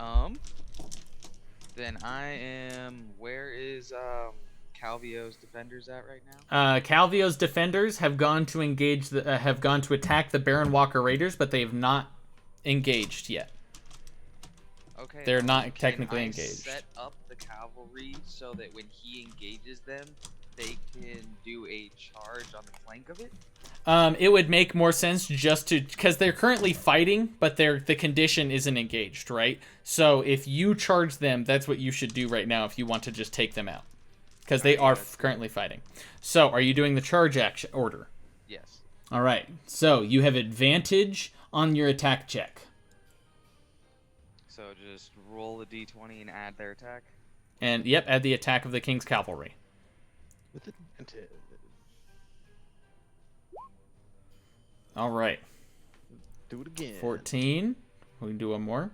Then I am. Where is Calvio's defenders at right now? Calvio's defenders have gone to attack the Baron Walker Raiders, but they have not engaged yet. Okay. They're not technically engaged. Set up the cavalry so that when he engages them, they can do a charge on the flank of it. It would make more sense just to, because they're currently fighting, but the condition isn't engaged, right? So if you charge them, that's what you should do right now if you want to just take them out, because they are currently fighting. So are you doing the charge action order? Yes. All right. So you have advantage on your attack check. So just roll a d20 and add their attack. And yep, add the attack of the King's Cavalry. With advantage. All right. Do it again. 14. We can do one more.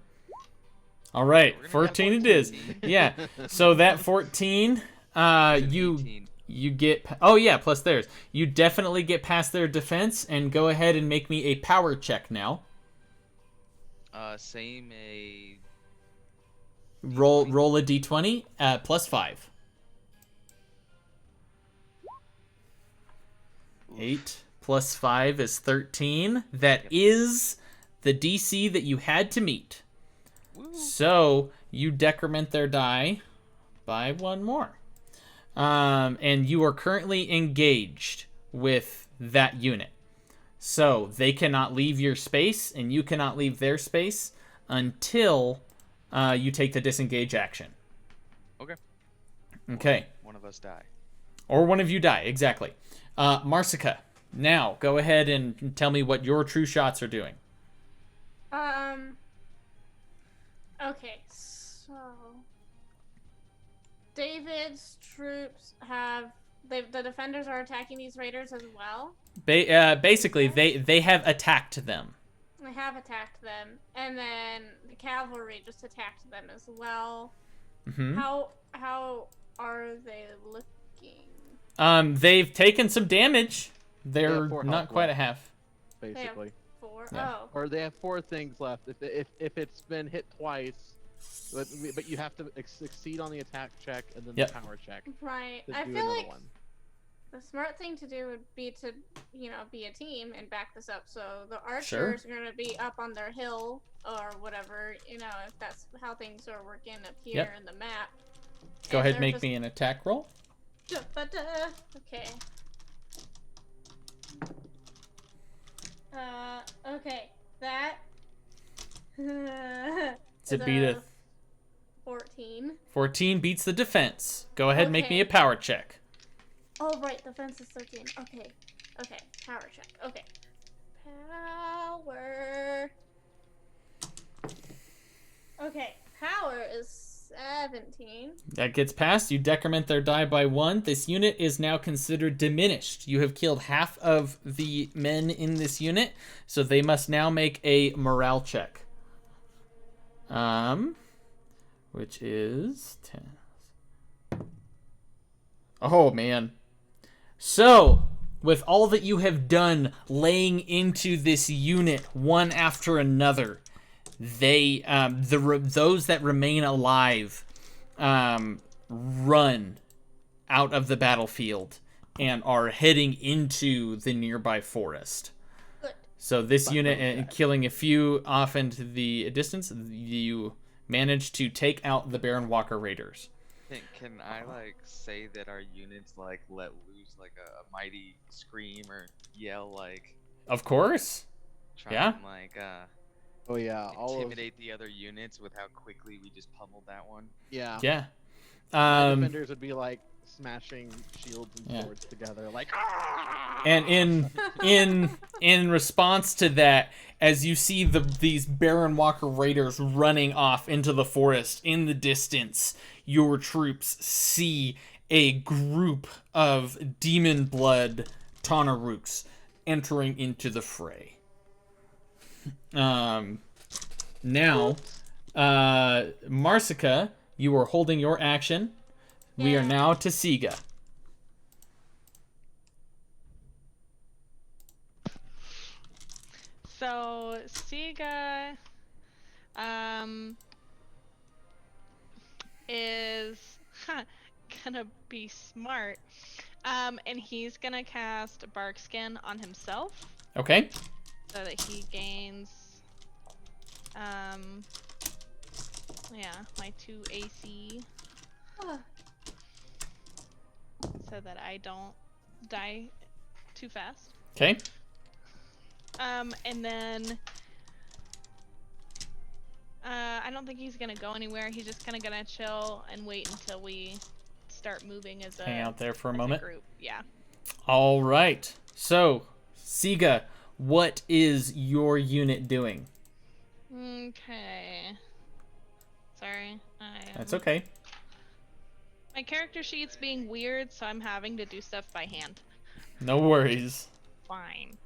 All right, 14 it is. Yeah. So that 14, you get. Oh yeah, plus theirs. You definitely get past their defense, and go ahead and make me a power check now. Same a. Roll a d20 plus 5. 8 plus 5 is 13. That is the DC that you had to meet. Woo. So you decrement their die by 1 more. And you are currently engaged with that unit. So they cannot leave your space, and you cannot leave their space until you take the disengage action. Okay. Okay. One of us die. Or one of you die, exactly. Marsica, now go ahead and tell me what your true shots are doing. Okay, so David's troops the defenders are attacking these raiders as well. Basically, they have attacked them. They have attacked them, and then the cavalry just attacked them as well. Mm-hmm. How are they looking? They've taken some damage. They're not quite left, at half. Basically. 4? Yeah. Oh. Or they have 4 things left. If it's been hit twice, but you have to succeed on the attack check and then the power check. Right. To I do feel like one. the smart thing to do would be to, be a team and back this up. So the archers are going to be up on their hill or whatever, if that's how things are working up here in the map. Go ahead and make me an attack roll. Okay. Okay. That It's a beat of 14. 14 beats the defense. Go ahead and make me a power check. Oh, right. Defense is 13. Okay. Power check. Okay. Power. Okay. Power is 17. That gets past. You decrement their die by 1. This unit is now considered diminished. You have killed half of the men in this unit, so they must now make a morale check. Which is 10. Oh, man. So, with all that you have done laying into this unit one after another, they those that remain alive run out of the battlefield and are heading into the nearby forest. Good. So this unit, killing a few off into the distance, you manage to take out the Baron Walker Raiders. Can I like say that our units like let loose like a mighty scream or yell like? Of course. Try Yeah. and like Oh yeah, intimidate the other units with how quickly we just pummeled that one. Yeah. Yeah. My defenders would be like smashing shields and swords together, like. And in response to that, as you see these Baron Walker Raiders running off into the forest in the distance, your troops see a group of demon blood Tanaruks entering into the fray. Now, Marsica, you are holding your action. We are now to Siga. So Siga is gonna be smart. And he's gonna cast Bark Skin on himself Okay. so that he gains my 2 AC so that I don't die too fast. Okay. And then I don't think he's gonna go anywhere. He's just kind of gonna chill and wait until we start moving as a Hang out there for a as moment. group. Yeah. All right. So, Siga, what is your unit doing? Okay. Sorry. That's okay. My character sheet's being weird, so I'm having to do stuff by hand. No worries. Fine.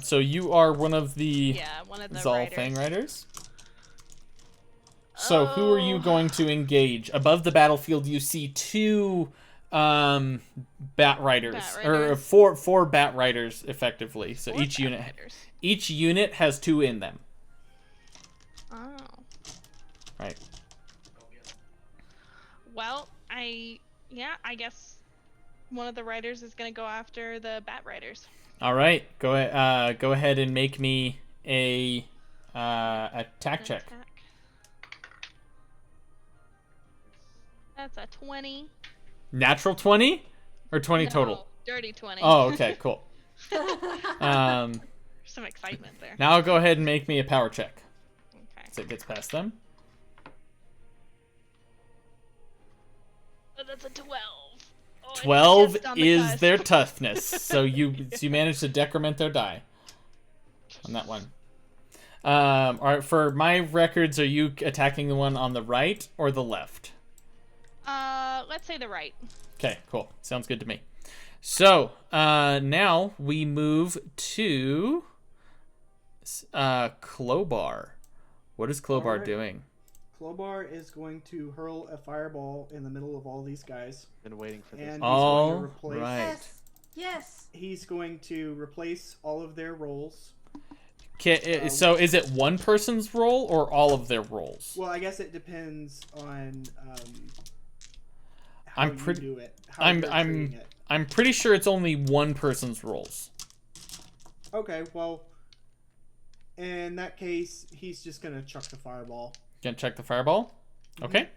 So you are one of the One of the Zalfang riders. So who are you going to engage? Above the battlefield, you see 2 bat riders, or four bat riders, effectively. So each unit has 2 in them. Oh. Right. Well, I guess one of the riders is gonna go after the bat riders. All right. Go ahead and make me a attack check. That's a 20. Natural 20 or 20 total? Dirty 20. Oh, okay, cool. Some excitement there. Now go ahead and make me a power check. Okay. So it gets past them. Oh, that's a 12. Oh, 12 just on the is cusp. their toughness. So you managed to decrement their die on that one. All right, for my records, are you attacking the one on the right or the left? Let's say the right. Okay, cool. Sounds good to me. So, now we move to Clobar. What is Clobar Alright. doing? Clobar is going to hurl a fireball in the middle of all these guys. Been waiting for this. And he's All going to replace. right. Yes. He's going to replace all of their rolls. So is it one person's roll or all of their rolls? Well, I guess it depends on how I'm you pretty- do it. How you're treating it. I'm pretty sure it's only one person's rolls. Okay, well, in that case, he's just gonna chuck the fireball. Gonna check the fireball. Okay.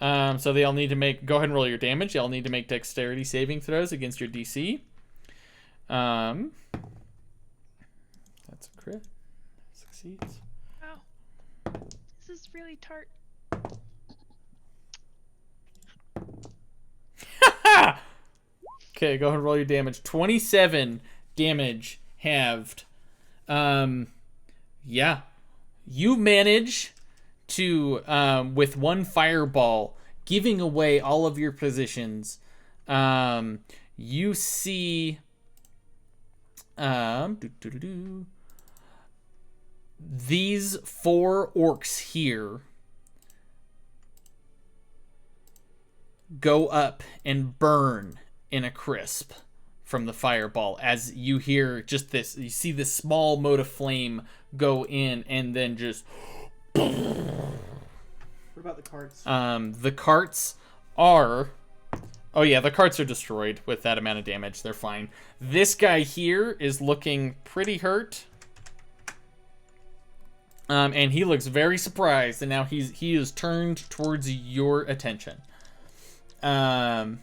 So they all need to go ahead and roll your damage. Y'all need to make dexterity saving throws against your DC. That's a crit. Succeeds. Wow. This is really tart. Okay, go ahead and roll your damage. 27 damage halved. Yeah. You manage to, with one fireball, giving away all of your positions, you see these 4 orcs here go up and burn in a crisp from the fireball as you hear just this. You see this small mote of flame go in and then just. What about the carts? The carts are. Oh yeah, the carts are destroyed with that amount of damage. They're fine. This guy here is looking pretty hurt. And he looks very surprised, and now he is turned towards your attention. Are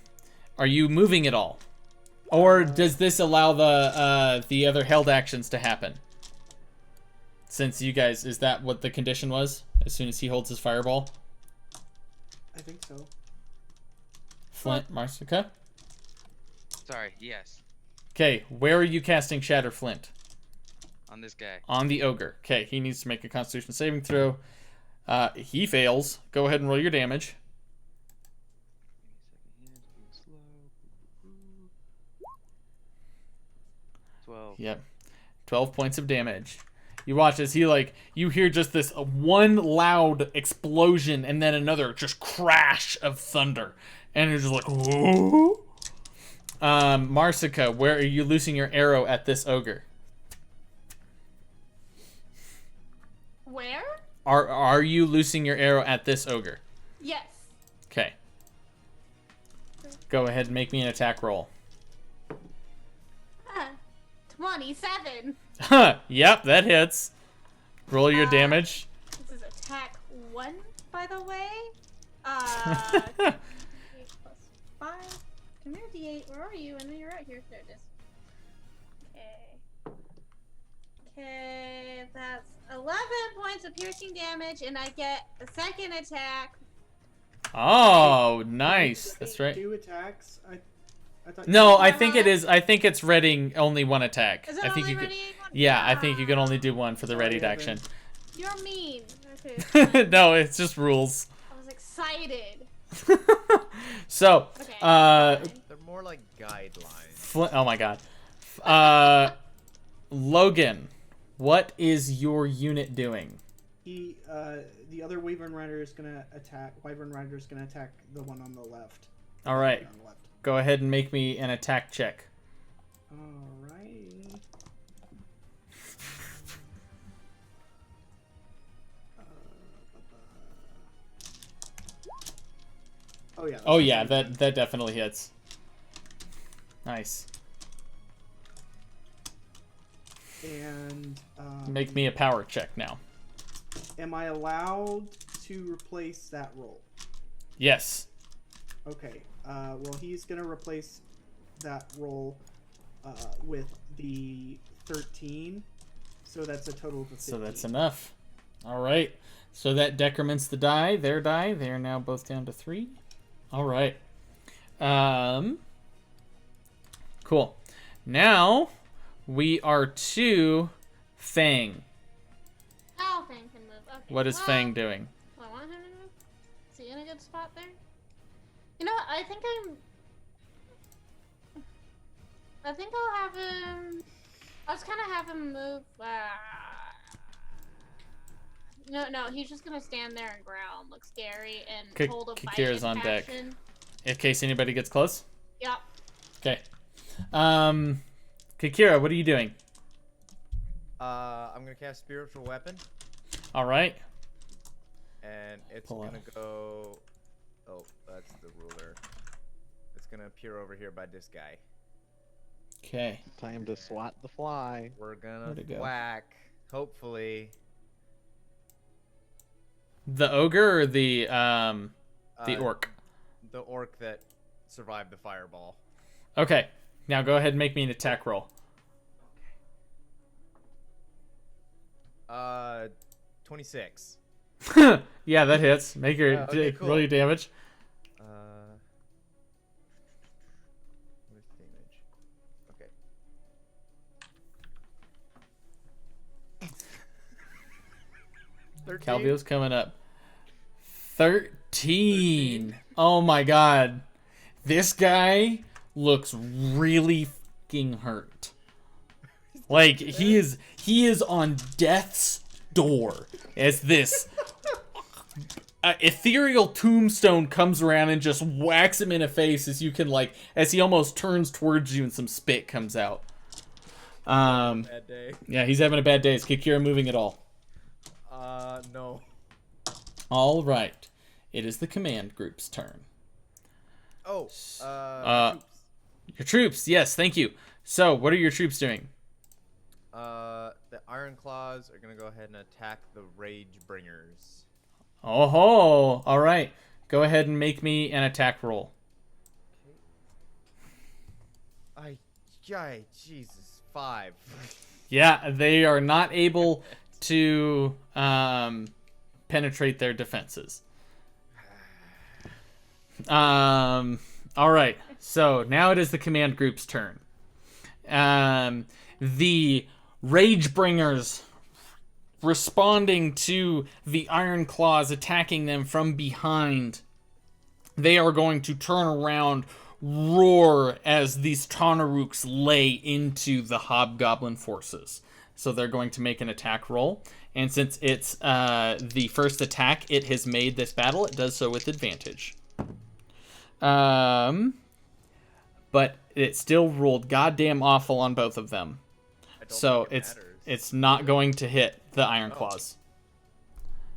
you moving at all? Or does this allow the other held actions to happen? Since you guys, is that what the condition was? As soon as he holds his fireball? I think so. Flint, Marsica? Sorry, yes. Okay, where are you casting Shatter Flint? On this guy. On the ogre. Okay, he needs to make a Constitution saving throw. He fails. Go ahead and roll your damage. 12. Yep. 12 points of damage. You watch as he, you hear just this one loud explosion and then another just crash of thunder. And you're just like, whoa. Marsica, where are you loosing your arrow at this ogre? Where? Are you loosing your arrow at this ogre? Yes. Okay. Go ahead and make me an attack roll. 27. Yep, that hits. Roll your damage. This is attack 1, by the way. 8 plus 5. Come here, D8. Where are you? I know you're right here. There it is. Okay, that's 11 points of piercing damage, and I get a second attack. Oh, nice. That's right. 2 attacks. I thought No, I think it is. I think it's readying only one attack. Is it I think only you could. readying one? Yeah, I think you can only do one for the readied Sorry, action. You're mean. Okay. No, it's just rules. I was excited. So, Okay. They're more like guidelines. oh my god. Logan, what is your unit doing? The other Wyvern Rider is gonna attack. Wyvern Rider is gonna attack the one on the left. All right. On the left. Go ahead and make me an attack check. Alright. Oh yeah. Oh yeah, that definitely hits. Nice. And Make me a power check now. am I allowed to replace that roll? Yes. Okay. Well, he's gonna replace that roll with the 13, so that's a total of 15. So that's enough. All right. So that decrements the die. Their die. They are now both down to 3. All right. Cool. Now we are to Fang. Oh, Fang can move. Okay. What is Fang doing? Do I want him to move? Is he in a good spot there? You know what? I think I'll have him. I was kind of have him move. No, he's just gonna stand there and growl and look scary and hold a Kikira's fighting on deck. action. In case anybody gets close. Yep. Okay. Kikira, what are you doing? I'm gonna cast Spiritual Weapon, All right. and it's Pull gonna out. go. Oh, that's the ruler. It's gonna appear over here by this guy. Okay. Time to swat the fly. We're gonna Where'd it go? whack. Hopefully. The ogre or the orc? The orc that survived the fireball. Okay. Now go ahead and make me an attack roll. 26. Yeah, that hits. Make your Okay, cool. roll your damage. With damage. Okay. Calvio's coming up. 13. Oh my god. This guy looks really fucking hurt. Like he is on death's door as this ethereal tombstone comes around and just whacks him in the face as he almost turns towards you and some spit comes out. Bad day. Yeah, he's having a bad day. Is Kikira moving at all? No. All right. It is the command group's turn. Oh, troops. Your troops, yes, thank you. So, what are your troops doing? The Iron Claws are gonna go ahead and attack the Rage Bringers. Oh ho! All right, go ahead and make me an attack roll. Jesus, 5. Yeah, they are not able to penetrate their defenses. All right, so now it is the command group's turn. The Rage Bringers responding to the Iron Claws attacking them from behind. They are going to turn around, roar as these Tanaruks lay into the Hobgoblin forces. So they're going to make an attack roll. And since it's the first attack it has made this battle, it does so with advantage. But it still rolled goddamn awful on both of them. So it's not going to hit the Iron Claws.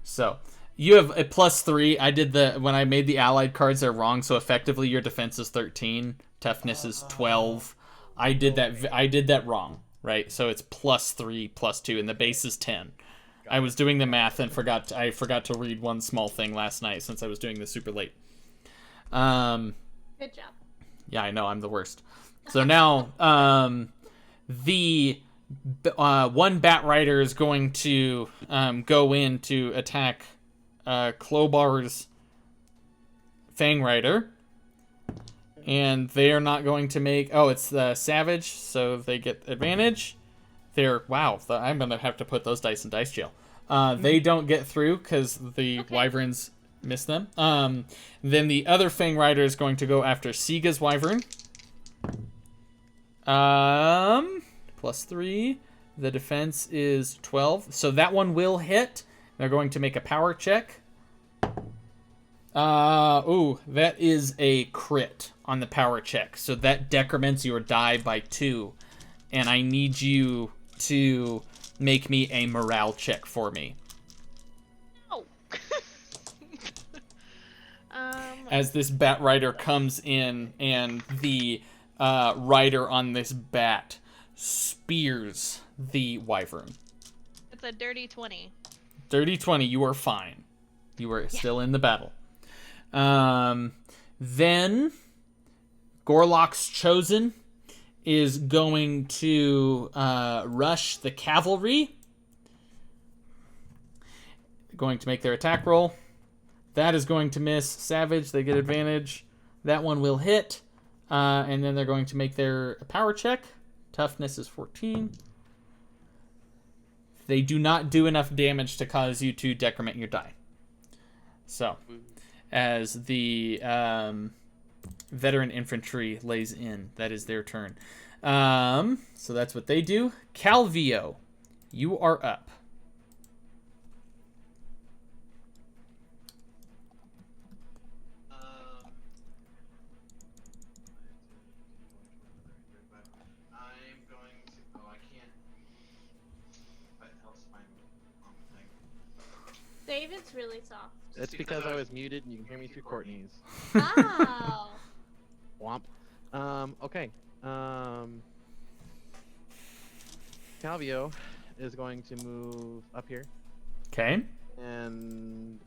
So you have a +3. I did when I made the allied cards, they're wrong. So effectively your defense is 13, toughness is 12. I did that wrong, right? So it's +3, +2, and the base is 10. I was doing the math and forgot to read one small thing last night since I was doing this super late. Good job. Yeah, I know, I'm the worst. So now, the one Bat Rider is going to go in to attack Clobar's Fang Rider. And they are not going to make... Oh, it's the Savage, so they get advantage. Wow, I'm going to have to put those dice in dice jail. They don't get through because the Wyverns miss them. Then the other Fang Rider is going to go after Siga's Wyvern. +3. The defense is 12. So that one will hit. They're going to make a power check. That is a crit on the power check. So that decrements your die by 2. And I need you to make me a morale check for me. Oh. As this Bat Rider comes in and the rider on this bat spears the Wyvern. It's a dirty 20. Dirty 20, you are fine. You are still in the battle. Then Gorlock's Chosen is going to rush the cavalry. Going to make their attack roll. That is going to miss. Savage, they get advantage. That one will hit. And then they're going to make their power check. Toughness is 14. They do not do enough damage to cause you to decrement your die. So, as the veteran infantry lays in, that is their turn. So that's what they do. Calvio, you are up. David's really soft. It's because I was muted and you can hear me through Courtney's. Wow. Womp. Okay. Calvio is going to move up here. Okay. And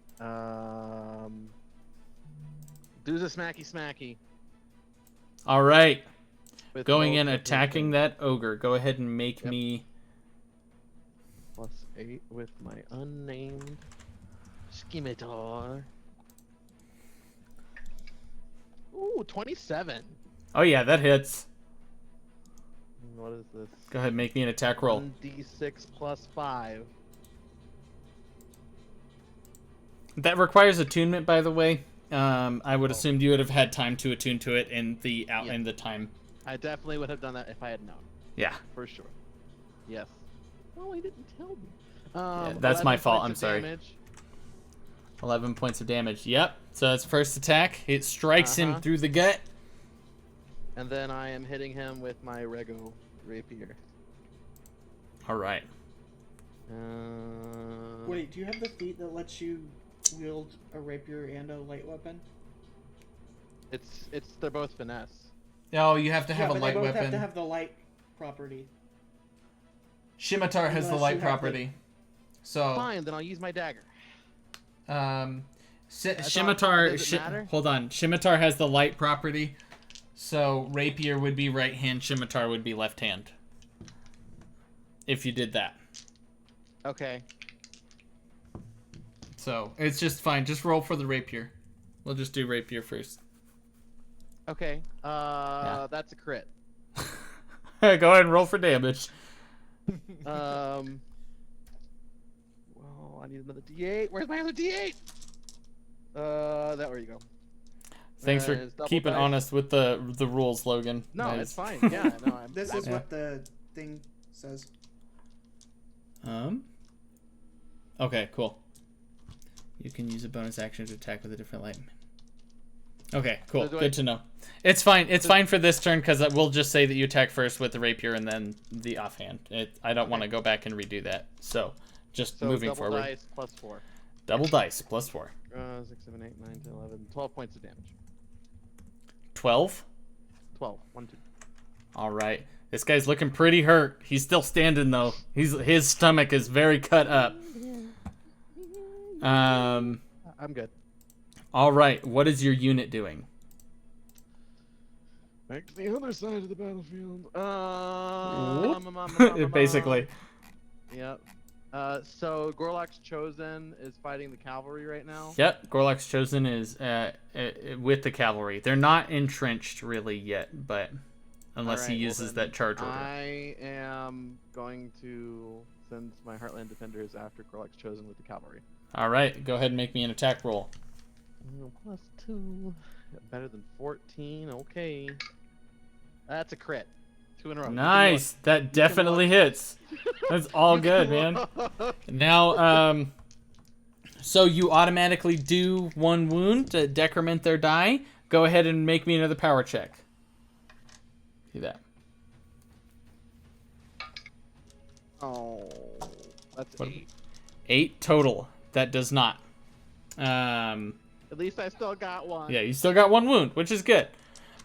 do the smacky. All right. With Going both in, of his attacking things. that ogre. Go ahead and make me... +8 with my unnamed Scimitar. Ooh, 27. Oh yeah, that hits. What is this? Go ahead and make me an attack roll. 1d6 +5. That requires attunement, by the way. I would assume you would have had time to attune to it in the in the time. I definitely would have done that if I had known. Yeah. For sure. Yes. Oh, he didn't tell me. Yeah, that's my fault. I'm sorry. Damage. 11 points of damage. Yep. So that's first attack. It strikes him through the gut. And then I am hitting him with my Rego rapier. All right. Wait, do you have the feat that lets you wield a rapier and a light weapon? They're both finesse. Oh, you have to have a light they both weapon. have to have the light property. Scimitar has the Unless light you have property. So Fine, then I'll use my dagger. Scimitar. Does it matter? Hold on. Scimitar has the light property. So rapier would be right hand. Scimitar would be left hand. If you did that. Okay. So it's just fine. Just roll for the rapier. We'll just do rapier first. Okay. That's a crit. Go ahead and roll for damage. Well, I need another D8. Where's my other D8? Where you go. Thanks for keeping honest with the rules, Logan. No, Nice. it's fine. Yeah, no. This is what the thing says. Okay, cool. You can use a bonus action to attack with a different light. Okay, cool. Good to know. It's fine. It's fine for this turn because we'll just say that you attack first with the rapier and then the offhand. I don't want to go back and redo that. So, just moving forward. Double dice plus 4. Double dice plus 4. 6, 7, 8, 9, 10, 11, 12 points of damage. 12? 12. 1, 2. All right. This guy's looking pretty hurt. He's still standing though. His stomach is very cut up. I'm good. All right. What is your unit doing? Back to the other side of the battlefield. Basically. Yep. So Gorlok's Chosen is fighting the cavalry right now. Yep. Gorlok's Chosen is with the cavalry. They're not entrenched really yet, but unless he uses that charge order. I am going to send my Heartland Defenders after Gorlok's Chosen with the cavalry. All right. Go ahead and make me an attack roll. Plus 2. Better than 14. Okay. That's a crit. 2 in a row. Nice. That definitely hits. That's all good, man. Now, so you automatically do 1 wound to decrement their die. Go ahead and make me another power check. See that. Oh, that's 8. 8 total. That does not. At least I still got 1. Yeah, you still got 1 wound, which is good.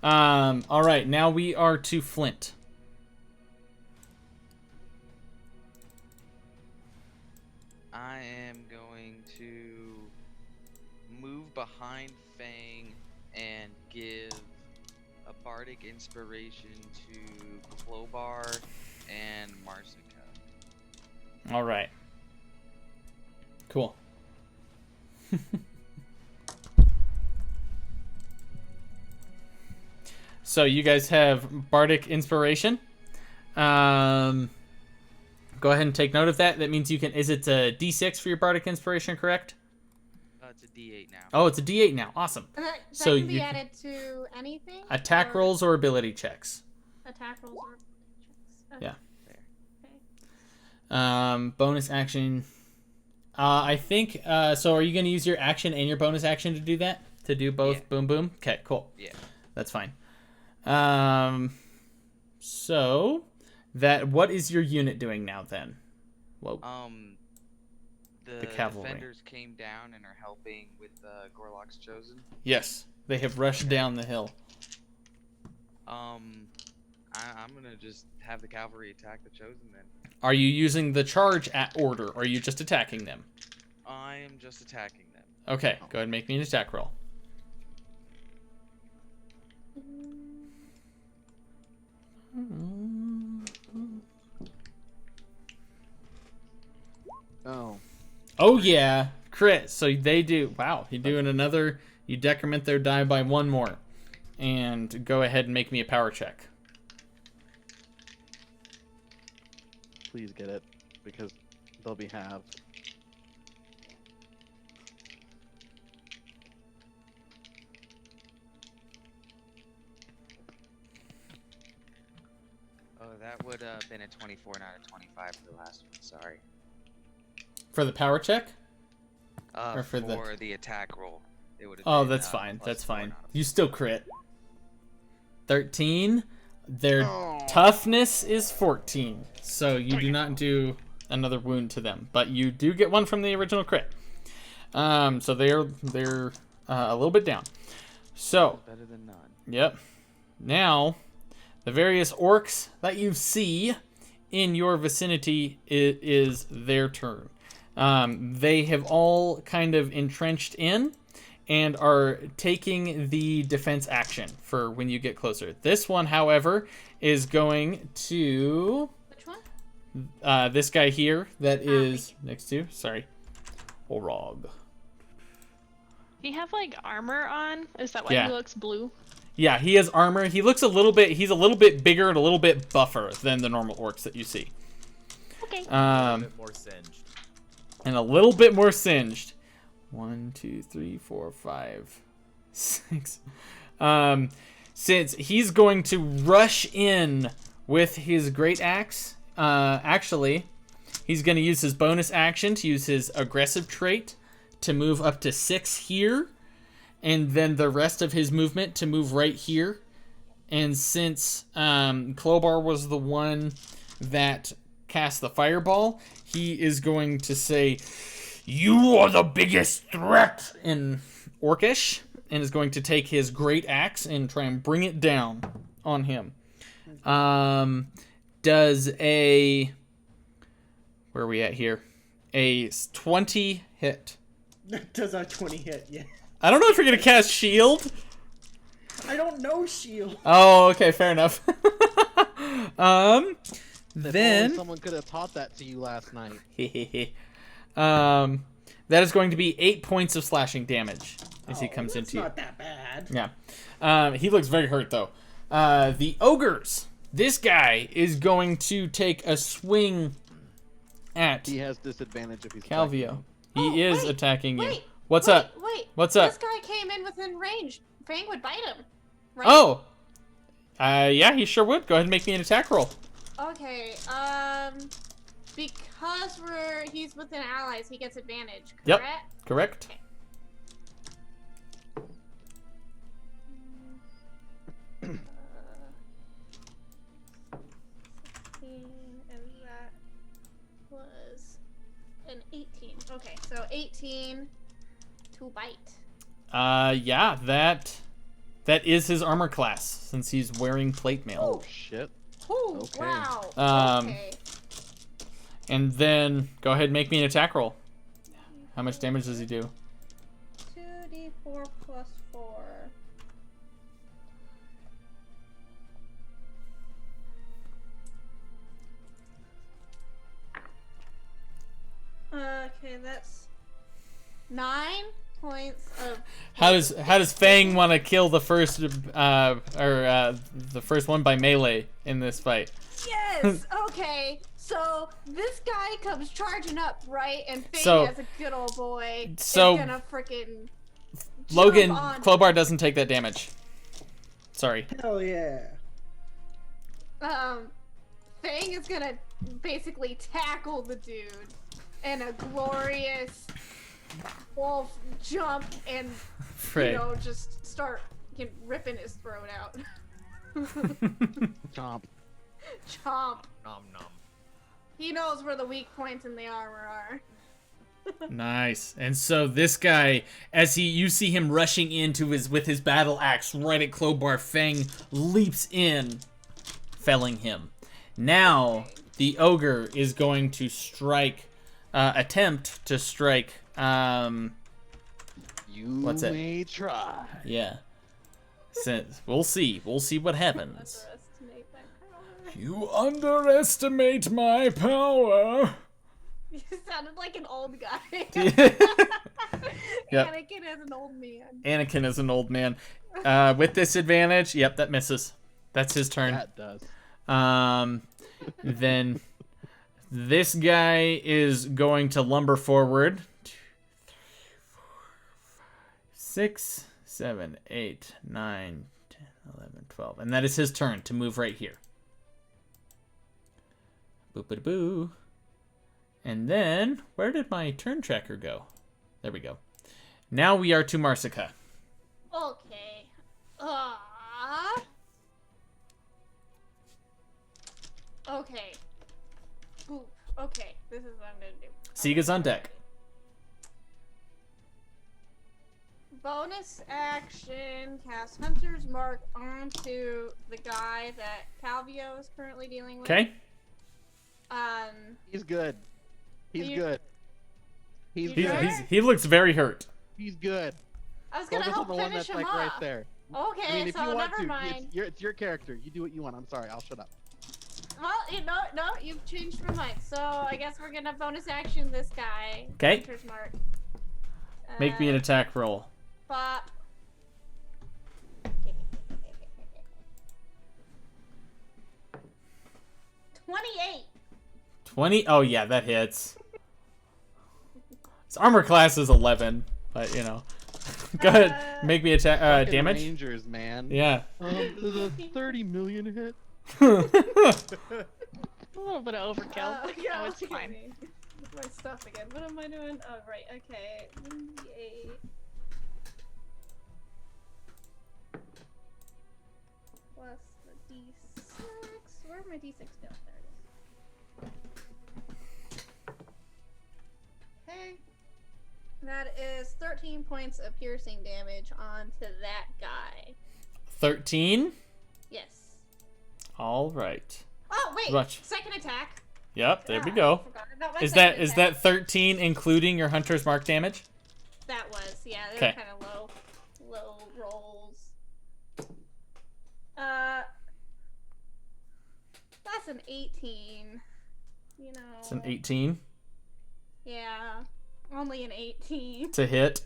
All right, now we are to Flint. I am going to move behind Fang and give a bardic inspiration to Clobar and Marsica. All right. Cool. So you guys have bardic inspiration. Go ahead and take note of that. That means you can. Is it a D6 for your bardic inspiration? Correct. It's a D8 now. Oh, it's a D8 now. Awesome. And that So can be you added to anything? attack or rolls or ability checks. Attack rolls or checks. Yeah. Okay. Bonus action. I think. So are you going to use your action and your bonus action to do that? To do both? Yeah. Boom, boom. Okay, cool. Yeah. That's fine. So that what is your unit doing now then? Whoa. The cavalry. defenders came down and are helping with Gorlok's Chosen. Yes, they have rushed down the hill. I'm gonna just have the cavalry attack the Chosen then. Are you using the charge at order, or are you just attacking them? I am just attacking them. Okay, go ahead and make me an attack roll. Oh yeah, crit. So they do. Wow, you're doing another. You decrement their die by 1 more, and go ahead and make me a power check. Please get it, because they'll be halved. Oh, that would have been a 24, not a 25 for the last one. Sorry. For the power check? Or For for the attack roll. It would have Oh, been, that's fine. plus That's 4, fine. not a You still crit. 13. Their toughness is 14. So you do not do another wound to them. But you do get one from the original crit. So they're a little bit down. So, better than none. yep. Now, the various orcs that you see in your vicinity is their turn. They have all kind of entrenched in and are taking the defense action for when you get closer. This one, however, is going to... Which one? This guy here that is next to... Sorry. Orog. He have like armor on? Is that why Yeah. he looks blue? Yeah, he has armor. He looks he's a little bit bigger and a little bit buffer than the normal orcs that you see. Okay. A bit more singed. And a little bit more singed. 1, 2, 3, 4, 5, 6. Since he's going to rush in with his great axe, actually, he's going to use his bonus action to use his aggressive trait to move up to 6 here, and then the rest of his movement to move right here. And since Clobar was the one that cast the fireball, he is going to say, "You are the biggest threat," in Orcish, and is going to take his great axe and try and bring it down on him. Does a... Where are we at here? A 20 hit. Does a 20 hit? Yeah. I don't know if you're going to cast shield. I don't know shield. Oh, okay, fair enough. If only Then... someone could have taught that to you last night. That is going to be 8 points of slashing damage as he comes That's into you. not that bad. Yeah. He looks very hurt, though. The ogres. This guy is going to take a swing at He has disadvantage if he's Calvio. He Oh, is wait, attacking you. wait, What's wait, up? Wait. What's up? This guy came in within range. Fang would bite him. Right? Oh! Yeah, he sure would. Go ahead and make me an attack roll. Okay. Because he's within allies, he gets advantage. Yep. Correct? Correct? And that was an 18. Okay, so 18 to bite. Yeah, that is his armor class, since he's wearing plate mail. Oh shit. Ooh, Okay. wow. Okay. And then, go ahead and make me an attack roll. How much damage does he do? 2d4 plus 4. Okay, that's 9 points of. How does Fang want to kill the first the first one by melee in this fight? Yes. Okay. So this guy comes charging up, right? And Fang, So- as a good old boy, so- is gonna freaking. Logan jump on- Clobar doesn't take that damage. Sorry. Hell yeah. Fang is gonna basically tackle the dude in a glorious wolf jump and Fray. just start ripping his throat out. Chomp. Chomp. Nom nom. He knows where the weak points in the armor are. Nice. And so this guy, as you see him rushing into with his battle axe right at Clobar, Fang leaps in, felling him. Now the ogre is going to attempt to strike. You What's it? may try. Yeah. We'll see. We'll see what happens. Underestimate my power. You underestimate my power. You sounded like an old guy. Yep. Anakin as an old man. Anakin is an old man. With disadvantage, yep, that misses. That's his turn. That does. Then this guy is going to lumber forward. 2, 3, 4, 5, 6, 7, 8, 9, 10, 11, 12. And that is his turn to move right here. Boop-a-boo. And then, where did my turn tracker go? There we go. Now we are to Marsica. Okay. Okay. Boop. Okay, this is what I'm gonna do. Siga's on deck. Bonus action, cast Hunter's Mark onto the guy that Calvio is currently dealing with. Okay. He's good. He's you- good. He's You good. sure? He looks very hurt. He's good. I was gonna Focus help on the one finish that's him like right off. there. Okay, I mean, if so you want never to, mind. it's your character. You do what you want. I'm sorry. I'll shut up. Well, no, you've changed my mind. So I guess we're gonna bonus action this guy. 'Kay. Hunter's Mark. Make me an attack roll. Bop. 28. 20? Oh, yeah, that hits. His armor class is 11, but, you know. Go ahead. Make me attack Fucking damage. Rangers, man. Yeah. Does a 30 million hit? A little bit of overkill. Yeah, No, it's look at fine. me. My stuff again. What am I doing? Oh, right. Okay. 1d8. Plus the d6. Where'd my d6 go? There it is. Okay. That is 13 points of piercing damage onto that guy. 13? Yes. All right. Oh, wait! Watch. Second attack. Yep, there we Ah, go. I forgot about my Is second that attack. 13 including your Hunter's Mark damage? That was, yeah, they Okay. were kind of low rolls. That's an 18. You know. It's an 18 Yeah, only an 18. to hit.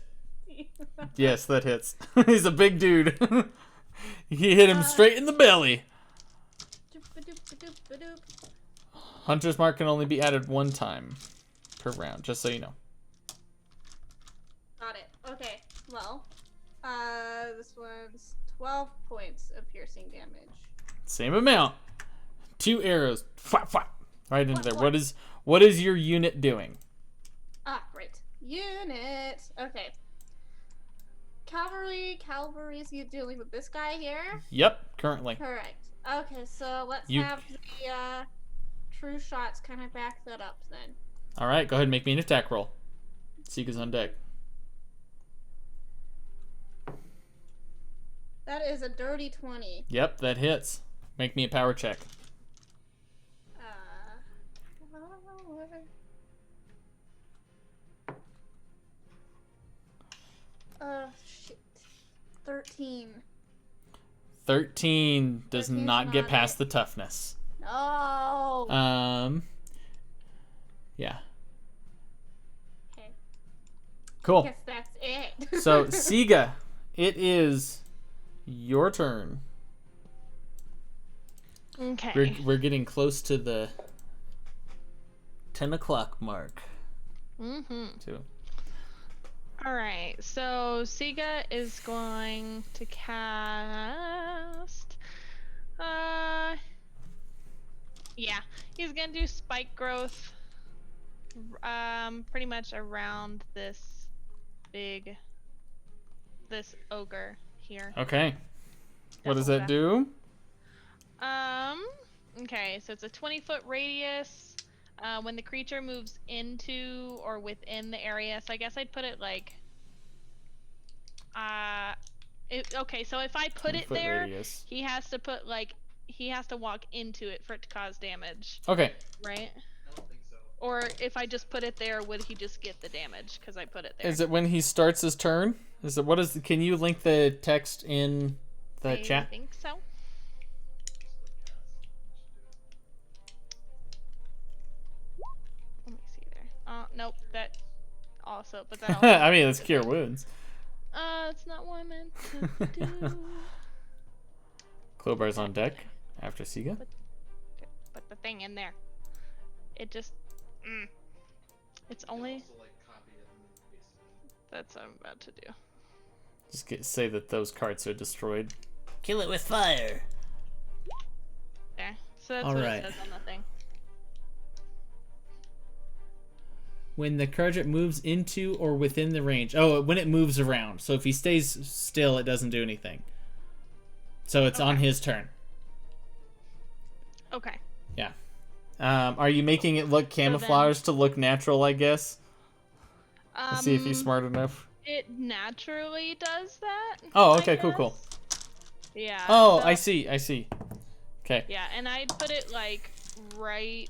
Yes, that hits. He's a big dude. He hit him straight in the belly. Doop-a-doop-a-doop-a-doop. Hunter's Mark can only be added one time per round, just so you know. Got it. Okay. Well, this one's 12 points of piercing damage. Same amount. 2 arrows. Fwap, fwap, right into there. What? What is your unit doing? Ah, great. Unit. Okay. Cavalry's you dealing with this guy here? Yep, currently. Correct. Okay, so let's You- have the true shots kind of back that up then. All right, go ahead and make me an attack roll. Seeka's on deck. That is a dirty 20. Yep, that hits. Make me a power check. Shit. 13. 13 does 13 's not get not past it. the toughness. No. Yeah. Okay. Cool. Guess that's it. So, Siga, it is your turn. Okay. We're getting close to the 10 o'clock mark, Mm-hmm. too. Alright, so Siga is going to cast... Yeah, he's gonna do spike growth, pretty much around this ogre here. Okay. What does Double that do? Okay, so it's a 20-foot radius. When the creature moves into or within the area, so I guess I'd put it like, okay, so if I put it 20-foot there, radius. he has to walk into it for it to cause damage, Okay. right? Or if I just put it there, would he just get the damage because I put it there? Is it when he starts his turn? Can you link the text in the I chat? think so. Let me see there. Nope, that also, but that also. I mean, it's cure wounds. It's not what I meant to do. Clobar's on deck after Siga. Put the thing in there. It just. It's only. That's what I'm about to do. Just say that those cards are destroyed. Kill it with fire. There. So that's All what right. it says on the thing. when the target moves into or within the range. Oh, when it moves around. So if he stays still, it doesn't do anything. So it's on his turn. Okay. Yeah. Are you making it look camouflaged to look natural, I guess? Let's see if he's smart enough. It naturally does that. Oh, okay, I cool. guess. Yeah. Oh, so- I see. Okay. Yeah, and I'd put it like right.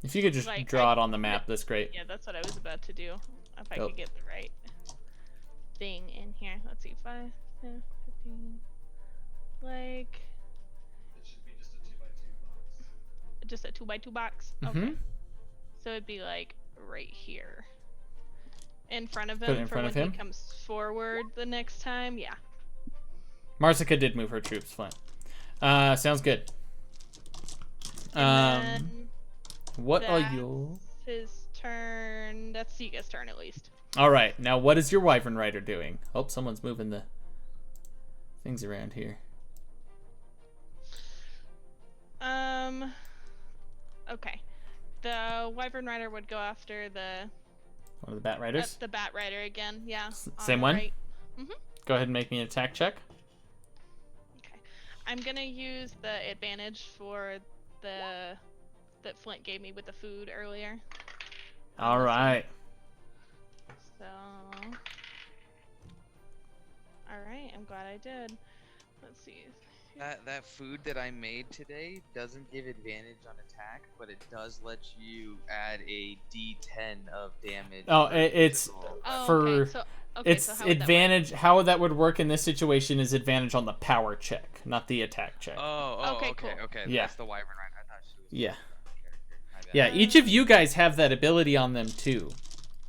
If you could just Like, draw it on the map, that's great. Yeah, that's what I was about to do. If I Oh. could get the right thing in here. Let's see, 5, 10, 15. Like. It should be just a 2x2 box. Just a 2x2 box? Mm-hmm. Okay. So it'd be like right here. In front of him Put it in for front when of him? he comes forward the next time. Yeah. Marsica did move her troops, fine. Sounds good. And What are that's you? his turn. That's Sika's turn at least. All right, now what is your Wyvern Rider doing? Oh, someone's moving the things around here. Okay. The Wyvern Rider would go after One of the Bat Riders. the Bat Rider again. Yeah. Same the one? right. Go ahead and make me an attack check. Okay. I'm gonna use the advantage for that Flint gave me with the food earlier. All right. So. Alright, I'm glad I did. Let's see. That food that I made today doesn't give advantage on attack, but it does let you add a D10 of damage. Oh, for it's physical. Oh, for okay. So, okay, it's so how would that work? advantage. How that would work in this situation is advantage on the power check, not the attack check. Okay, cool. okay. Yeah. That's the Wyvern Rider. I thought she was Yeah. a character. My bad. Yeah, each of you guys have that ability on them too,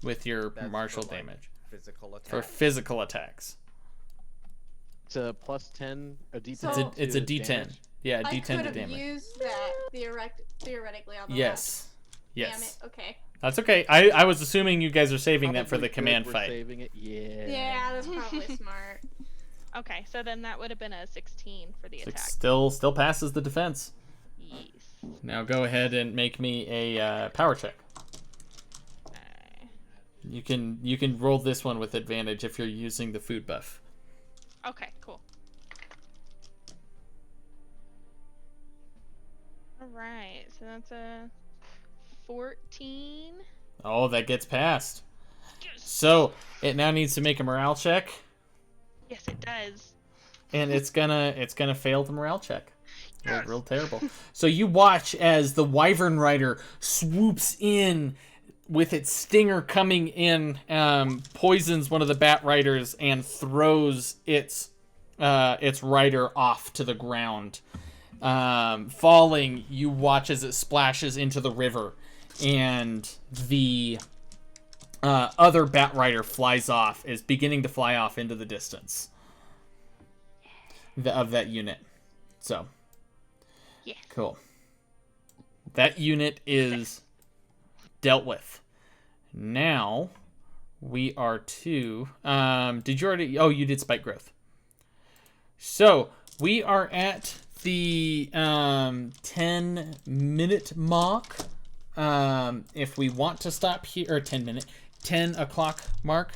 with your That's martial for, like, damage Physical attack. for physical attacks. It's a plus 10, a D10. So- It's a to D10. damage. Yeah, I D10 could to have damage. used that theoretically on the Yes. left. Yes. Damn it. Okay. That's okay. I was assuming you guys are saving that for Probably the command good we're fight. Saving it. Yeah. Yeah, that's probably smart. Okay, so then that would have been a 16 for the Six attack. still passes the defense. Yes. Now go ahead and make me a power check. Okay. You can roll this one with advantage if you're using the food buff. Okay, cool. Alright, so that's a 14. Oh, that gets passed. So it now needs to make a morale check, Yes, it does. and it's gonna fail the morale check. Real terrible. So you watch as the Wyvern Rider swoops in with its stinger coming in, poisons one of the Bat Riders and throws its rider off to the ground. Falling, you watch as it splashes into the river, and the other Bat Rider is beginning to fly off into the distance of that unit. So, Yeah. cool. That unit is dealt with. Now, we are to... did you already... Oh, you did Spike Growth. So, we are at the 10-minute mark. If we want to stop here... Or 10 o'clock mark.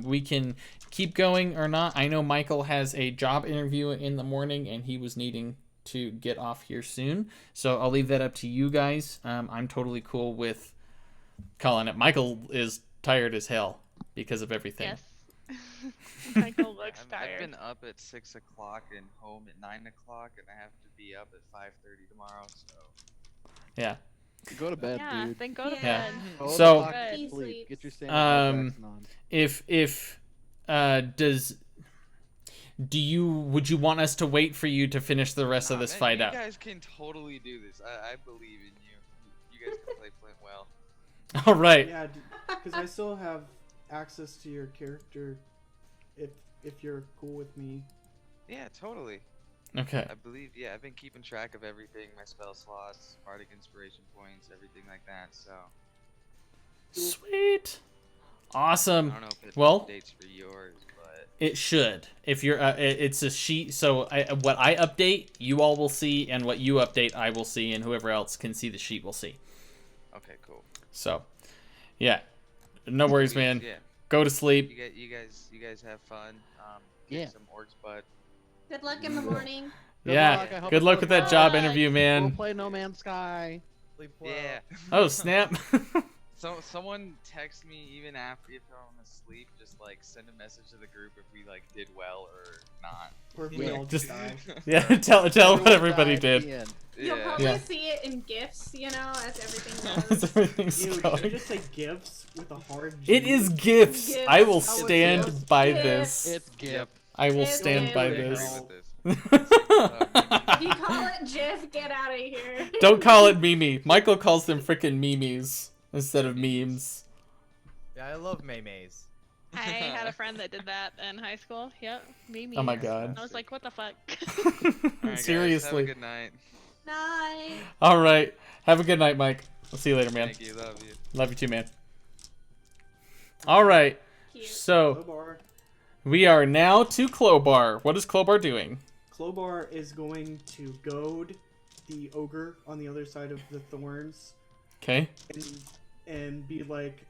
We can keep going or not. I know Michael has a job interview in the morning, and he was needing to get off here soon. So I'll leave that up to you guys. I'm totally cool with calling it. Michael is tired as hell because of everything. Yes. Michael looks I've tired. been up at 6 o'clock and home at 9 o'clock, and I have to be up at 5:30 tomorrow. So Yeah. Go to bed, Yeah, dude. then go to Yeah. bed. Go to So- fucking He sleep. sleeps. Get your Samuel Jackson on. Would you want us to wait for you to finish the rest of Nah, this man, fight you out? guys can totally do this. I believe in you. You guys can play Flint well. All right. Yeah, because I still have access to your character if you're cool with me. Yeah, totally. Okay. I believe. Yeah, I've been keeping track of everything, my spell slots, bardic inspiration points, everything like that. So Sweet. I Awesome. don't know if it Well- updates for yours, but It should. If you're, it's a sheet. So what I update, you all will see, and what you update, I will see, and whoever else can see the sheet will see. okay, cool. So, Yeah. No worries, man. Yeah. Go to sleep. You guys have fun. Yeah. Some orcs butt. Good luck in the morning. Yeah. luck, I hope Good it luck goes with that well. job Bye. interview, We'll man. play No Man's Sky. Sleep well. Yeah. Oh, snap. Someone text me even after if I'm asleep, just like send a message to the group if we like did well or not. Or if we Yeah, all just- die. Yeah, tell what Everyone everybody died at did. the end. You'll Yeah. probably Yeah. see it in GIFs, you know, as everything As goes. everything's Ew, should going. we just say gifts with a hard G? It is gifts. Gifts. I will Oh, it's stand gifts. by Gifts. this. It's GIF. I will It's stand by gifts. this. If you call it GIF, get out of here. Don't call it Mimi. Michael calls them frickin' memes instead of memes. Yeah, I love Maymays. I had a friend that did that in high school. Yep, me. Oh my god. I was like, what the fuck? Seriously. Have a good night. Night. All right. Have a good night, Mike. I'll see you later, man. Thank you. Love you. Love you too, man. All right. Cute. So Clobar. we are now to Clobar. What is Clobar doing? Clobar is going to goad the ogre on the other side of the thorns Okay. and be like,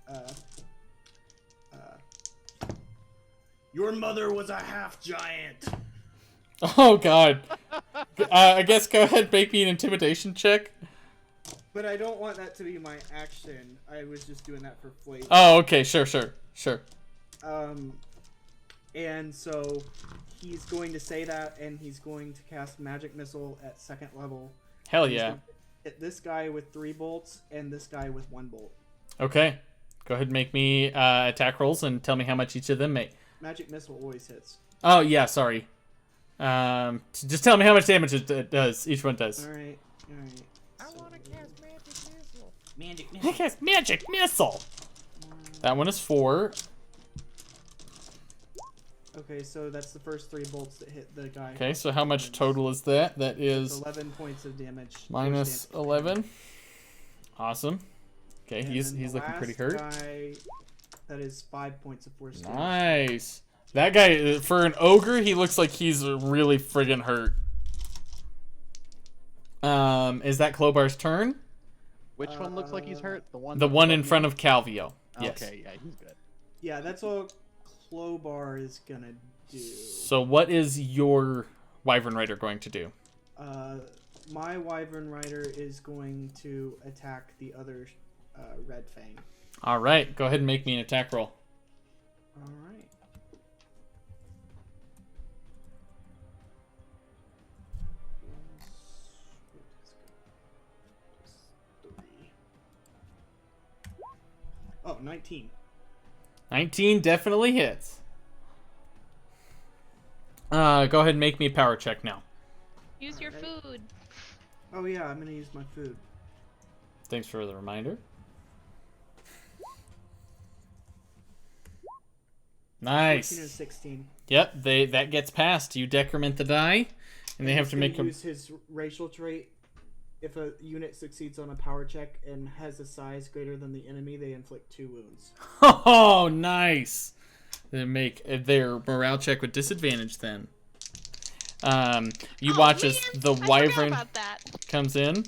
your mother was a half giant. Oh god. I guess go ahead and make me an intimidation check. But I don't want that to be my action. I was just doing that for flavor. Oh, okay. Sure. And so he's going to say that, and he's going to cast Magic Missile at 2nd level. Hell He's yeah. gonna hit this guy with 3 bolts, and this guy with 1 bolt. Okay. Go ahead and make me attack rolls and tell me how much each of them make. Magic Missile always hits. Oh, yeah. Sorry. Just tell me how much damage it does. Each one does. Alright. I want to cast Magic Missile. Magic I Missile. cast Magic Missile. That one is 4. Okay, so that's the first 3 bolts that hit the guy. Okay, so how much total is that? That It's is 11 points of damage. minus Force damage. 11. Awesome. Okay, And he's then the looking pretty last hurt. Guy, that is 5 points of force damage. Nice. That guy, for an ogre, he looks like he's really friggin' hurt. Is that Clobar's turn? Which one looks like he's hurt? The one. The one in front of Calvio. Yes. Okay, yeah, he's good. Yeah, that's all Clobar is gonna do. So what is your Wyvern Rider going to do? My Wyvern Rider is going to attack the other Red Fang. All right, go ahead and make me an attack roll. Alright. Oh, 19. 19 definitely hits. Go ahead and make me a power check now. Use your food. Oh yeah, I'm gonna use my food. Thanks for the reminder. Nice. 14 and 16. Yep, that gets passed. You decrement the die, and they have to make him them. use his racial trait. If a unit succeeds on a power check and has a size greater than the enemy, they inflict 2 wounds. Oh, nice. They make their morale check with disadvantage. Then, you watch as the I forgot wyvern about that. comes in.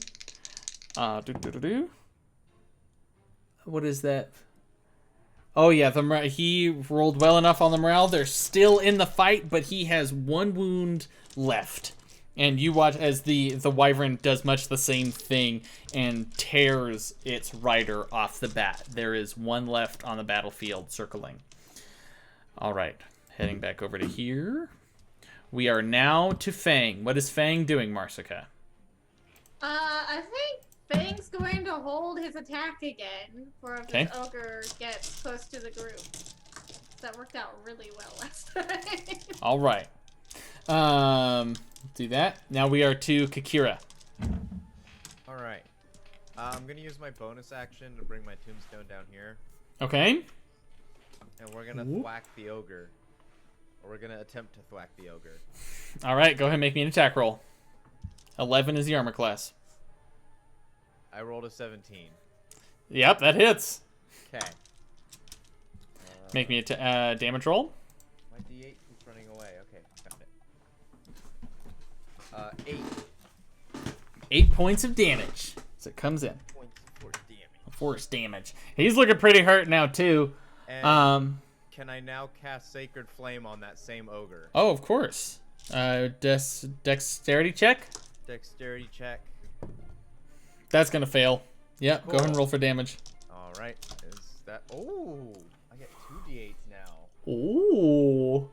What is that? Oh yeah, he rolled well enough on the morale. They're still in the fight, but he has 1 wound left. And you watch as the wyvern does much the same thing and tears its rider off the bat. There is 1 left on the battlefield circling. All right, heading back over to here. We are now to Fang. What is Fang doing, Marsica? I think Fang's going to hold his attack again for if Okay. this ogre gets close to the group. That worked out really well last time. All right. Do that. Now we are to Kakira. Alright. I'm gonna use my bonus action to bring my tombstone down here. Okay. And we're gonna thwack the ogre. Or we're gonna attempt to thwack the ogre. All right, go ahead and make me an attack roll. 11 is the armor class. I rolled a 17. Yep, that hits. Okay. Make me a damage roll. My D8 keeps running away. Okay, found it. 8 8 points of damage as it comes in. points for damage. Force damage. He's looking pretty hurt now too. And can I now cast Sacred Flame on that same ogre? Oh, of course. Dexterity check. Dexterity check. That's gonna fail. Yep. Cool. Go ahead and roll for damage. All right. Is that? Oh, I get 2d8s now. Ooh.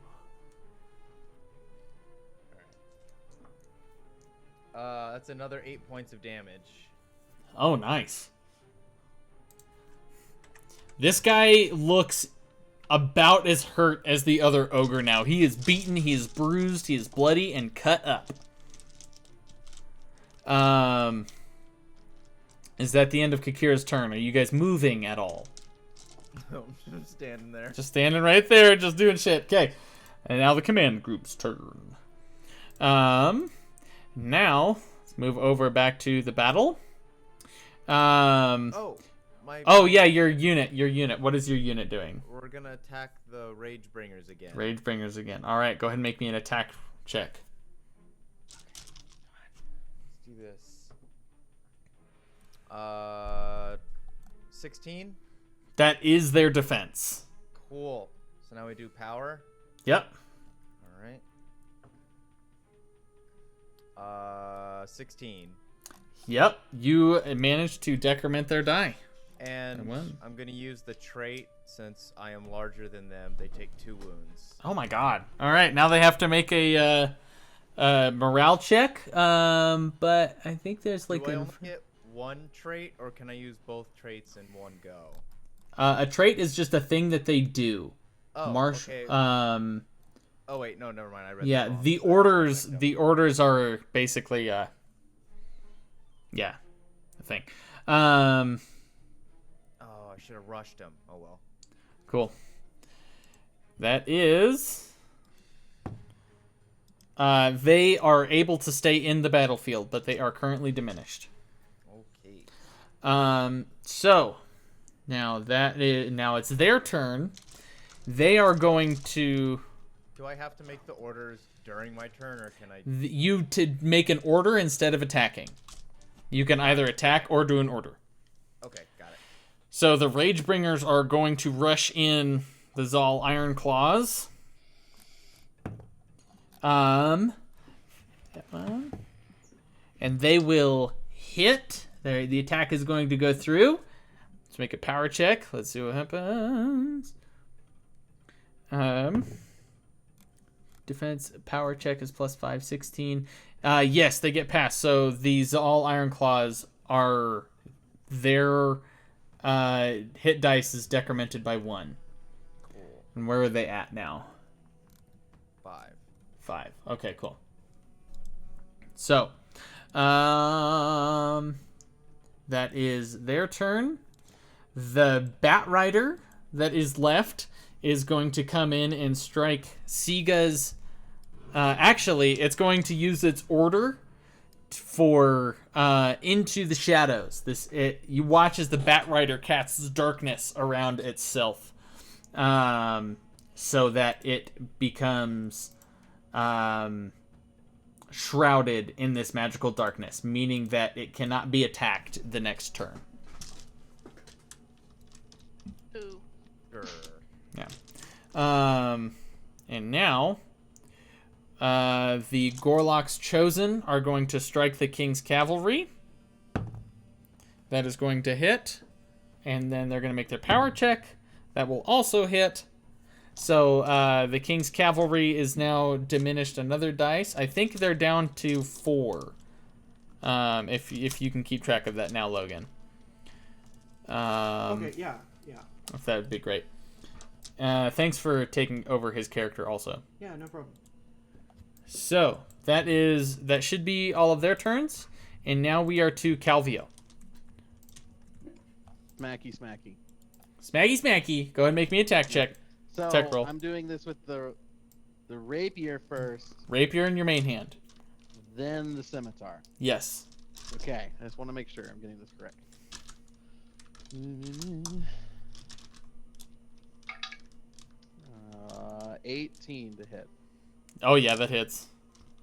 That's another 8 points of damage. Oh, nice. This guy looks about as hurt as the other ogre now. He is beaten, he is bruised, he is bloody, and cut up. Is that the end of Kakira's turn? Are you guys moving at all? I'm just standing there. Just standing right there, just doing shit. Okay. And now the command group's turn. Now, let's move over back to the battle. Oh, Oh, yeah, your unit. What is your unit doing? We're gonna attack the Rage Bringers again. Rage Bringers again. All right, go ahead and make me an attack check. Let's do this. 16? That is their defense. Cool. So now we do power. Yep. All right. 16. Yep. You managed to decrement their die. And I'm going to use the trait since I am larger than them. They take 2 wounds. Oh my god. All right, now they have to make a morale check. But I think there's like Do I only get 1 trait, or can I use both traits in one go? A trait is just a thing that they do. Oh, okay. Oh wait, no, never mind. I read. Yeah, that wrong. the orders. The orders are basically yeah, the thing. Oh, I should have rushed him. Oh well. Cool. That is. They are able to stay in the battlefield, but they are currently diminished. Okay. So now it's their turn. They are going to. Do I have to make the orders during my turn, or can I? You to make an order instead of attacking. You can either attack or do an order. Okay, got it. So the Ragebringers are going to rush in the Zal Iron Claws. And they will hit. The attack is going to go through. Let's make a power check. Let's see what happens. Defense power check is +5, 16. Yes, they get past. So these all Iron Claws are their hit dice is decremented by 1. Cool. And where are they at now? 5. 5. Okay, cool. So, that is their turn. The Bat Rider that is left is going to come in and strike Siga's. Actually, it's going to use its order for into the shadows. You watch as the Bat Rider casts darkness around itself, so that it becomes shrouded in this magical darkness, meaning that it cannot be attacked the next turn. Ooh. Sure. Yeah. And now, the Gorlock's Chosen are going to strike the King's Cavalry. That is going to hit. And then they're going to make their power check. That will also hit. So, the King's Cavalry is now diminished another dice. I think they're down to 4. If you can keep track of that now, Logan. Okay, yeah. If that would be great. Thanks for taking over his character also. Yeah, no problem. So, that should be all of their turns. And now we are to Calvio. Smacky, smacky. Smaggy smacky. Go ahead and make me an attack check. So Attack roll. I'm doing this with the rapier first, Rapier in your main hand. then the scimitar. Yes. Okay, I just want to make sure I'm getting this correct. 18 to hit, Oh yeah, that hits.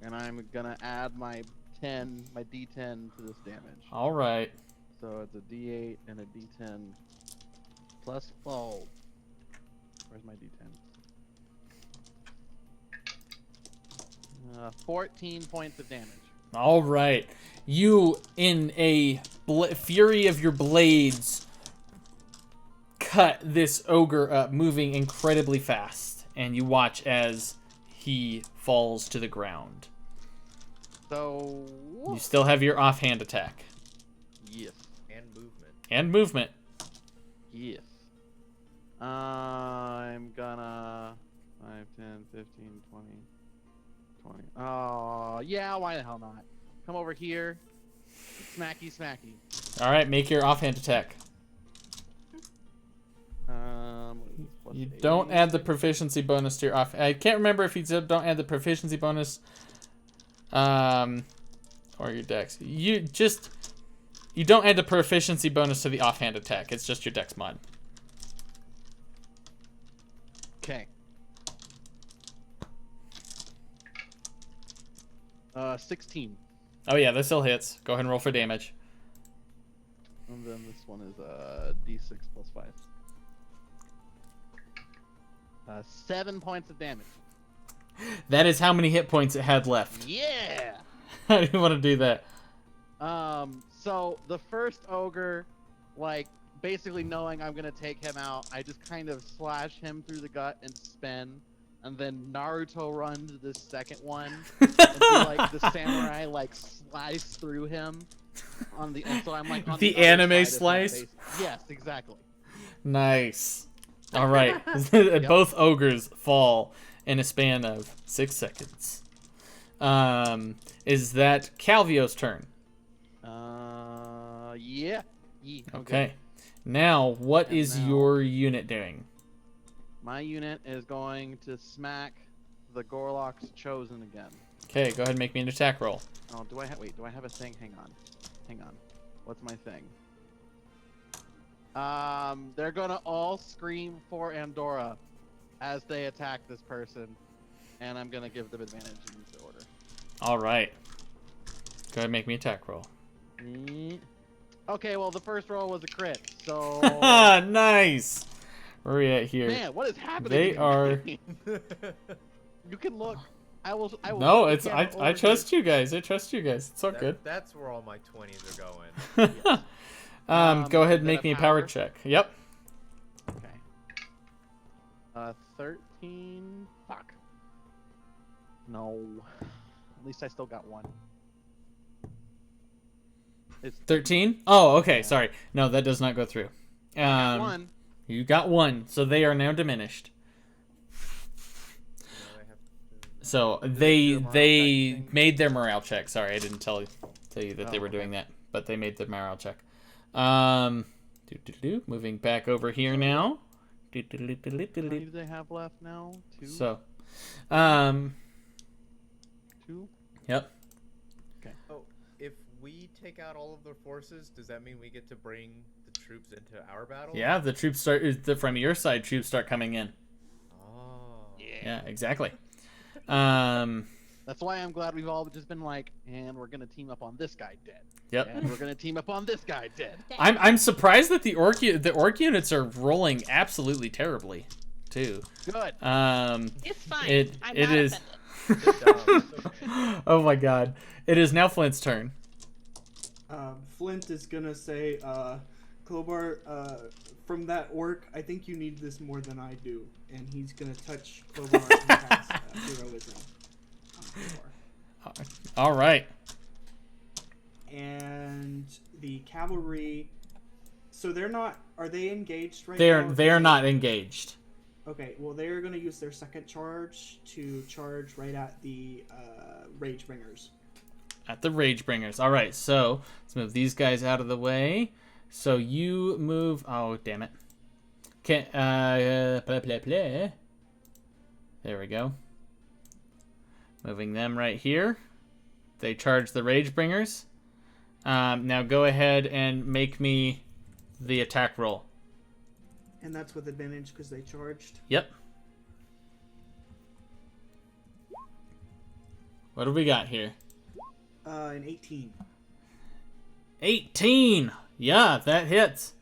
and I'm gonna add my D10 to this damage. All right. So it's a D8 and a D10 plus 12. Where's my D10? 14 points of damage. All right. You, in a fury of your blades, cut this ogre up, moving incredibly fast. And you watch as he falls to the ground. So... You still have your offhand attack. Yes. And movement. And movement. Yes. I'm gonna... 5, 10, 15, 20... Oh, yeah, why the hell not? Come over here. Smacky, smacky. All right, make your offhand attack. You don't add the proficiency bonus to your off. I can't remember if you said don't add the proficiency bonus, or your dex. You don't add the proficiency bonus to the offhand attack. It's just your dex mod. Okay. 16. Oh yeah, that still hits. Go ahead and roll for damage. And then this one is D6 plus 5. 7 points of damage. That is how many hit points it had left. Yeah. How do you want to do that? So the first ogre, like, basically knowing I'm gonna take him out, I just kind of slash him through the gut and spin, and then Naruto run to the second one, and do, like, the samurai, like, slice through him on the, and so I'm like on the other anime side of him, slice? Yes, exactly. Nice. All right. Both ogres fall in a span of 6 seconds. Is that Calvio's turn? Yeah. Okay. Now, what is your unit doing? My unit is going to smack the Gorlock's Chosen again. Okay, go ahead and make me an attack roll. Oh, do I have? Wait, do I have a thing? Hang on. What's my thing? They're gonna all scream for Andorra as they attack this person, and I'm gonna give them advantage in the order. All right. Go ahead and make me an attack roll. Okay, well the first roll was a crit, so. Nice. Where are we at here? Man, what is happening? They are. You can look. I will. No, it's I trust you guys. I trust you guys. It's all good. That's where all my 20s are going. Yes. Go ahead and make me a power check. Yep. Okay. 13. Fuck. No. At least I still got one. It's 13? Oh, okay. Sorry. No, that does not go through. one. You got one, so they are now diminished. So they made their morale check. Sorry, I didn't tell you that they were doing that, but they made their morale check. Moving back over here now. How many do they have left now? 2? So, 2? Yep. Okay. Oh, if we take out all of their forces, does that mean we get to bring the troops into our battle? Yeah, the troops start from your side. Troops start coming in. Oh. Yeah, exactly. That's why I'm glad we've all just been like, and we're gonna team up on this guy dead. Yep. And we're gonna team up on this guy dead. I'm surprised that the orc units are rolling absolutely terribly, too. Good. It's fine. It I'm it not is. offended. Oh my god! It is now Flint's turn. Flint is gonna say, Clobar, from that orc, I think you need this more than I do. And he's gonna touch Clobar and cast heroism on Clobar. All right. And the cavalry, so they're not, are they engaged right They're now? they're not engaged. Okay, well they're gonna use their second charge to charge right at the Rage Bringers. At the Rage Bringers. All right. So let's move these guys out of the way. So you move. Oh damn it. Okay. There we go. Moving them right here. They charge the Rage Bringers. Now go ahead and make me the attack roll. And that's with advantage because they charged. Yep. What do we got here? An 18. 18. Yeah, that hits.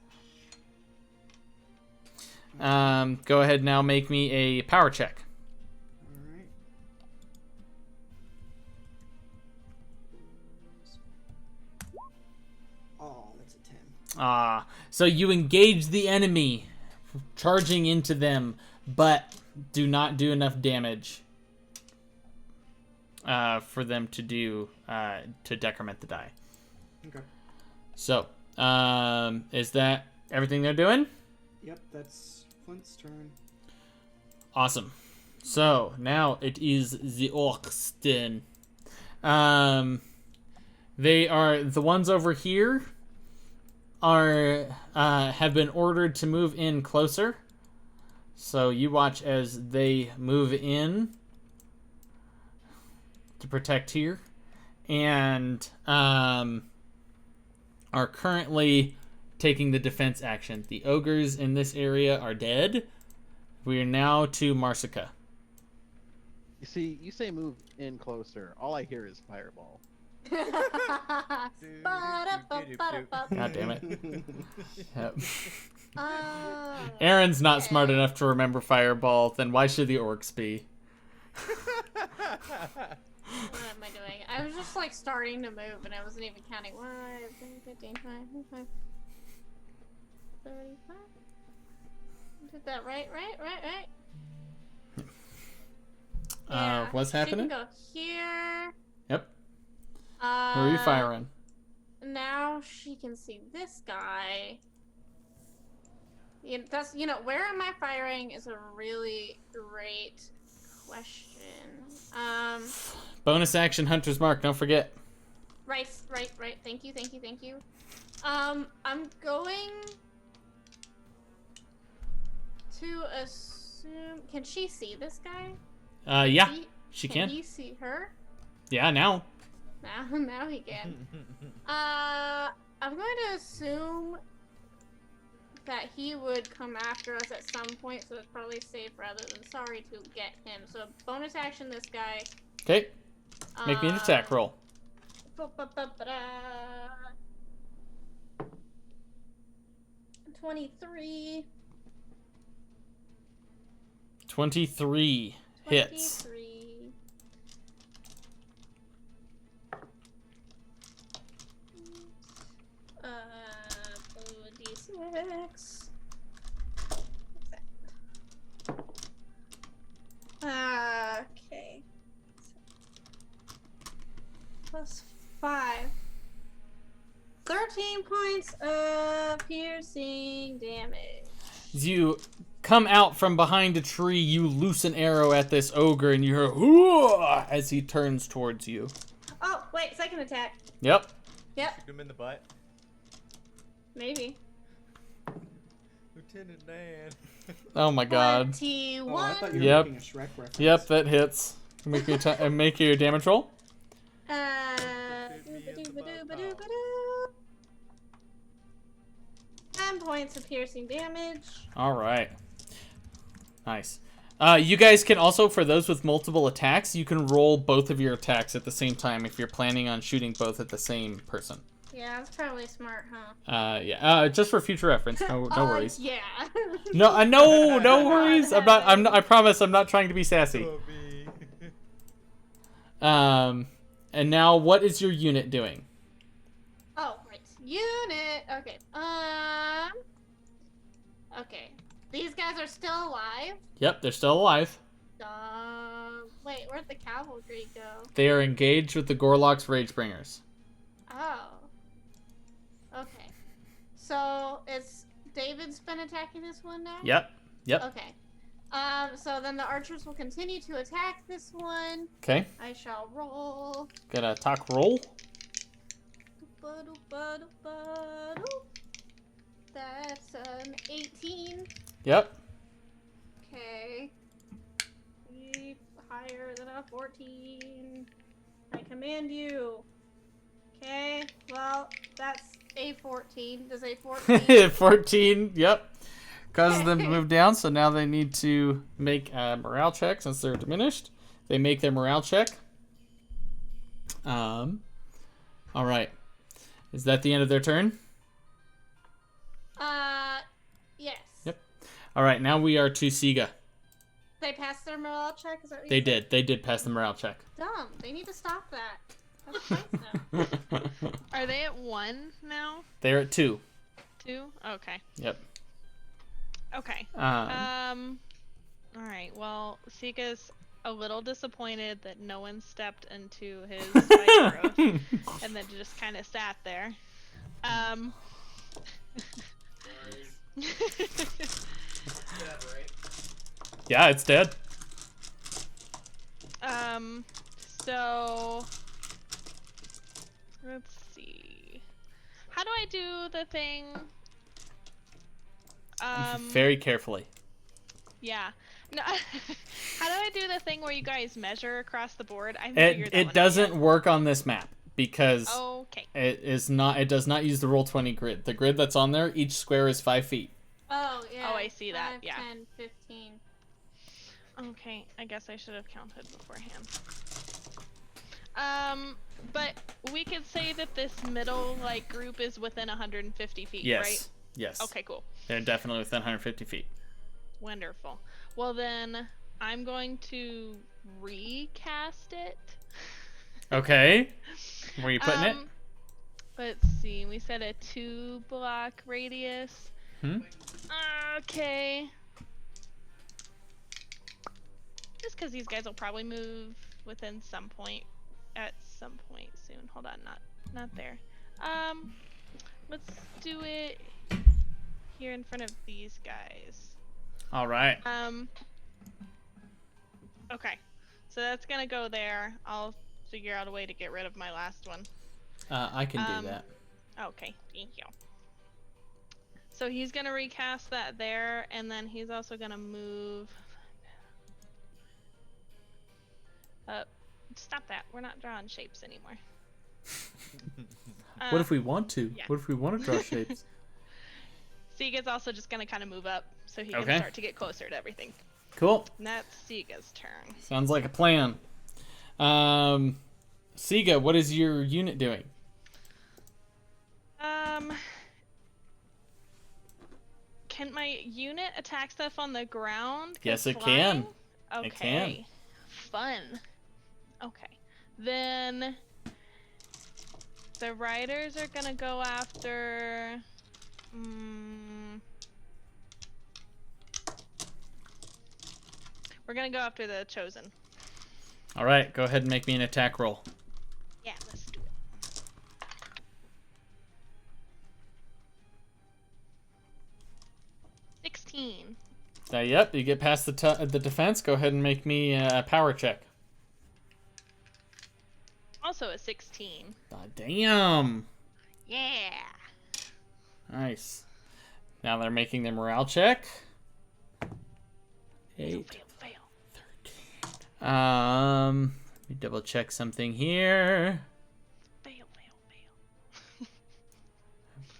Go ahead now, make me a power check. Alright. Oh, that's a 10. So you engage the enemy, charging into them, but do not do enough damage for them to do to decrement the die. Okay. So, is that everything they're doing? Yep, that's Flint's turn. Awesome. So now it is the Orcs' turn. They are the ones over here. Have been ordered to move in closer. So you watch as they move in to protect here, and are currently taking the defense action. The ogres in this area are dead. We are now to Marsica. You see, you say move in closer. All I hear is fireball. God damn it. Yep. Aaron's not smart enough to remember fireball, then why should the orcs be? What am I doing? I was just like starting to move and I wasn't even counting. 1, 10, 15, 25, 35. Did that right? Yeah, What's happening? She can go here. Yep. Who are you firing? Now she can see this guy. Where am I firing is a really great question. Bonus action, Hunter's Mark, don't forget. Right. Thank you. I'm going to assume. Can she see this guy? Yeah, she can. Can he see her? Yeah, now. Now he can. I'm going to assume that he would come after us at some point, so it's probably safe rather than sorry to get him. So bonus action, this guy. Okay. Make me an attack roll. 23. 23 hits. 23. D6. Okay. Plus 5. 13 points of piercing damage. As you come out from behind a tree, you loose an arrow at this ogre, and you hear "Hooah!" as he turns towards you. Oh, wait, second attack. Yep. Shoot him in the butt. Maybe. Lieutenant Dan. Oh my god. 21. Oh, I thought you were Yep. making a Shrek reference. Yep, that hits. Make your make your damage roll. Shoot me in the butt. 10 points of piercing damage. All right. Nice. You guys can also, for those with multiple attacks, you can roll both of your attacks at the same time if you're planning on shooting both at the same person. Yeah, that's probably smart, huh? Yeah. Just for future reference. No worries. Yeah. No worries. I promise I'm not trying to be sassy. And now what is your unit doing? Oh, right. Unit. Okay. Okay. These guys are still alive. Yep, they're still alive. Wait, where'd the cavalry go? They are engaged with the Gorlock's Ragebringers. Oh. Okay. So it's David's been attacking this one now? Yep. Okay. So then the archers will continue to attack this one. Okay. I shall roll. Got a attack roll. That's an 18. Yep. Okay. Higher than a 14. I command you. Okay. Well, that's a 14. Does a 14? 14. Yep. Causes them to move down, so now they need to make a morale check since they're diminished. They make their morale check. All right. Is that the end of their turn? All right, now we are to Siga. They passed their morale check? Is that what They you said? did. They did pass the morale check. Dumb. They need to stop that. That's nice now. Are they at 1 now? They're at 2. 2? Okay. Yep. Okay. All right. Well, Sika's a little disappointed that no one stepped into his spider growth, and then just kind of sat there. Yeah, it's dead. So let's see. How do I do the thing? Very carefully. Yeah. No. How do I do the thing where you guys measure across the board? I haven't figured that one It out doesn't yet. work on this map because Okay. it does not use the Roll20 grid. The grid that's on there, each square is 5 feet. Oh, yeah. Oh, I see that, 5, yeah. 10, 15. Okay, I guess I should have counted beforehand. But we could say that this middle group is within 150 feet, Yes. right? Yes. Okay, cool. They're definitely within 150 feet. Wonderful. Well then, I'm going to recast it. Okay. Where are you putting it? Let's see. We said a 2-block radius. Okay. Just because these guys will probably move within some point, at some point soon. Hold on, not there. Let's do it here in front of these guys. All right. Okay. So that's gonna go there. I'll figure out a way to get rid of my last one. I can do that. Okay, thank you. So he's gonna recast that there, and then he's also gonna move. Stop that. We're not drawing shapes anymore. What if we want to? yeah. What if we want to draw shapes? Siga's also just gonna kind of move up, so he can Okay. start to get closer to everything. Cool. And that's Siga's turn. Sounds like a plan. Siga, what is your unit doing? Can my unit attack stuff on the ground? 'Cause Yes, it flying? can. Okay. It can. Fun. Okay. Then the riders are gonna go after. We're gonna go after the chosen. All right, go ahead and make me an attack roll. Yeah, let's do it. 16. Yep, you get past the defense. Go ahead and make me a power check. Also a 16. Damn. Yeah. Nice. Now they're making their morale check. 8. Fail. 13. Let me double check something here. Fail.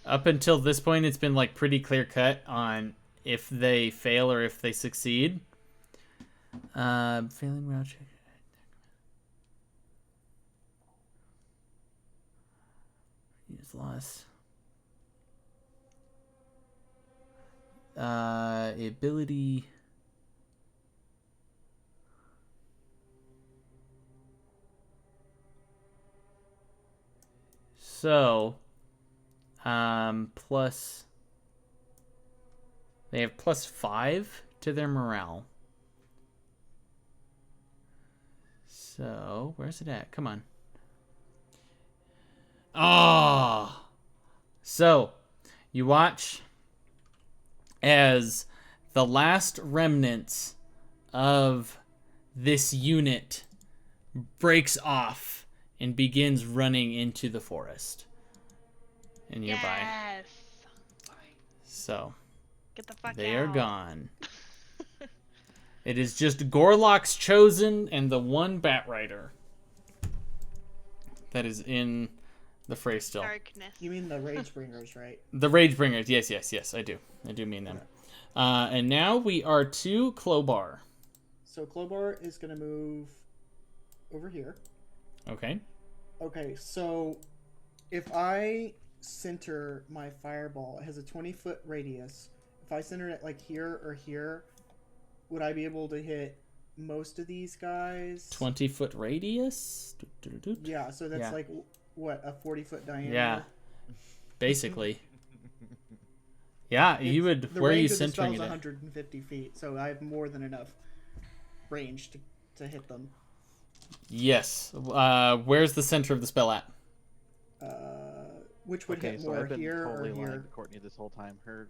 Up until this point, it's been pretty clear cut on if they fail or if they succeed. Failing morale check. Use loss. Ability. So, plus. They have +5 to their morale. So, where's it at? Come on. Oh! So, you watch as the last remnants of this unit breaks off and begins running into the forest and nearby. Yes. So, Get the fuck out. they are gone. It is just Gorlock's chosen and the one Bat Rider that is in the fray still. Darkness. You mean the Ragebringers, right? The Ragebringers, yes, I do. I do mean them. And now we are to Clobar. So Clobar is going to move over here. Okay. Okay, so if I center my fireball, it has a 20-foot radius. if I center it like here or here, would I be able to hit most of these guys? 20-foot radius? Yeah, so that's like, what, a 40-foot diameter? Yeah. Basically. Yeah, you would. The Where are you range of the centering spell's it? 150 feet, so I have more than enough range to hit them. Yes. Where's the center of the spell at? Which would Okay, hit so more, I've been here totally or lying here? to Courtney this whole time. Her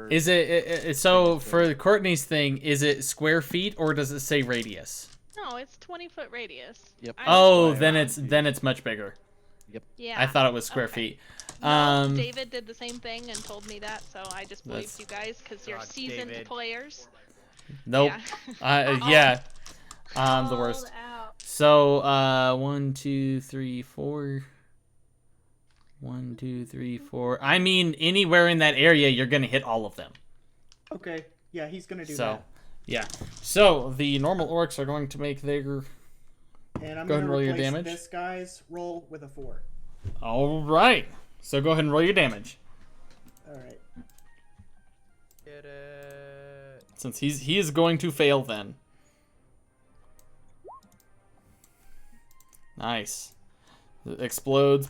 Is it so for Courtney's thing? Is it square feet or does it say radius? No, it's 20-foot radius. Yep. Oh, why then I'm it's confused. much bigger. Yeah. I thought it was square Okay. feet. No, David did the same thing and told me that, so I just believed That's- you guys because you're God, seasoned David. players. Nope. Yeah. Yeah. The Called worst. out. So 1, 2, 3, 4. 1, 2, 3, 4. I mean, anywhere in that area, you're gonna hit all of them. Okay, yeah, he's gonna do So, that. yeah. So the normal orcs are going to make their. And I'm Go ahead gonna and roll your replace damage. this guy's roll with a 4. All right. So go ahead and roll your damage. All right. Get it. Since he is going to fail then. Nice. It explodes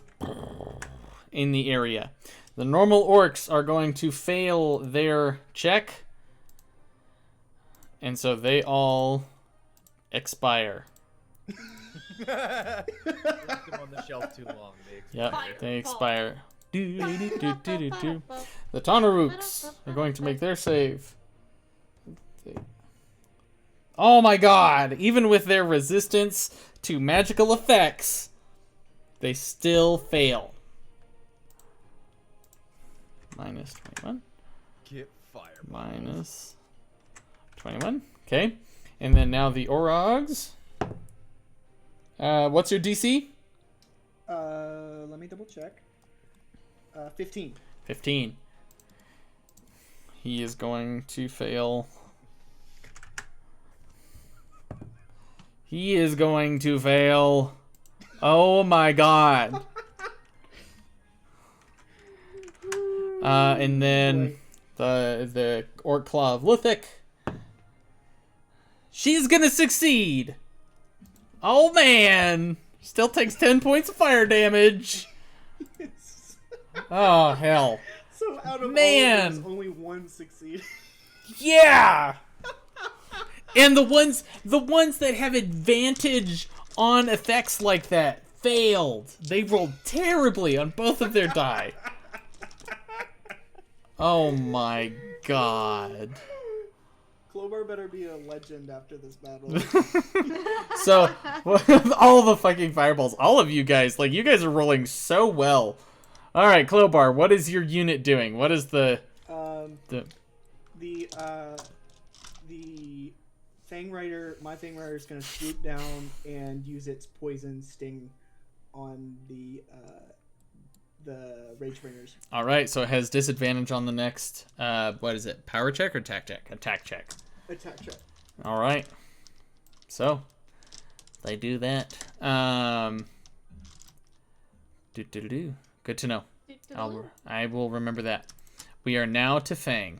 in the area. The normal orcs are going to fail their check. And so they all expire. Left them on the shelf too long. Yep, they expire. The Tonarooks are going to make their save. Oh my god! Even with their resistance to magical effects, they still fail. Minus 21. Get fire. Minus 21. Okay. And then now the Orogs. What's your DC? Let me double check. 15. 15. He is going to fail. He is going to fail. Oh my god. And then the Orc Claw of Luthic. She's gonna succeed. Oh man. Still takes 10 points of fire damage. Oh hell. So out of Man. all of those, only one succeeded. Yeah. And the ones that have advantage on effects like that failed. They rolled terribly on both of their die. Oh my god. Clobar better be a legend after this battle. So, all the fucking fireballs, all of you guys, like, you guys are rolling so well. All right, Clobar, what is your unit doing? What is the Fang Rider, my Fang Rider is going to swoop down and use its poison sting on the Ragebringers. All right, so it has disadvantage on the next, what is it, power check or attack check? Attack check. Attack check. All right. So, they do that. Good to know. I will remember that. We are now to Fang.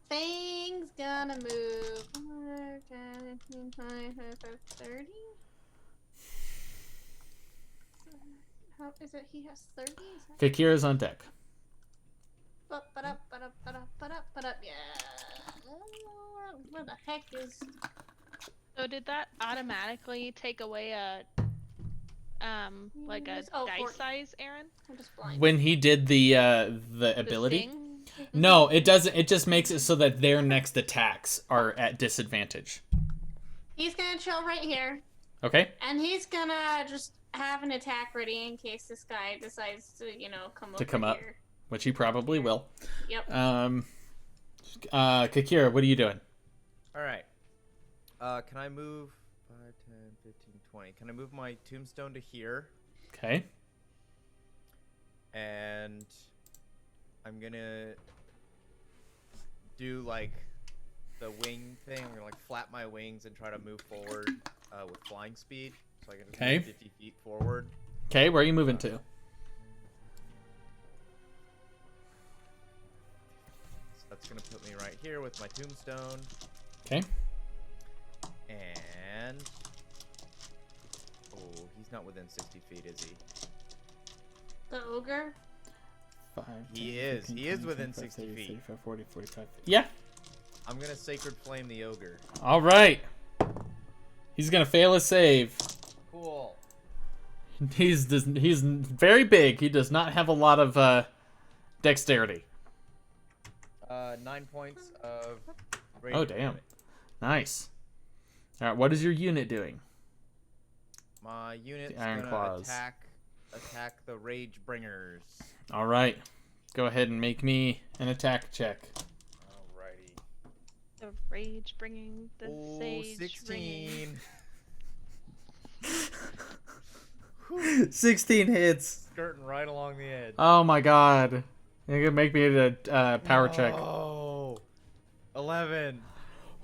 Fang's gonna move 30. How is it? He has 30. Kakira's on deck. Yeah. Where the heck is? So did that automatically take away a like a dice size, Aaron? I'm just blind. When he did the ability? sting? No, it doesn't. It just makes it so that their next attacks are at disadvantage. He's gonna chill right here, Okay? and he's gonna just have an attack ready in case this guy decides to, come over up. here. Which he probably will. Yep. Kakira, what are you doing? Alright. Can I move 5, 10, 15, 20? Can I move my tombstone to here? Okay. And I'm gonna do like the wing thing. I'm gonna like flap my wings and try to move forward with flying speed. So I can just Okay. move 50 feet forward. Okay, where are you moving to? So that's It's gonna put me right here with my tombstone. Okay. And he's not within 60 feet, is he? The ogre? 5, He 10, is. 15, He is 20, within 25, 60 30, feet. 35, 40, 45. Yeah. I'm gonna sacred flame the ogre. All right. He's gonna fail his save. Cool. He's very big. He does not have a lot of dexterity. 9 points of. Oh radiant damn. damage. Nice. All right. What is your unit doing? My unit's The Iron gonna Claws. attack the rage bringers. All right. Go ahead and make me an attack check. Alrighty. The rage bringing the sage 16. ringing. 16 hits. Skirting right along the edge. Oh my god. You're gonna make me a power check. Oh. 11.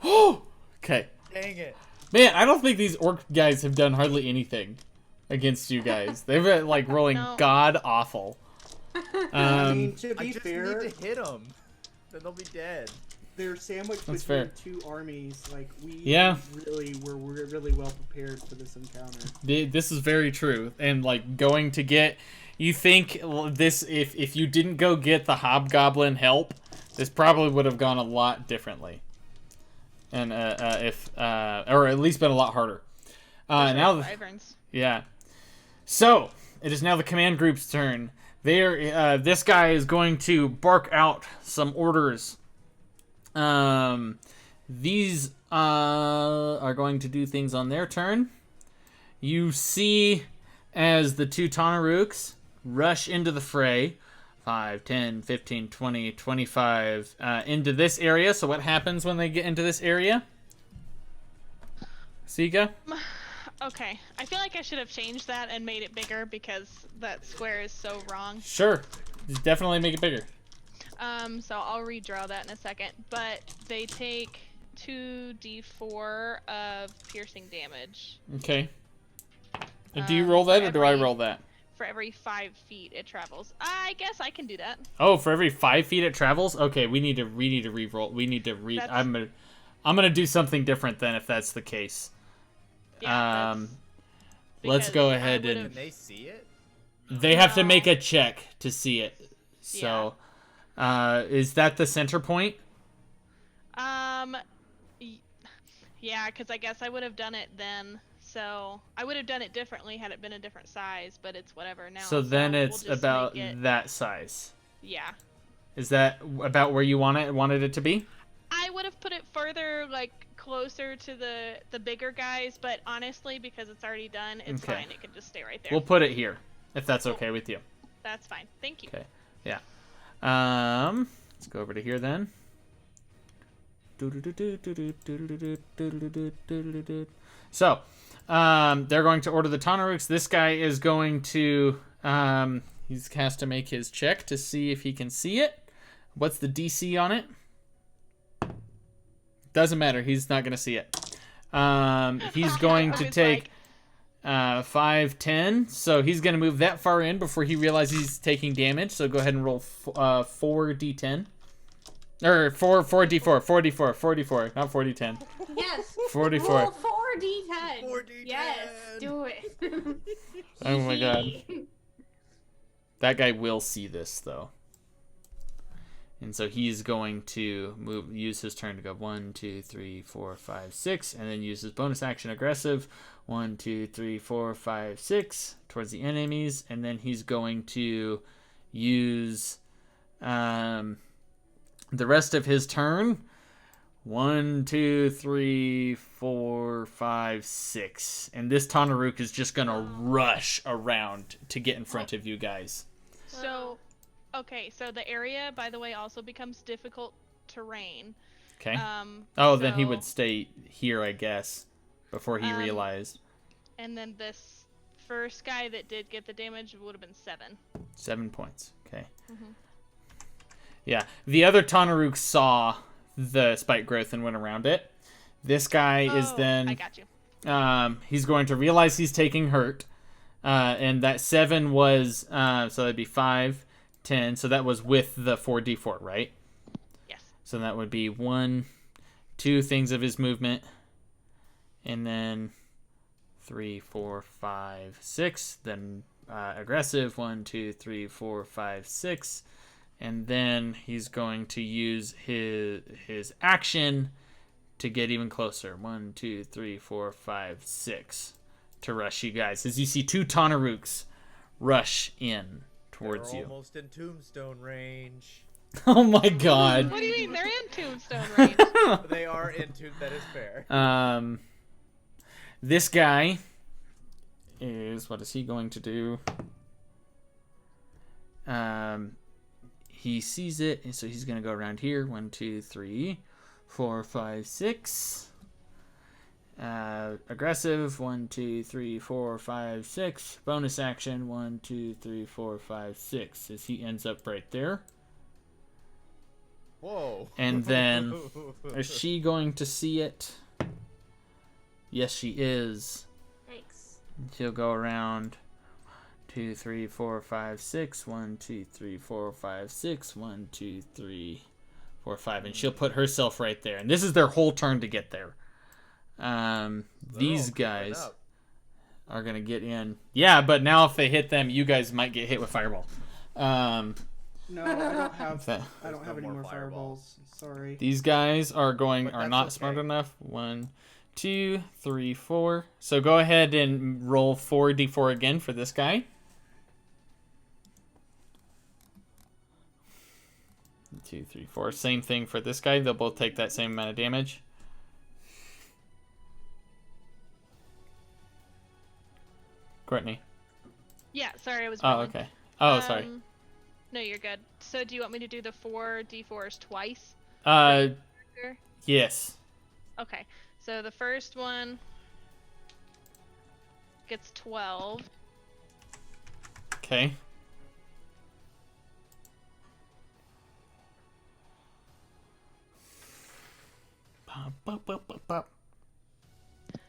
Okay. Dang it. Man, I don't think these orc guys have done hardly anything against you guys. They've been like rolling No. god awful. I mean, to I be just fair, need to hit them. Then they'll be dead. They're sandwiched That's between fair. two armies. Like we Yeah. we're really well prepared for this encounter. This is very true. And like going to get, you think this, if you didn't go get the hobgoblin help, this probably would have gone a lot differently. And or at least been a lot harder. Now, Wyverns. yeah. So it is now the command group's turn. This guy is going to bark out some orders. These are going to do things on their turn. You see as the two Tanaruks rush into the fray. 5, 10, 15, 20, 25 into this area. So what happens when they get into this area? Sika? Okay, I feel like I should have changed that and made it bigger because that square is so wrong. Sure. Just definitely make it bigger. So I'll redraw that in a second. But they take 2d4 of piercing damage. Okay. Do you roll that or do I roll that? For every 5 feet it travels. I guess I can do that. Oh, for every 5 feet it travels? Okay, we need to re-roll. We need to That's- I'm gonna do something different then if that's the case. Yeah, Let's because go I ahead would've- and Can they see it? they have to No. make a check to see it. So, is that the center point? Yeah, because I guess I would have done it then. So I would have done it differently had it been a different size, but it's whatever now. So then we'll it's just about make it- that size. Yeah. Is that about where you wanted it to be? I would have put it further, like closer to the bigger guys, but honestly, because it's already done, it's Okay. fine. It can just stay right there. We'll put it here, if that's okay with you. That's fine. Thank you. Okay. Yeah. Let's go over to here then. So, they're going to order the Tanaruks. This guy is going to, he has to make his check to see if he can see it. What's the DC on it? Doesn't matter. He's not going to see it. He's going to take 5, 10. So he's going to move that far in before he realizes he's taking damage. So go ahead and roll 4d10. Or 4d4, 4d4, not 4d10. Yes. 44. Roll 4d10. 4d10. Yes, do it. Oh my god. That guy will see this though. And so he's going to use his turn to go 1, 2, 3, 4, 5, 6, and then use his bonus action aggressive. 1, 2, 3, 4, 5, 6 towards the enemies, and then he's going to use the rest of his turn. 1, 2, 3, 4, 5, 6, and this Tanaruk is just gonna rush around to get in front of you guys. So, okay, so the area, by the way, also becomes difficult terrain. Okay. Then he so- would stay here, I guess, before he realized. And then this first guy that did get the damage would have been 7. 7 points. Okay. Mhm. Yeah. The other Tanaruk saw the spike growth and went around it. This guy is then. I got you. He's going to realize he's taking hurt. And that 7 was. So that'd be 5, 10. So that was with the 4d4, right? Yes. So that would be 1, 2 things of his movement. And then 3, 4, 5, 6. Then aggressive. 1, 2, 3, 4, 5, 6. And then he's going to use his action to get even closer. 1, 2, 3, 4, 5, 6. To rush you guys. As you see 2 Tanaruks rush in towards They're you. almost in tombstone range. Oh my god. What do you mean? They're in tombstone range. They are in tomb. That is fair. This guy is, what is he going to do? He sees it, and so he's going to go around here. 1, 2, 3, 4, 5, 6. Aggressive. 1, 2, 3, 4, 5, 6. Bonus action. 1, 2, 3, 4, 5, 6. As he ends up right there. Whoa. And then, is she going to see it? Yes, she is. Thanks. She'll go around 2, 3, 4, 5, 6. 1, 2, 3, 4, 5, 6. 1, 2, 3, 4, 5. And she'll put herself right there. And this is their whole turn to get there. These guys are going to get in. Yeah, but now if they hit them, you guys might get hit with fireball. No, I don't have. That- I don't have any more fireballs. Sorry. These guys are But not that's smart okay. enough. 1, 2, 3, 4. So go ahead and roll 4d4 again for this guy. 2, 3, 4. Same thing for this guy. They'll both take that same amount of damage. Courtney. Yeah, sorry, I was. Oh, rolling. okay. Oh, sorry. No, you're good. So, do you want me to do the 4d4s twice? Sure. Yes. Okay. So the first one gets 12. Okay.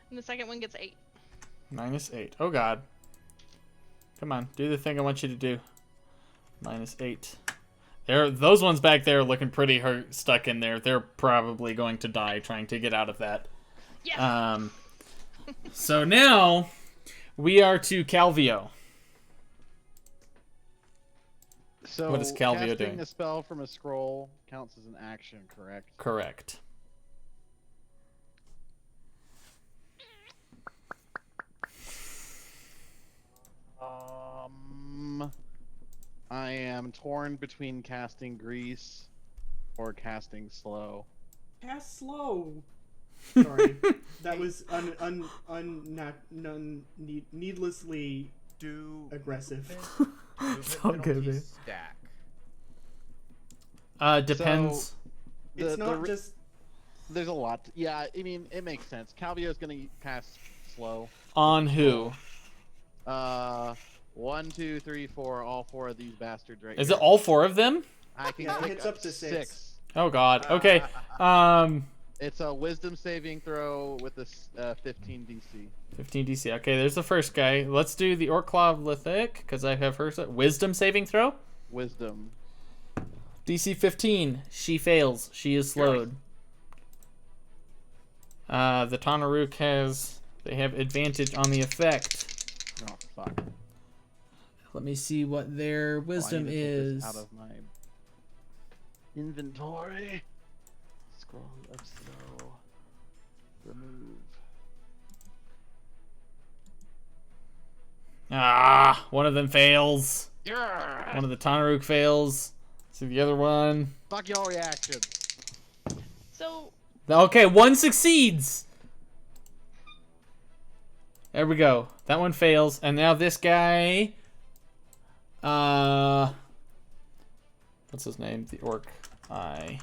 And the second one gets 8. -8. Oh god. Come on, do the thing I want you to do. -8. Those ones back there looking pretty hurt, stuck in there. They're probably going to die trying to get out of that. Yes. So now we are to Calvio. So What is Calvio casting doing? a spell from a scroll counts as an action, correct? Correct. I am torn between casting grease or casting slow. Cast slow. Sorry, that was needlessly aggressive. It's all good, man. Stack. Depends. So, It's not just. There's a lot. Yeah, I mean, it makes sense. Calvio's gonna cast slow. On who? 1, 2, 3, 4. All 4 of these bastards right Is here. it all 4 of them? I can Yeah, it pick hits up to 6. Oh god. Okay. It's a wisdom saving throw with a 15 DC. 15 DC. Okay, there's the first guy. Let's do the Orclavlithic, because I have her wisdom saving throw. Wisdom. DC 15. She fails. She is slowed. The Tanaruk they have advantage on the effect. Oh, fuck. Let me see what their wisdom I need to take this is. out of my inventory. Scroll up slow. Remove. Ah, one of them fails. Yeah. One of the Tanaruk fails. See the other one. Fuck y'all reaction. So, Okay, one succeeds. There we go. That one fails, and now this guy. What's his name? The orc eye.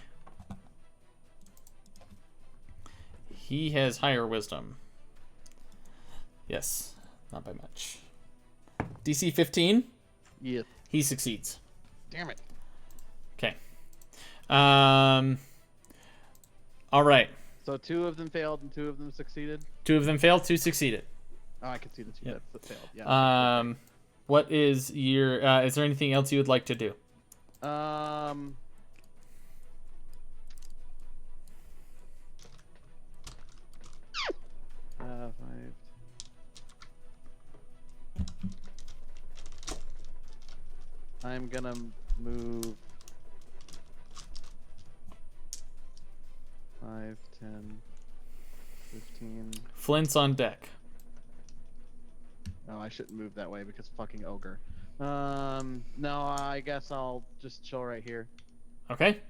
He has higher wisdom. Yes, not by much. DC 15. Yeah. He succeeds. Damn it. Okay. All right. So 2 of them failed and 2 of them succeeded. 2 of them failed. 2 succeeded. Oh, I can see the 2 Yep. that failed. Yeah. What is your? Is there anything else you would like to do? I'm gonna move 5, 10, 15. Flint's on deck. Oh, I shouldn't move that way because fucking ogre. No, I guess I'll just chill right here. Okay.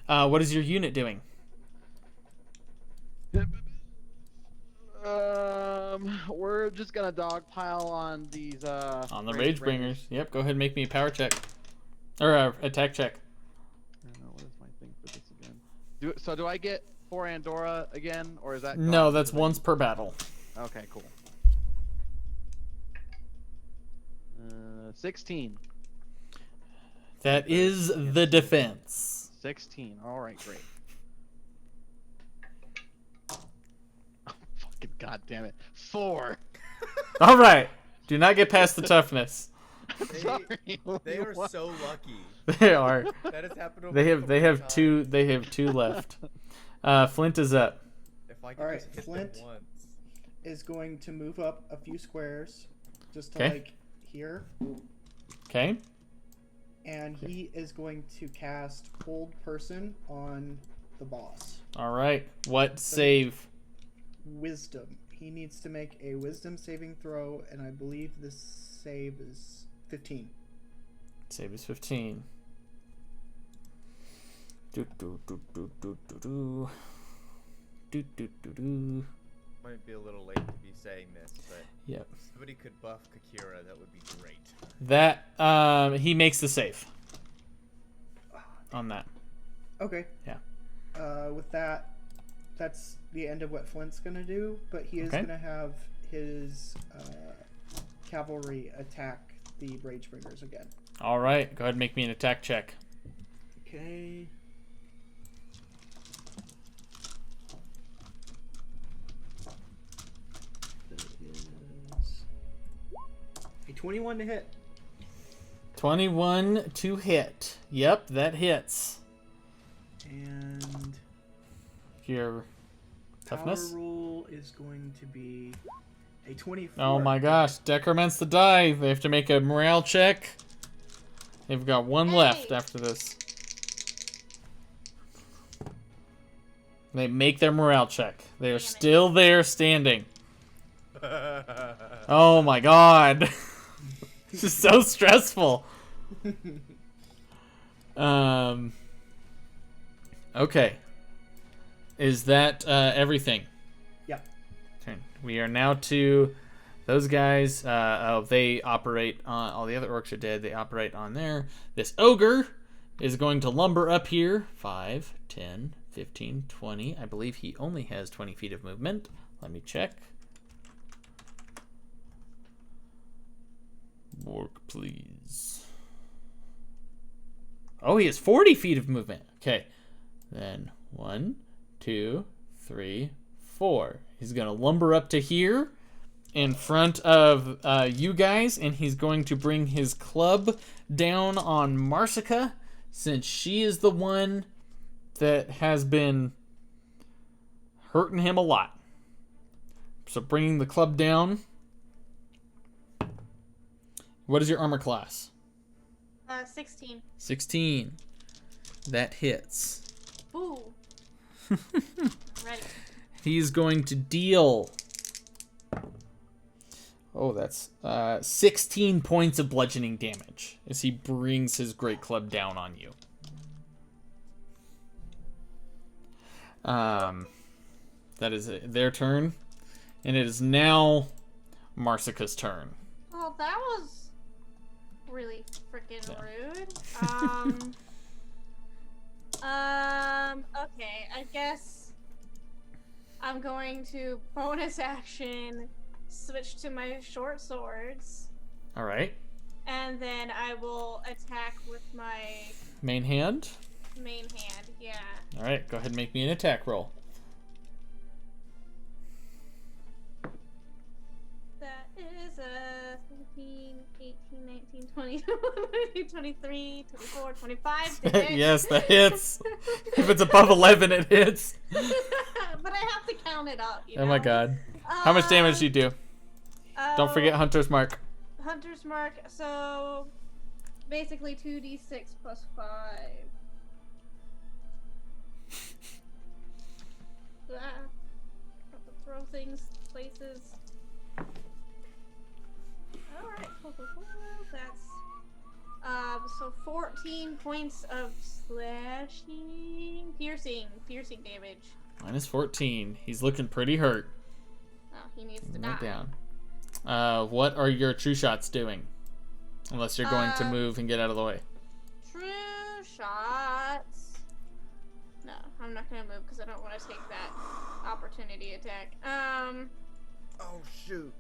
What is your unit doing? We're just gonna dogpile on these On the Rage Bringers. Yep, go ahead and make me a power check. Or attack check. What is my thing for this again? Do I get 4 Andorra again, or is that No, gone that's for the- once per battle. Okay, cool. 16. That is the defense. 16. All right, great. Oh, fucking goddamn it. 4. All right. Do not get past the toughness. Sorry. They are so lucky. They are. That has happened over They have times. two. They have 2 left. Flint is up. If I could All right, just hit Flint. them once. Is going to move up a few squares, just to Okay. like here, Okay. and he is going to cast Hold Person on the boss. All right. What save? Wisdom. He needs to make a Wisdom saving throw, and I believe this save is 15. Save is 15. Do do do do do do do. Do do do do. Might be a little late to be saying this, but Yep. if somebody could buff Kakira, that would be great. That he makes the save. On that. Okay. Yeah. With that, that's the end of what Flint's gonna do, but he is Okay. gonna have his cavalry attack the Rage Bringers again. All right. Go ahead and make me an attack check. Okay. That is a 21 to hit. 21 to hit. Yep, that hits. And Your toughness. power roll is going to be a 24. Oh my gosh, decrements the die. They have to make a morale check. They've got 1 left after this. They make their morale check. They are still there standing. Oh my god. This is so stressful. Okay. Is that everything? Yep. Turn. We are now to those guys. They operate on. All the other orcs are dead. They operate on there. This ogre is going to lumber up here. 5, 10, 15, 20. I believe he only has 20 feet of movement. Let me check. Work, please. Oh, he has 40 feet of movement. Okay. Then 1, 2, 3, 4. He's going to lumber up to here in front of you guys, and he's going to bring his club down on Marsica, since she is the one that has been hurting him a lot. So bringing the club down. What is your armor class? 16. 16. That hits. Ooh. Right. He's going to deal. Oh, that's 16 points of bludgeoning damage as he brings his great club down on you. That is their turn, and it is now Marsica's turn. Well, that was really freaking rude. Okay, I guess I'm going to bonus action switch to my short swords, All right. and then I will attack with my Main hand. main hand. Yeah. All right. Go ahead and make me an attack roll. That is 17, 18, 19, 20, 23, 24, 25 to hit. Yes, that hits. If it's above 11, it hits. But I have to count it up, you know? Oh my god. How much damage do you do? Don't forget Hunter's Mark. Hunter's Mark, so basically 2d6 plus 5. Have to throw things places. Alright, cool. That's so 14 points of slashing, piercing damage. Minus 14. He's looking pretty hurt. Oh, he needs to Right die. down. What are your true shots doing? Unless you're going to move and get out of the way. True shots. No, I'm not gonna move because I don't want to take that opportunity attack. Oh shoot.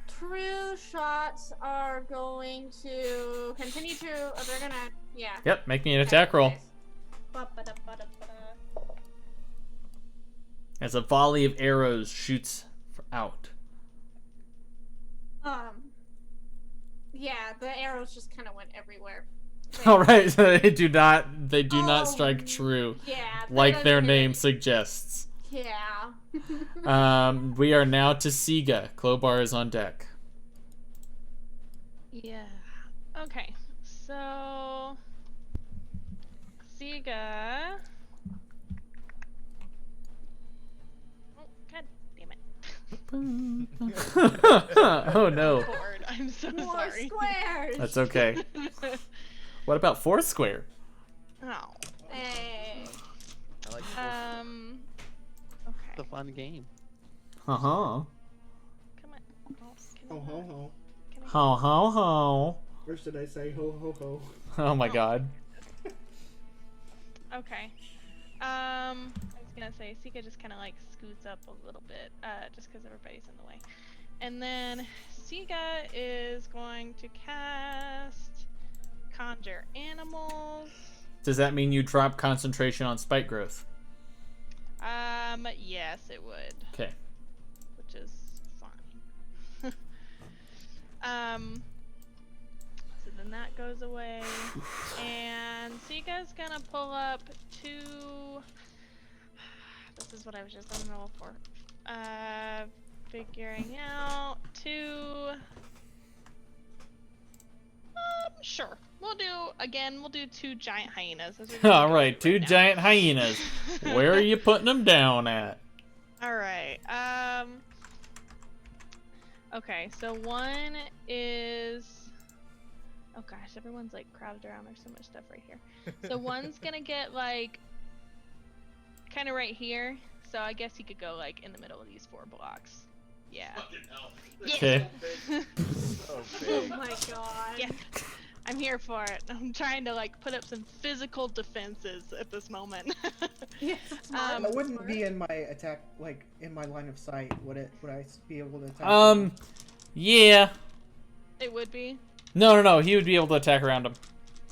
True shots are going to continue to. They're gonna. Yeah. Yep, make me an attack roll. As a volley of arrows shoots out. Yeah, the arrows just kind of went everywhere. All right, they do not strike true, Yeah. that like their doesn't hit name it. suggests. Yeah. We are now to Siga. Clobar is on deck. Yeah. Okay. So Siga. Oh, god damn it. Oh no, Bored. I'm so More sorry. squares. that's okay. What about Foursquare? Oh. Hey. I like Okay. It's a fun game. Uh huh. Come on. Ho ho ho. Ho ho ho. Or should I say ho ho ho? Oh my god. Okay. I was gonna say Sika just kind of like scoots up a little bit, just because everybody's in the way, and then Sika is going to cast Conjure Animals. Does that mean you drop concentration on spike growth? Yes, it would. Okay. Which is fine. So then that goes away, and Sika's gonna pull up two. This is what I was just on the roll for. Figuring out two. Sure. We'll do two giant hyenas. Those are gonna All go right, two now. giant hyenas. Where are you putting them down at? All right. Okay, so one is. Oh gosh, everyone's like crowded around. There's so much stuff right here. So one's gonna get like, kind of right here. So I guess he could go like in the middle of these 4 blocks. Yeah. Yeah. Okay. so Oh big. my god. Yeah. I'm here for it. I'm trying to like put up some physical defenses at this moment. Yes, it's smart. That wouldn't be in my attack, like in my line of sight. Would it? Would I be able to attack? Yeah. It would be. No. He would be able to attack around them.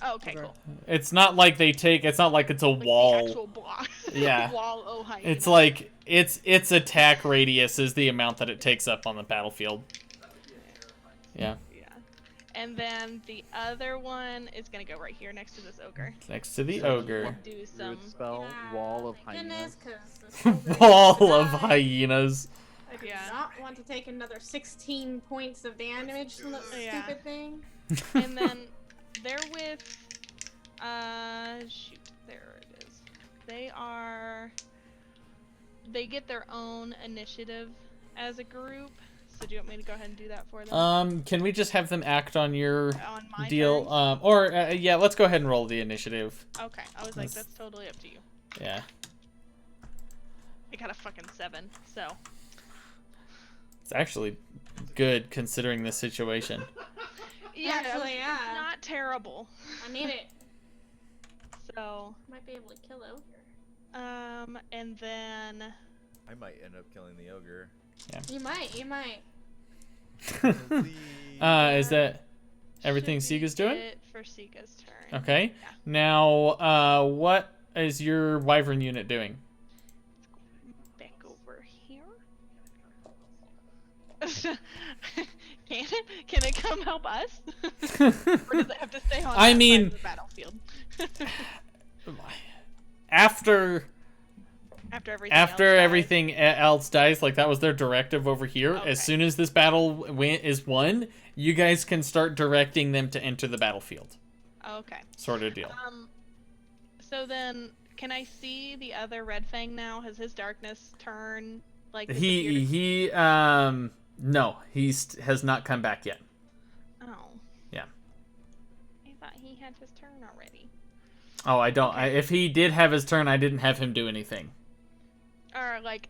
Oh, okay, Okay. cool. It's not like they take. It's not like it's a Like wall. the actual block. Yeah. Wall. Oh, hyena. It's like its attack radius is the amount that it takes up on the battlefield. Yeah. Yeah. And then the other one is gonna go right here next to this ogre. Next to the ogre. Do You some. would spell Yeah, wall of my goodness, hyenas. 'cause this ogre Wall needs to of die. hyenas. I do Yeah. not want to take another 16 points of damage from that Yeah. stupid thing. And then they're with. Shoot. There it is. They get their own initiative as a group. So do you want me to go ahead and do that for them? Can we just have them act on your On my deal? turn? Yeah, let's go ahead and roll the initiative. Okay. I was like, that's totally up to you. Yeah. I got a fucking 7, so. It's actually good considering the situation. Yeah, Actually, yeah. it's not terrible. I need it. So, Might be able to kill ogre. and then I might end up killing the ogre. You might. Is that everything should be Siga's doing? it for Sika's turn. Okay. Yeah. Now, what is your wyvern unit doing? Back over here. Can it come help us? Or does it have to stay on I that mean- side of the battlefield? After after everything. After else everything else dies, like that was their directive over here. Okay. As soon as this battle is won, you guys can start directing them to enter the battlefield. Okay. Sort of deal. So then, can I see the other Red Fang now? Has his darkness turned like No, has not come back yet. Oh. Yeah. I thought he had his turn already. Oh, I don't. Okay. If he did have his turn, I didn't have him do anything. Or like.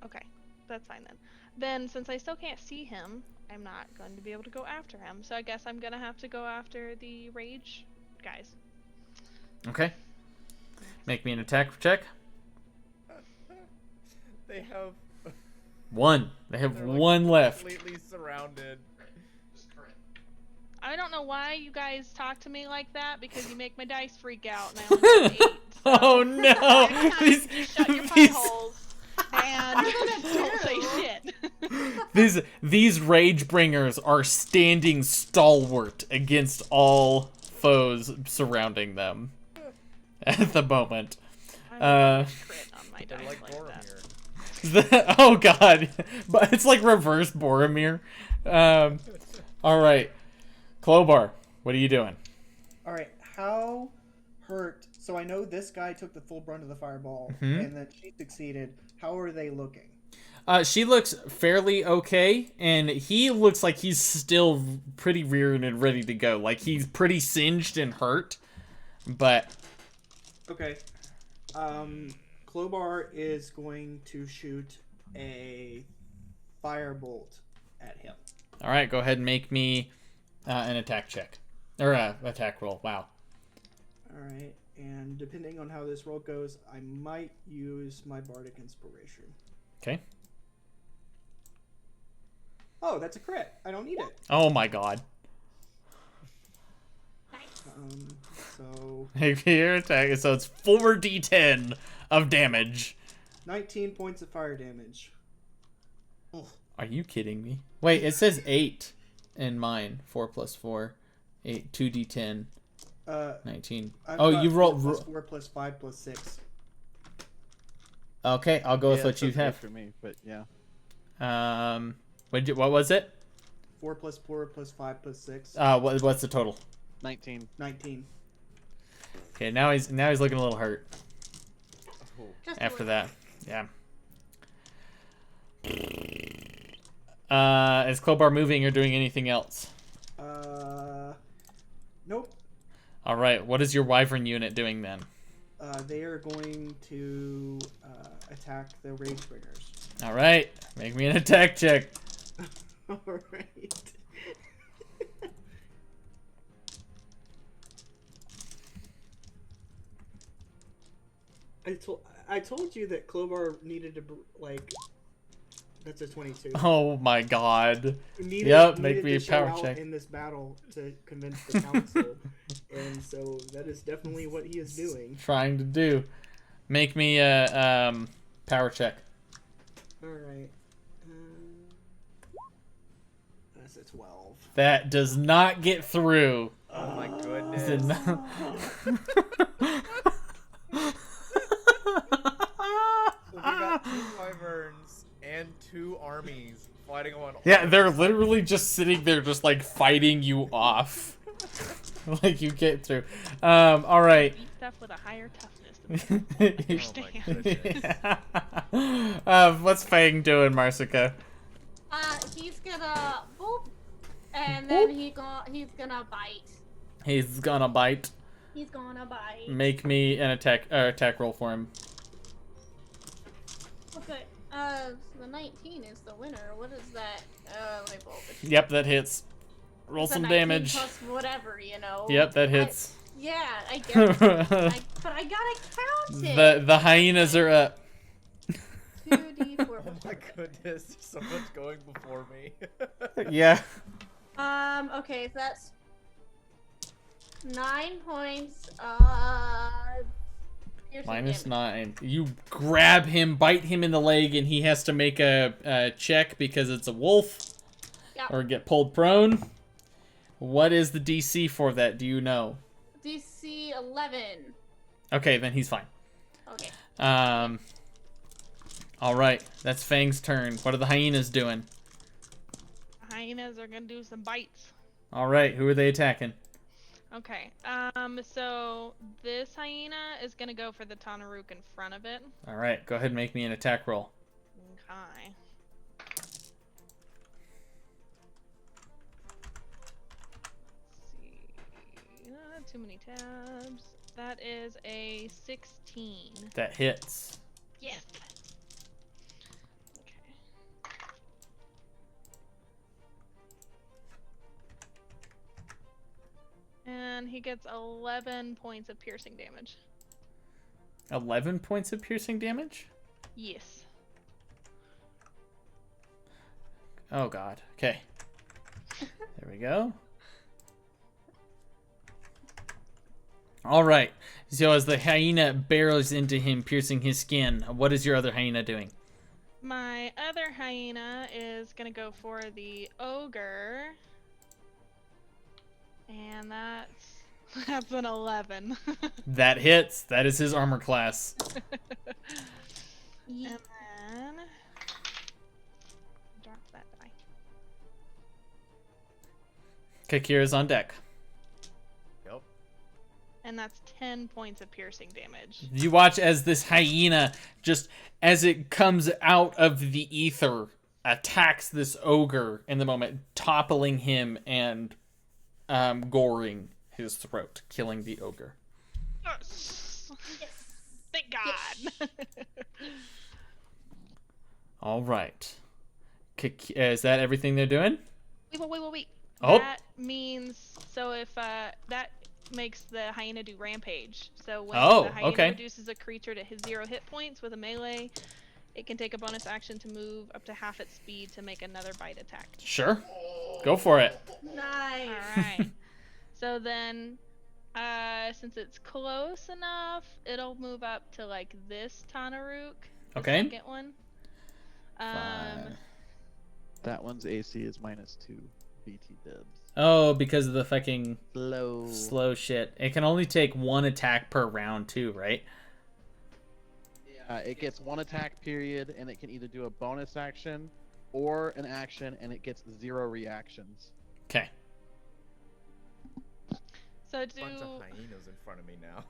Okay, that's fine then. Then, since I still can't see him, I'm not going to be able to go after him. So I guess I'm gonna have to go after the rage guys. Okay. Make me an attack check. They have. One. They have They're, like, one left. Completely surrounded. I don't know why you guys talk to me like that, because you make my dice freak out, and I only have 8. So Oh no! next time These, you shut your pie these, holes and don't say shit. these rage bringers are standing stalwart against all foes surrounding them at the moment. I crit on my They're dice like like that. Boromir. Oh god, but it's like reverse Boromir. All right, Clobar, what are you doing? All right, how hurt? So I know this guy took the full brunt of the fireball, Mhm. and then she succeeded. How are they looking? She looks fairly okay, and he looks like he's still pretty reared and ready to go. Like he's pretty singed and hurt, but Okay. Clobar is going to shoot a firebolt at him. all right. Go ahead and make me an attack check or attack roll. Wow. All right, and depending on how this roll goes, I might use my bardic inspiration. Okay. Oh, that's a crit. I don't need it. Oh my god. So Make me your attack. So it's 4d10 of damage. 19 points of fire damage. Are you kidding me? Wait, it says 8 in mine. 4 plus 4. 8, 2d10. 19. I've Oh, got you 4 rolled. plus 4 plus 5 plus 6. Okay, I'll go with Yeah, what you that's good have. for me, but yeah. What was it? 4 plus 4 plus 5 plus 6. What's the total? 19. 19. Okay, now he's looking a little hurt Just a after little. that. Yeah. Is Clobar moving or doing anything else? Nope. All right. What is your Wyvern unit doing then? They are going to attack the Rage Bringers. All right. Make me an attack check. Alright. I told you that Clobar needed to, like, that's a 22. Oh my god. Needed make me a to show power out check. in this battle to convince the council, and so that is definitely what he is doing. Trying to do. Make me a power check. Alright. That's a 12. That does not get through. Oh my Did goodness. not- We got 2 wyverns and 2 armies fighting on. Yeah, they're literally just sitting there, just like fighting you off. Like you get through. All right. Beat stuff with a higher toughness than Oh my understand. goodness. What's Fang doing, Marsica? He's gonna boop, and then he's gonna bite. He's gonna bite. He's gonna bite. Make me an attack roll for him. Okay. The 19 is the winner. What is that? Let me pull this. Yep, that hits. Roll It's a some 19 damage. Plus whatever, you know. Yep, that hits. Yeah, I guess. But I gotta count it. The hyenas are up. 2d4. Oh my goodness, there's so much going before me. Yeah. Okay, so that's 9 points. Piercing Minus damage. 9. You grab him, bite him in the leg, and he has to make a check because it's a wolf. Yep. Or get pulled prone. What is the DC for that? Do you know? DC 11. Okay, then he's fine. Okay. All right, that's Fang's turn. What are the hyenas doing? Hyenas are gonna do some bites. All right, who are they attacking? Okay. So this hyena is gonna go for the Tanaruk in front of it. All right, go ahead and make me an attack roll. Okay. Let's see. Not too many tabs. That is a 16. That hits. Yes. Okay. And he gets 11 points of piercing damage. 11 points of piercing damage? Yes. Oh god. Okay. There we go. All right. So as the hyena barrels into him, piercing his skin, what is your other hyena doing? My other hyena is gonna go for the ogre. And that's an 11. That hits. That is his armor class. And then drop that die. Kakira's on deck. Yep. And that's 10 points of piercing damage. You watch as this hyena, just as it comes out of the ether, attacks this ogre in the moment, toppling him and goring his throat, killing the ogre. Yes. Thank God. All right. Is that everything they're doing? Wait. Oh. That means, so if that makes the hyena do rampage. So when Oh, the hyena okay. reduces a creature to his 0 hit points with a melee, it can take a bonus action to move up to half its speed to make another bite attack. Sure. Go for it. Nice. Alright. So then, since it's close enough, it'll move up to like this Tanaruk. The Okay. second one. Fine. That one's AC is -2. BT dibs. Oh, because of the fucking Slow. slow shit. It can only take one attack per round too, right? It gets 1 attack period, and it can either do a bonus action or an action, and it gets 0 reactions. Okay. So Bunch of hyenas in front of me now.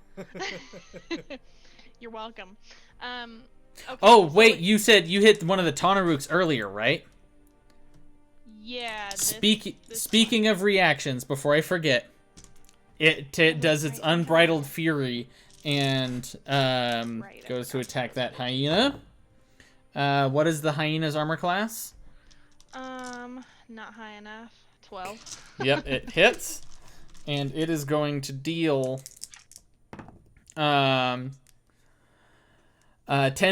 You're welcome. Okay, Oh, so wait, you said you hit one of the Tanaruks earlier, right? Yeah. Speaking of reactions, before I forget, it does its unbridled fury and goes to attack that hyena. What is the hyena's armor class? Not high enough. 12. Yep, it hits, and it is going to deal 10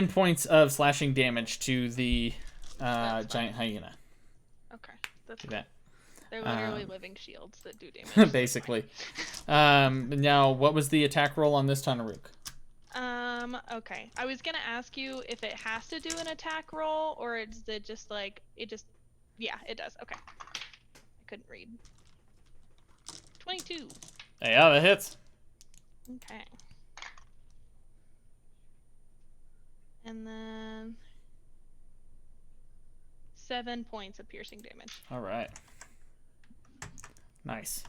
points of slashing damage to the giant hyena. Okay, that's Do cool. that. They're literally living shields that do damage. Basically. Now, what was the attack roll on this Tanaruk? Okay. I was gonna ask you if it has to do an attack roll, or is it just like, yeah, it does. Okay. I couldn't read. 22. Yeah, that hits. Okay. And then 7 points of piercing damage. All right. Nice.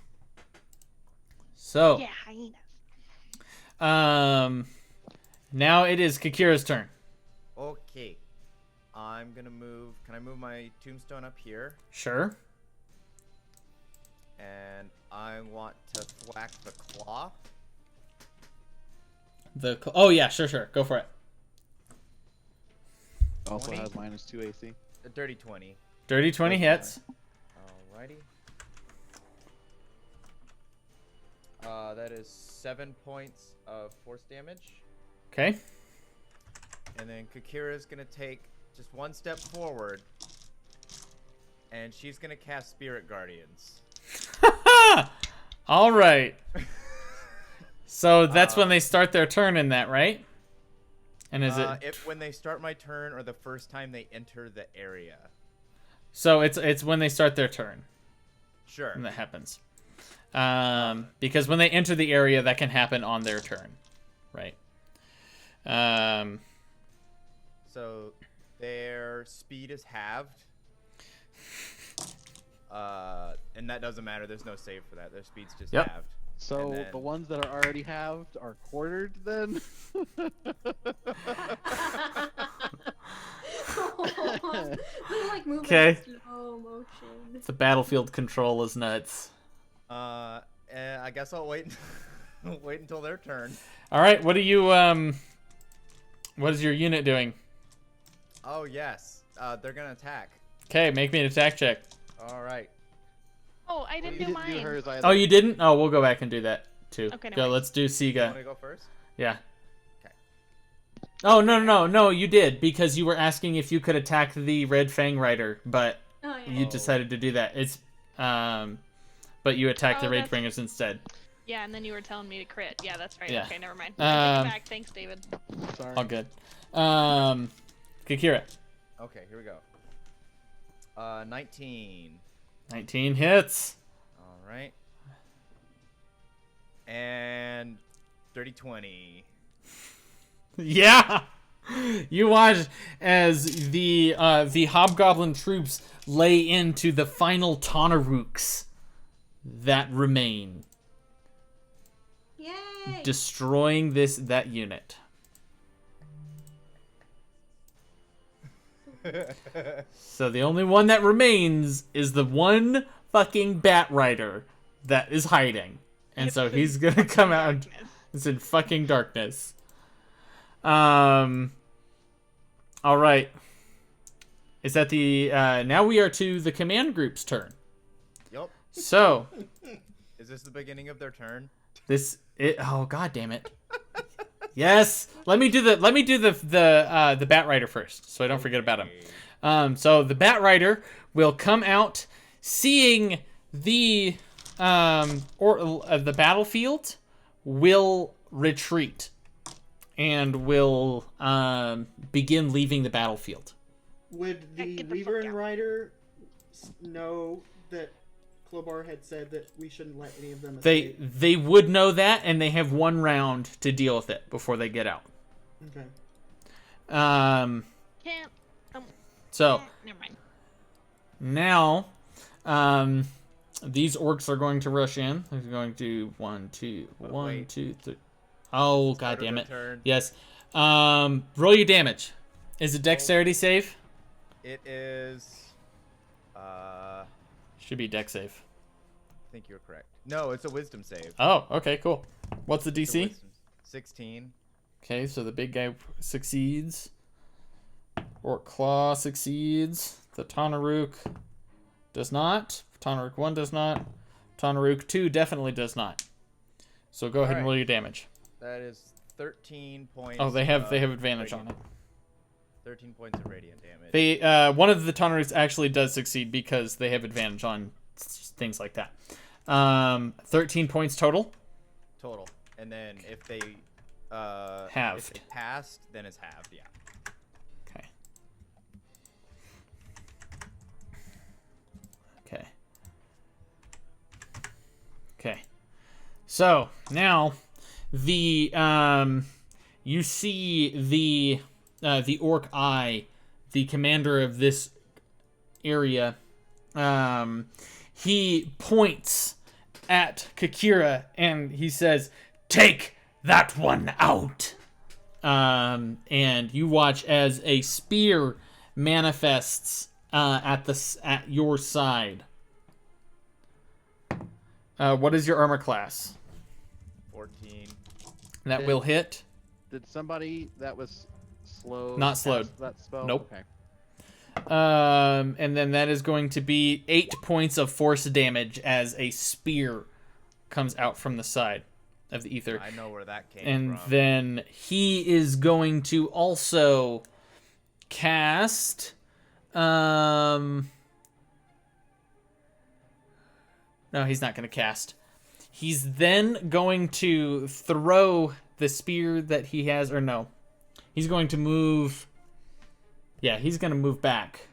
So, Yeah, hyenas. now it is Kakira's turn. Okay. I'm gonna move. Can I move my tombstone up here? Sure. And I want to thwack the claw. Oh yeah, sure. Go for it. Also 20. has -2 AC. A dirty 20. Dirty 20 hits. Alrighty. That is 7 points of force damage. Okay. And then Kakira's gonna take just 1 step forward. And she's gonna cast Spirit Guardians. All right. So that's when they start their turn in that, right? And is it? When they start my turn or the first time they enter the area. So it's when they start their turn. Sure. When that happens. Because when they enter the area, that can happen on their turn, right? So their speed is halved. And that doesn't matter. There's no save for that. Their speed's just Yep. halved. So then- the ones that are already halved are quartered then? They're like moving Okay. in slow motion. The battlefield control is nuts. I guess I'll wait. Wait until their turn. All right, what are you what is your unit doing? Oh yes. They're gonna attack. Okay, make me an attack check. All right. Oh, I You didn't do didn't mine. do hers either. Oh, you didn't? Oh, we'll go back and do that too. Okay, no Go, worries. let's do You Siga. want to go first? Yeah. Okay. Oh, no, you did, because you were asking if you could attack the Red Fang Rider, but Oh yeah. you decided to do that. It's but you attacked the Oh, Rage that's- Bringers instead. Yeah, and then you were telling me to crit. Yeah, that's right. Yeah. Okay, never mind. I take Um, it back. Thanks, David. Sorry. All good. Kakira. Okay, here we go. 19. 19 hits. All right. And 30-20. Yeah. You watch as the Hobgoblin troops lay into the final Tonarooks that remain, Yay! destroying that unit. So the only one that remains is the one fucking Bat Rider that is hiding. And so he's gonna come out. It's in fucking darkness. All right. Is that the now we are to the command group's turn. Yup. So Is this the beginning of their turn? oh god damn it. Yes. Let me do the Bat Rider first, so I don't forget about him. So the Bat Rider will come out, seeing the the battlefield, will retreat and will begin leaving the battlefield. Would the Get the Weaver fuck and out. Rider know that Clobar had said that we shouldn't let any of them They escape? they would know that, and they have one round to deal with it before they get out. Okay. Can't. So Never mind. now, these orcs are going to rush in. They're going to one, two, wait. 2, 3. Oh god Start of damn their it! turn. Yes. Roll your damage. Is it dexterity save? It is. I Should be dex save. think you're correct. No, it's a wisdom save. Oh, okay, cool. What's the It's a DC? wisdom- 16. Okay, so the big guy succeeds. Orc Claw succeeds. The Tonaruk does not. Tonaruk 1 does not. Tonaruk 2 definitely does not. So go ahead and Alright. roll your damage. That is 13 points. Oh, they have of advantage radiant- on it. 13 points of radiant damage. They one of the Tonaruks actually does succeed because they have advantage on things like that. 13 points total. Total. And then if they if Halved. they passed, then it's halved. Yeah. Okay. Okay. Okay. So now the you see the orc eye, the commander of this area. He points at Kakira and he says, "Take that one out." And you watch as a spear manifests at your side. What is your armor class? 14. That will hit. Did somebody that was slow Not cast slowed. that spell? Nope. Okay. And then that is going to be 8 points of force damage as a spear comes out from the side of the ether. I know where that came And from. then he is going to also cast no, he's not going to cast. He's then going to throw the spear that he has, or no. He's going to move. Yeah, he's going to move back.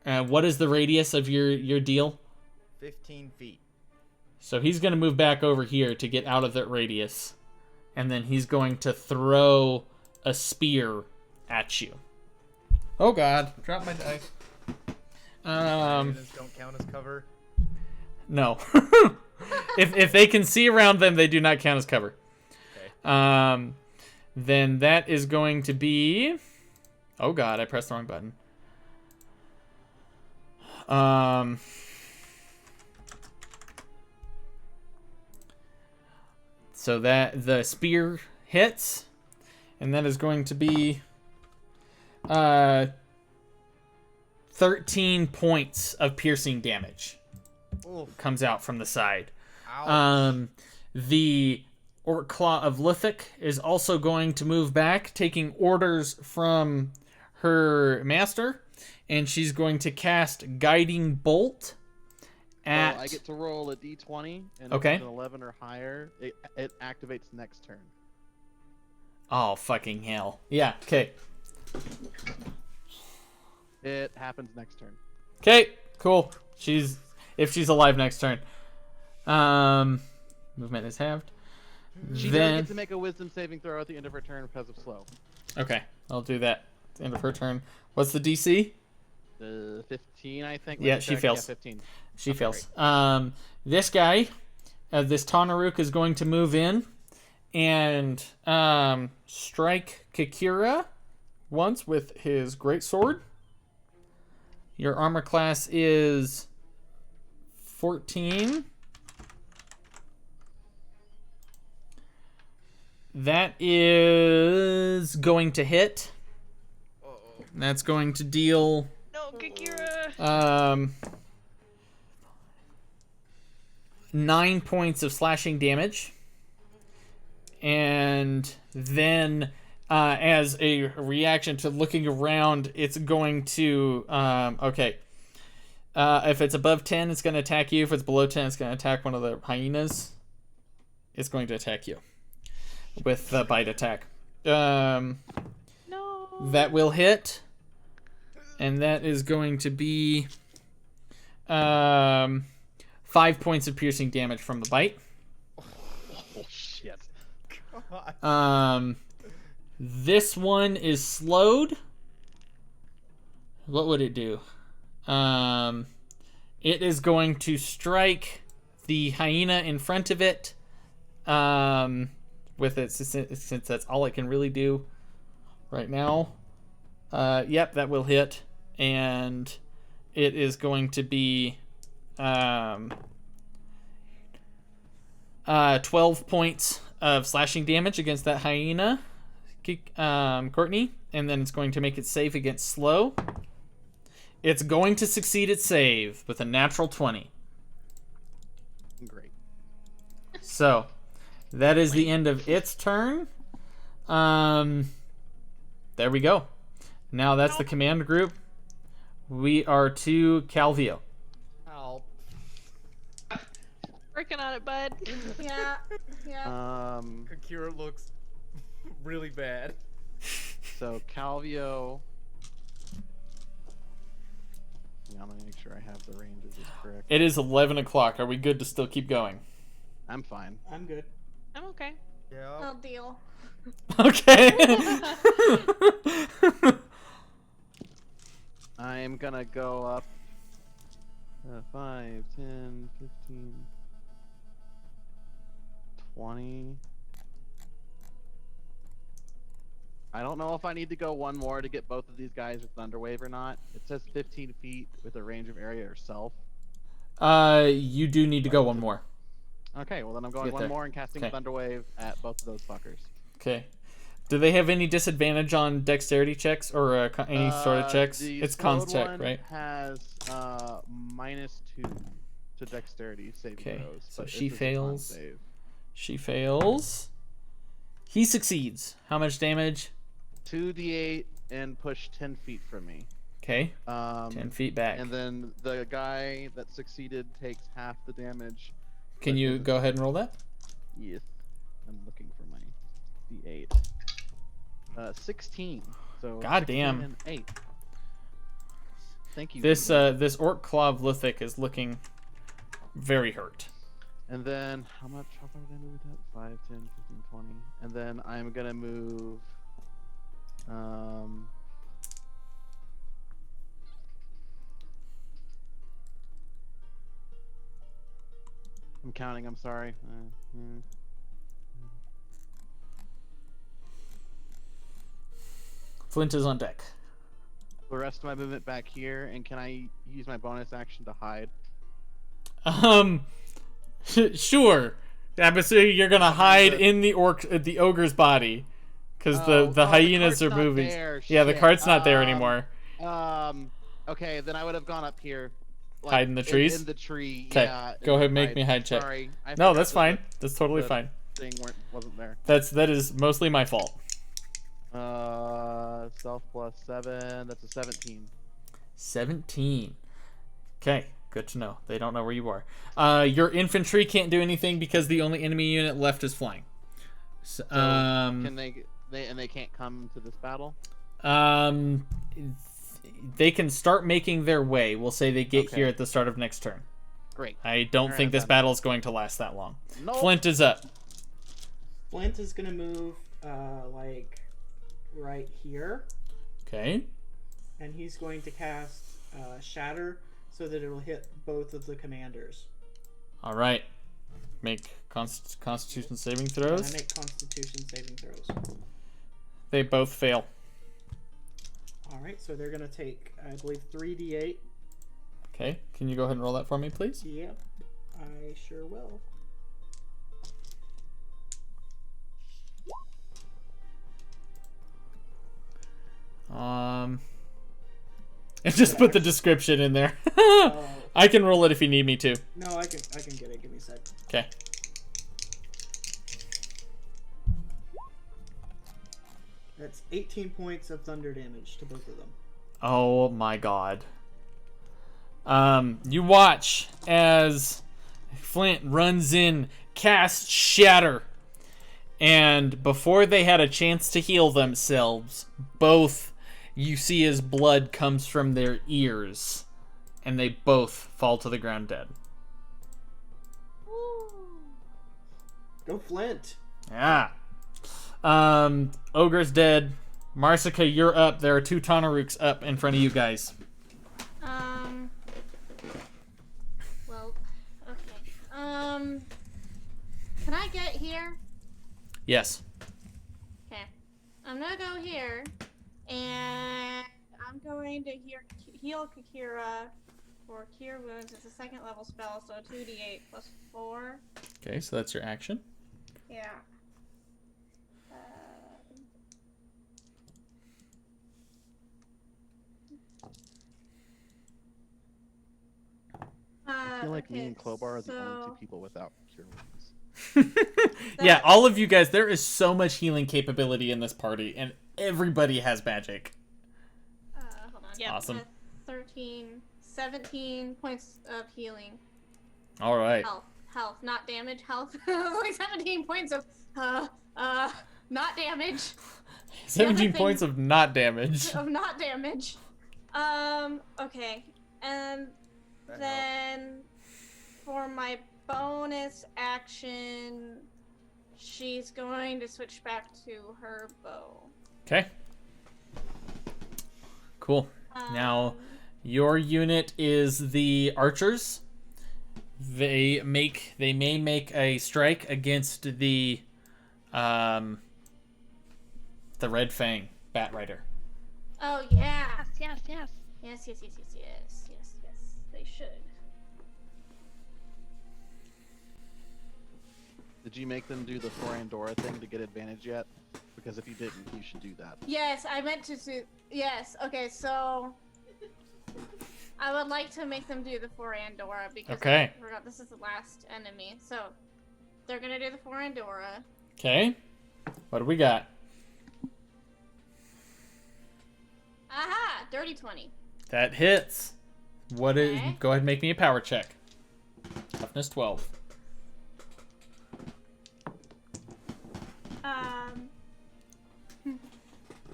What is the radius of your deal? 15 feet. So he's going to move back over here to get out of that radius. And then he's going to throw a spear at you. Oh God! Drop my dice. Hyenas don't count as cover. No. if they can see around them, they do not count as cover. Okay. Then that is going to be. Oh God! I pressed the wrong button. So that the spear hits, and that is going to be 13 points of piercing damage. Oof. Comes out from the side. Ouch. The Orc Claw of Lithic is also going to move back, taking orders from her master, and she's going to cast Guiding Bolt at... I get to roll a d20, and Okay. if it's an 11 or higher, it activates next turn. Oh, fucking hell. Yeah, okay. It happens next turn. Okay, cool. If she's alive next turn. Movement is halved. She does get to make a wisdom saving throw at the end of her turn because of slow. Okay, I'll do that. At the end of her turn. What's the DC? 15, I think. Yeah, she fails. Yeah, 15. She Okay, fails. great. This guy, this Tanaruk is going to move in and strike Kakira once with his greatsword. Your armor class is 14. That is going to hit. That's going to deal... No, Kakira! 9 points of slashing damage. And then, as a reaction to looking around, it's going to... if it's above 10, it's going to attack you. If it's below 10, it's going to attack one of the hyenas. It's going to attack you with the bite attack. No. That will hit. And that is going to be 5 points of piercing damage from the bite. Oh, shit. This one is slowed. What would it do? It is going to strike the hyena in front of it. With it, since that's all it can really do right now. Yep, that will hit. And it is going to be 12 points of slashing damage against that hyena, Courtney. And then it's going to make it save against slow. It's going to succeed its save with a natural 20. Great. So, that is the end of its turn. There we go. Now that's the command group. We are to Calvio. Help. Working on it, bud. Yeah. Kakira looks really bad. So Calvio. Yeah, I'm gonna make sure I have the ranges correct. It is 11 o'clock. Are we good to still keep going? I'm fine. I'm good. I'm okay. Yeah. I'll deal. Okay. I'm gonna go up 5, 10, 15, 20. I don't know if I need to go one more to get both of these guys with Thunderwave or not. It says 15 feet with a range of area yourself. You do need to go one more. Okay, well then I'm going Get one there. more and casting Okay. Thunderwave at both of those fuckers. Okay. Do they have any disadvantage on dexterity checks or any sort of checks? The It's cons slowed check, one right? has -2 to dexterity saving Okay, throws. so but she this is a con fails. save. She fails. He succeeds. How much damage? 2d8 and push 10 feet from me. Okay. 10 10 feet back. And then the guy that succeeded takes half the damage. Can but you isn't- go ahead and roll that? Yes. I'm looking for my d8. 16. So God 16 damn. and 8. Thank you. This Ethan. this Orc Claw of Lithic is looking very hurt. And then how far did I move that? 5, 10, 15, 20. And then I'm gonna move I'm counting. I'm sorry. Flint is on deck. The rest of my movement back here, and can I use my bonus action to hide? Sure. I'm assuming you're gonna hide in the ogre's body, because the hyenas the are cart's not moving. there. Yeah, the Shit. cart's not there anymore. Okay, then I would have gone up here. Like, Hide in the trees? In the tree. Okay, Yeah, go ahead, and make hide. me hide check. Sorry. I No, forgot that's that fine. That's totally the fine. Thing wasn't there. That is mostly my fault. Self plus 7. That's a 17. 17. Okay, good to know. They don't know where you are. Your infantry can't do anything because the only enemy unit left is flying. So, can they can't come to this battle? They can start making their way. We'll say they get here at the start of next turn. Great. I don't Alright, think this then. battle is going to last that long. Nope. Flint is up. Flint is gonna move like right here, Okay. and he's going to cast Shatter so that it'll hit both of the commanders. All right. Make Constitution saving And throws. I make Constitution saving throws. They both fail. All right, so they're gonna take, I believe, 3d8. Okay. Can you go ahead and roll that for me, please? Yep, I sure will. And just put the description in there. I can roll it if you need me to. No, I can get it. Give me a sec. Okay. That's 18 points of thunder damage to both of them. Oh my god. You watch as Flint runs in, casts Shatter, and before they had a chance to heal themselves, both you see as blood comes from their ears, and they both fall to the ground dead. Go Flint! Yeah. Ogre's dead. Marsica, you're up. There are 2 Tanaruks up in front of you guys. Well, okay. Can I get here? Yes. Okay. I'm gonna go here, and I'm going to heal Kakira for Cure Wounds. It's a 2nd level spell, so 2d8 plus 4. Okay, so that's your action. Yeah. I feel like me okay, and Clobar are the only 2 so- people without cure wounds. Yeah, all of you guys, there is so much healing capability in this party, and everybody has magic. Hold on. Yep. Awesome. 17 points of healing. All right. Health, not damage. Health. Like 17 points of not damage. 17 thing- points of not damage. Of not damage. Okay. And then for my bonus action, she's going to switch back to her bow. Okay. Cool. Now, your unit is the archers. They may make a strike against the Red Fang Bat Rider. Oh yeah. Yes. Yes. They should. Did you make them do the Forandora thing to get advantage yet? Because if you didn't, you should do that. Yes, I meant to do. Yes. Okay, so I would like to make them do the Forandora because I forgot this is the last enemy. So they're gonna do the Forandora. Okay. What do we got? Aha! Dirty 20. That hits. What is? Okay. Go ahead and make me a power check. Toughness 12.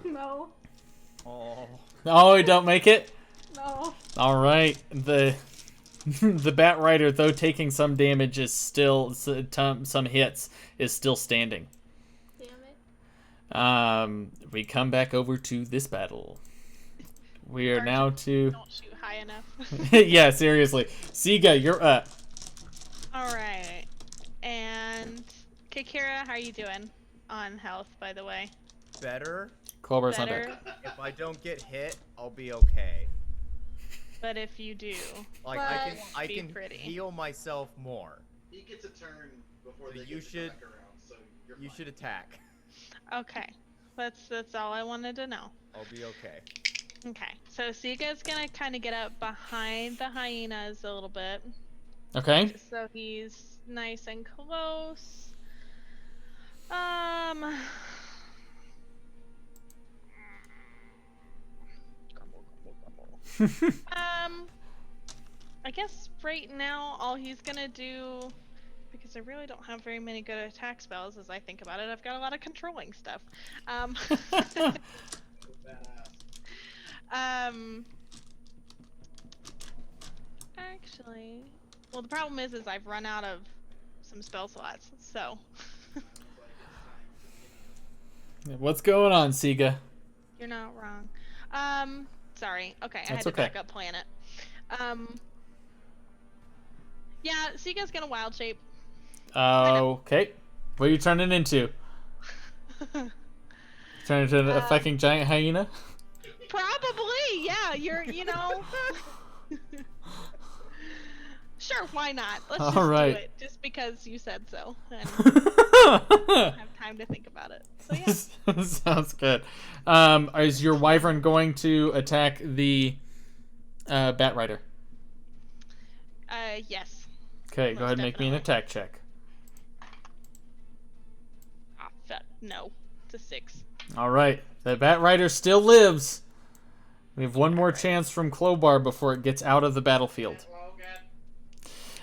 No. Oh, don't make it. No. All right. The Bat Rider, though taking some damage, is still some hits, is still standing. Damn it. We come back over to this battle. We are now to. Don't shoot high enough. Yeah, seriously. Siga, you're up. All right. And Kikira, how are you doing on health, by the way? Better. Clobar's on Better, deck. If I don't get hit, I'll be okay. but if you do, Like But- I Be can pretty. heal myself more. He gets a turn before So they you get to should- come back around, so you're You fine. should attack. okay. That's all I wanted to know. I'll be okay. Okay, so Siga's gonna kind of get up behind the hyenas a little bit, Okay. just so he's nice and close. I guess right now all he's gonna do, because I really don't have very many good attack spells as I think about it. I've got a lot of controlling stuff. Badass. Actually, well, the problem is I've run out of some spell slots, so What's going on, Siga? you're not wrong. Sorry. Okay, I had That's to okay. back up plan it. Yeah, Siga's gonna wild shape. Okay. What are you turning into? Turn into a fucking giant hyena? Probably, yeah. You know. Sure, why not? Let's just Alright. do it, just because you said so, and I have time to think about it. So yeah. Sounds good. Is your wyvern going to attack the bat rider? Yes. Okay, go Most ahead and make me an definitely. attack check. Ah, fuck. No. It's a 6. All right, the bat rider still lives. We have one more chance from Clobar before it gets out of the battlefield.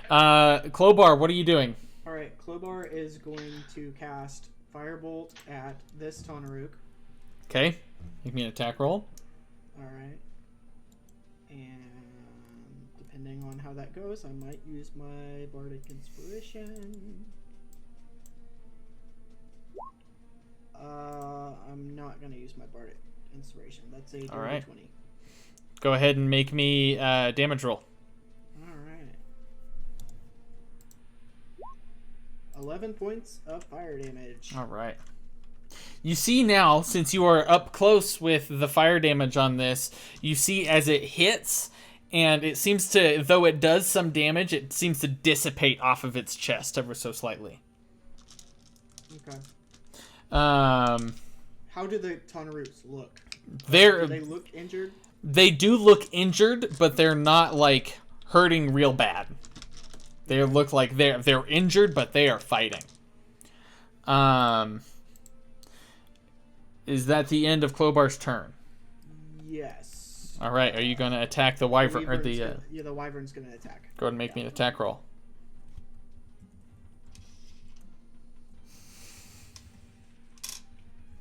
Clobar, what are you doing? Alright, Clobar is going to cast Firebolt at this Tonaruk. Okay, make me an attack roll. Alright. And depending on how that goes, I might use my Bardic Inspiration. I'm not going to use my Bardic Inspiration. That's a dirty Alright. 20. Go ahead and make me damage roll. Alright. 11 points of fire damage. All right. You see now, since you are up close with the fire damage on this, you see as it hits, and it seems to, though it does some damage, it seems to dissipate off of its chest ever so slightly. Okay. How How do the Tonaruks look? they're Do they look injured? they do look injured, but they're not like hurting real bad. They look like they're injured, but they are fighting. Is that the end of Clobar's turn? Yes. All right. Are you going to attack the wyvern or the? Yeah, the wyvern's gonna attack. Go ahead and make me an attack roll.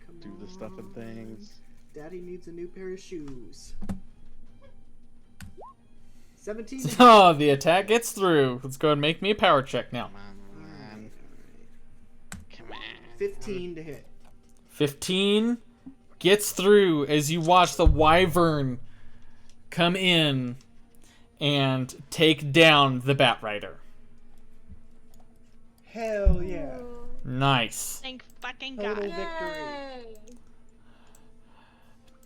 Come Do the stuff and on. things. Daddy needs a new pair of shoes. 17. Oh, the attack gets through. Let's go ahead and make me a power check now. Come on, man. Come on. 15 to hit. 15 gets through as you watch the wyvern come in and take down the bat rider. Hell yeah. Nice. Thank fucking Total God. victory. Yay.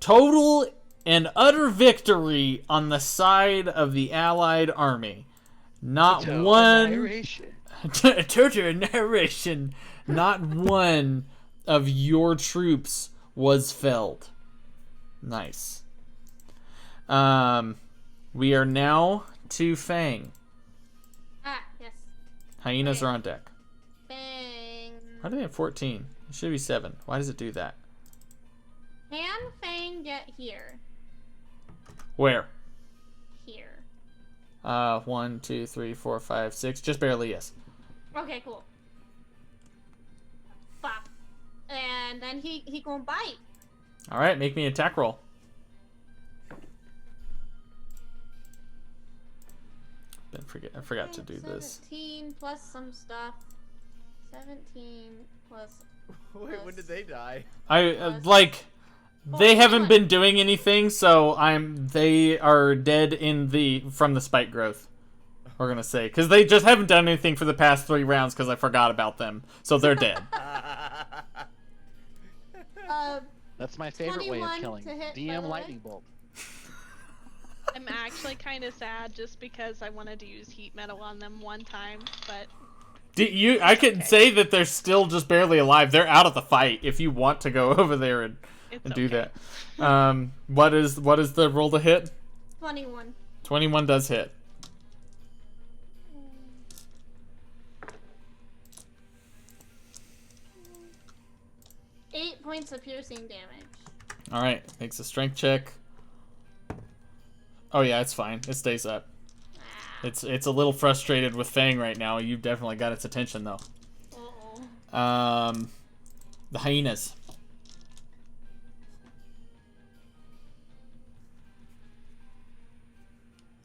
Total and utter victory on the side of the allied army. Not one total annihilation. Not one of your troops was felled. Nice. We are now to Fang. Ah, yes. Hyenas are on deck. Fang. Why do they have 14? It should be 7. Why does it do that? Can Fang get here? Where? Here. 1, 2, 3, 4, 5, 6. Just barely, yes. Okay, cool. Fuck. And then he gonna bite. All right, make me an attack roll. I forgot to do this. 17 plus some stuff. 17 plus. Wait, when did they die? They haven't been doing anything, so they are dead from the spike growth. We're gonna say because they just haven't done anything for the past 3 rounds because I forgot about them, so they're dead. That's my favorite way of 21 killing. to hit, by the DM way. lightning bolt. I'm actually kind of sad just because I wanted to use heat metal on them one time, but I could say that they're still just barely alive. They're out of the fight. If you want to go over there and do that, what is the roll to hit? 21. 21 does hit. Eight points of piercing damage. All right, makes a strength check. Oh yeah, it's fine. It stays up. It's a little frustrated with Fang right now. You've definitely got its attention though. The hyenas.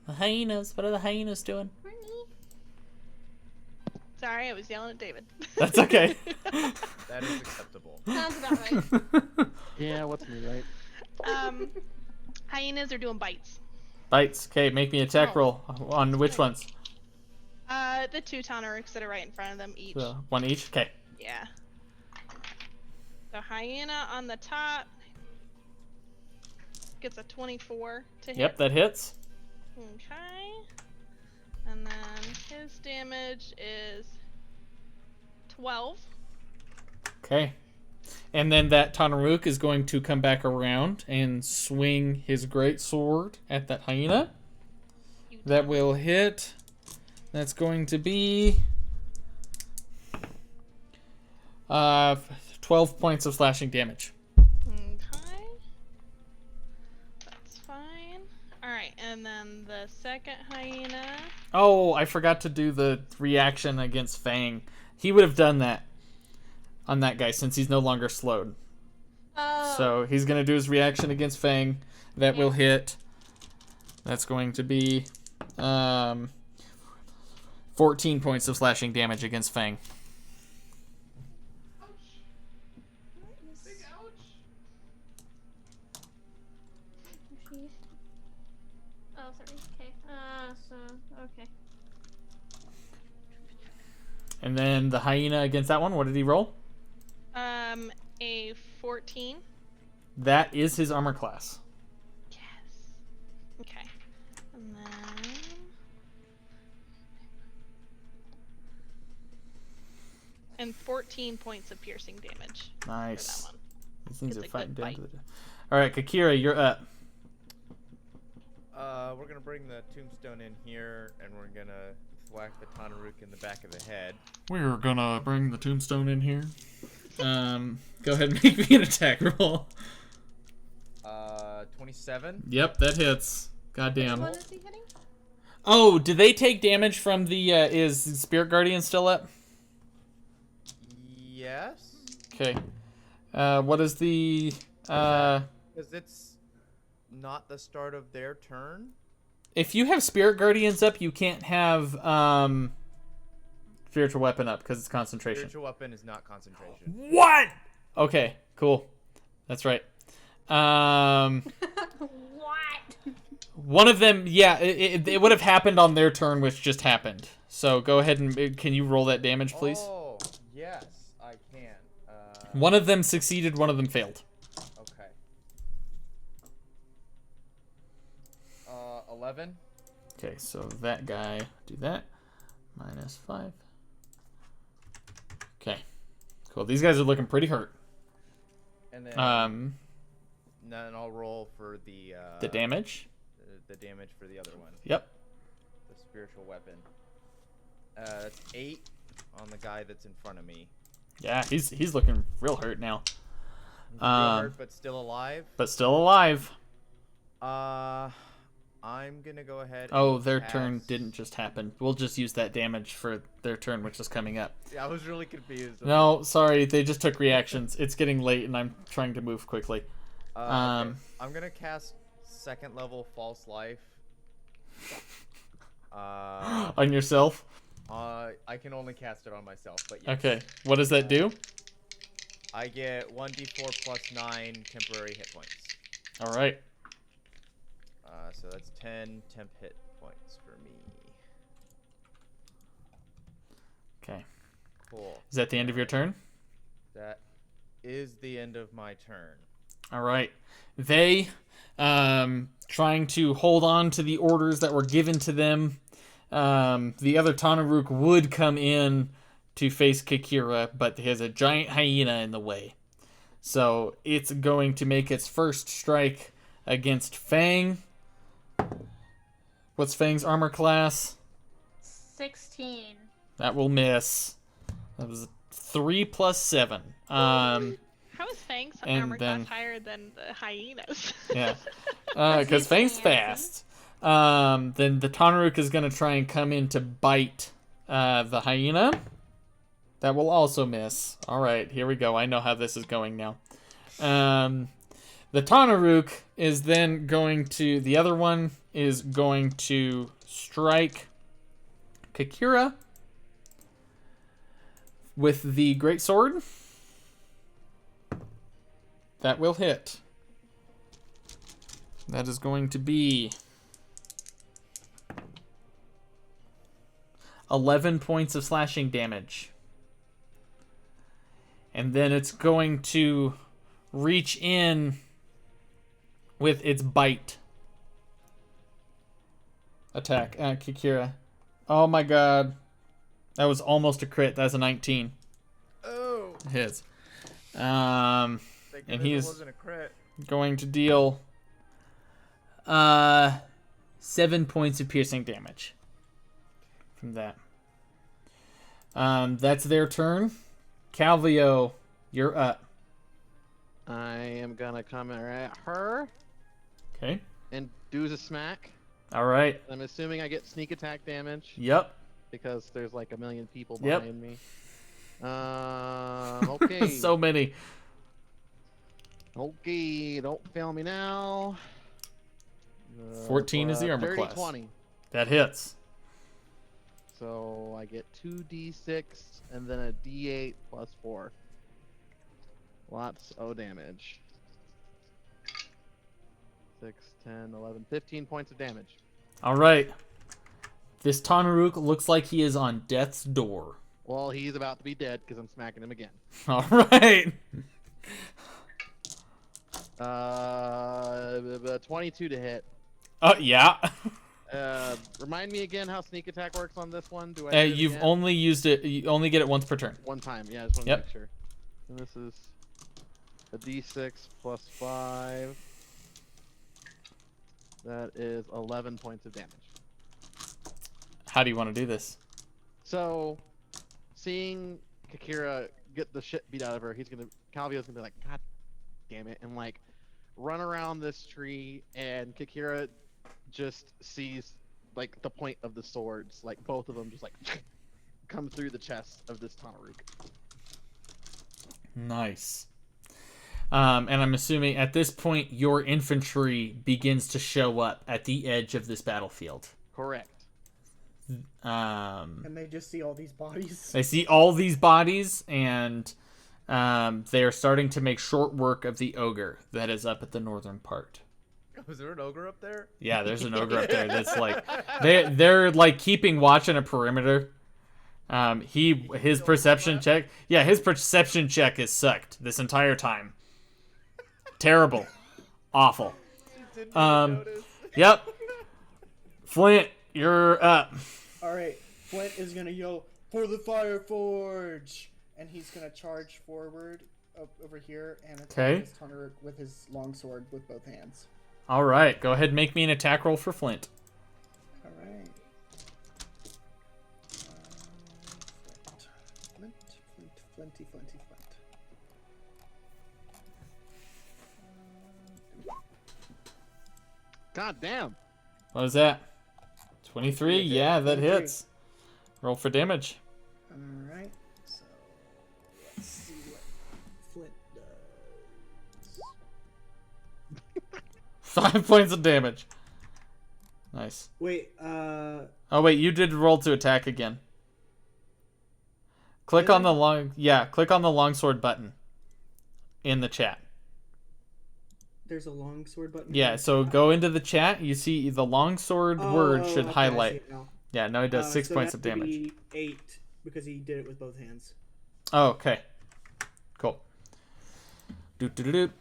The hyenas. What are the hyenas doing? sorry, I was yelling at David. That's okay. That is acceptable. Sounds about right. Yeah, what's new, right? Hyenas are doing bites. Bites. Okay, make me attack roll on which ones? The 2 Tauntauruks that are right in front of them each. One each? Okay. Yeah. So hyena on the top gets a 24 to hit. Yep, that hits. Okay. And then his damage is 12. Okay. And then that Tauntauruc is going to come back around and swing his great sword at that hyena. That will hit. That's going to be 12 points of slashing damage. Okay. That's fine. Alright, and then the second hyena. Oh, I forgot to do the reaction against Fang. He would have done that on that guy since he's no longer slowed. Oh. So he's going to do his reaction against Fang. That will hit. That's going to be 14 points of slashing damage against Fang. Oh, sorry. Okay. Okay. And then the hyena against that one, what did he roll? A 14. That is his armor class. Yes. Okay. And then... And 14 points of piercing damage. Nice. For that one. These things It's are a fighting good down fight. to the... Alright, Kakira, you're up. We're gonna bring the tombstone in here, and we're gonna whack the Tauntauruc in the back of the head. We're gonna bring the tombstone in here. Go ahead and make me an attack roll. 27. Yep, that hits. Goddamn. What is he hitting? Oh, do they take damage from the, is Spirit Guardian still up? Yes. Okay. What is the, Because it's not the start of their turn. if you have Spirit Guardians up, you can't have, Spiritual Weapon up, because it's concentration. Spiritual weapon is not concentration. What? Okay, cool. That's right. What? One of them, yeah, it would have happened on their turn, which just happened. So go ahead and, can you roll that damage, please? Oh, yes, I can. One of them succeeded, one of them failed. Okay. 11. Okay, so that guy, do that. -5. Okay, cool. These guys are looking pretty hurt. And then, then I'll roll for the damage. The damage for the other one. Yep. The spiritual weapon. That's 8 on the guy that's in front of me. Yeah, he's looking real hurt now. He's real hurt, but still alive. But still alive. I'm gonna go ahead. Oh, and their cast... turn didn't just happen. We'll just use that damage for their turn, which is coming up. Yeah, I was really confused. No, sorry, they just took reactions. It's getting late, and I'm trying to move quickly. Okay. I'm gonna cast 2nd level false life. On yourself? I can only cast it on myself, but yes. Okay. What does that do? I get 1d4 plus 9 temporary hit points. All right. So that's 10 temp hit points for me. Okay. Cool. Is that the end of your turn? That is the end of my turn. All right. They, trying to hold on to the orders that were given to them. The other Tanaruk would come in to face Kikira, but he has a giant hyena in the way. So it's going to make its first strike against Fang. What's Fang's armor class? 16. That will miss. That was 3 plus 7. How is Fang's and armor then- class higher than the hyenas? Yeah. Because Fang's fast. Then the Tanaruk is going to try and come in to bite the hyena. That will also miss. All right, here we go. I know how this is going now. The Tanaruk is then going to... The other one is going to strike Kikira with the great sword. That will hit. That is going to be 11 points of slashing damage. And then it's going to reach in with its bite attack at Kikira. Oh my god. That was almost a crit. That's a 19. Oh. Hits. Thank And goodness he it is wasn't a crit. going to deal 7 points of piercing damage from that. That's their turn. Calvio, you're up. I am gonna come at her Okay. and do the smack. All right. I'm assuming I get sneak attack damage Yep. because there's like a million people Yep. behind me. Okay. So many. Okay, don't fail me now. 14 is the armor dirty class. 20. That hits. So I get 2d6 and then a d8 plus 4. Lots of damage. 6, 10, 11, 15 points of damage. All right. This Tanaruk looks like he is on death's door. Well, he's about to be dead because I'm smacking him again. All right. 22 to hit. Oh, yeah. Remind me again how sneak attack works on this one. Do I? Do it You've again? only used it. You only get it once per turn. One time. Yeah, I just want to Yep. make sure. And this is a d6 plus 5. That is 11 points of damage. How do you want to do this? So, seeing Kikira get the shit beat out of her, Calvio's gonna be like, God damn it, and like run around this tree, and Kikira just sees like the point of the swords, like both of them just like come through the chest of this Tanaruk. Nice. And I'm assuming at this point your infantry begins to show up at the edge of this battlefield. Correct. And they just see all these bodies. They see all these bodies, and they are starting to make short work of the ogre that is up at the northern part. Was there an ogre up there? Yeah, there's an ogre up there that's like they're like keeping watch on a perimeter. His perception check. Yeah, his perception check is sucked this entire time. Terrible. Awful. Didn't even notice. Yep. Flint, you're up. All right, Flint is gonna yell for the Fire Forge, and he's gonna charge forward over here and attack Okay. his Tanaruk with his longsword with both hands. All right, go ahead and make me an attack roll for Flint. All right. Flinty. God damn. What is that? 23? Yeah, that 23. hits. Roll for damage. All right. So let's see what Flint does. 5 points of damage. Nice. Wait, Oh, wait, you did roll to attack again. Click on the longsword button in the chat. There's a longsword button. Yeah, so go into the chat. You see the longsword word should okay, I see highlight. it now. Yeah, now he does 6 so points that of would damage. be 8 because he did it with both hands. Oh, okay. Cool. Doop.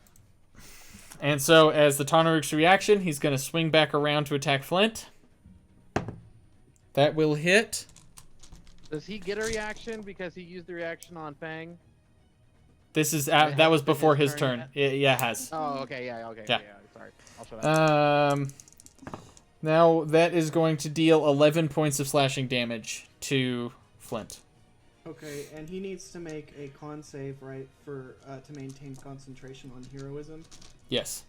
And so, as the Tarnaruk's reaction, he's going to swing back around to attack Flint. That will hit. Does he get a reaction because he used the reaction on Fang? This is It that was hasn't been before his his turn turn. Yeah, it has. Oh, okay, yeah, okay, Yeah. sorry. I'll shut up. Now that is going to deal 11 points of slashing damage to Flint. Okay, and he needs to make a con save, right, for to maintain concentration on heroism. Yes.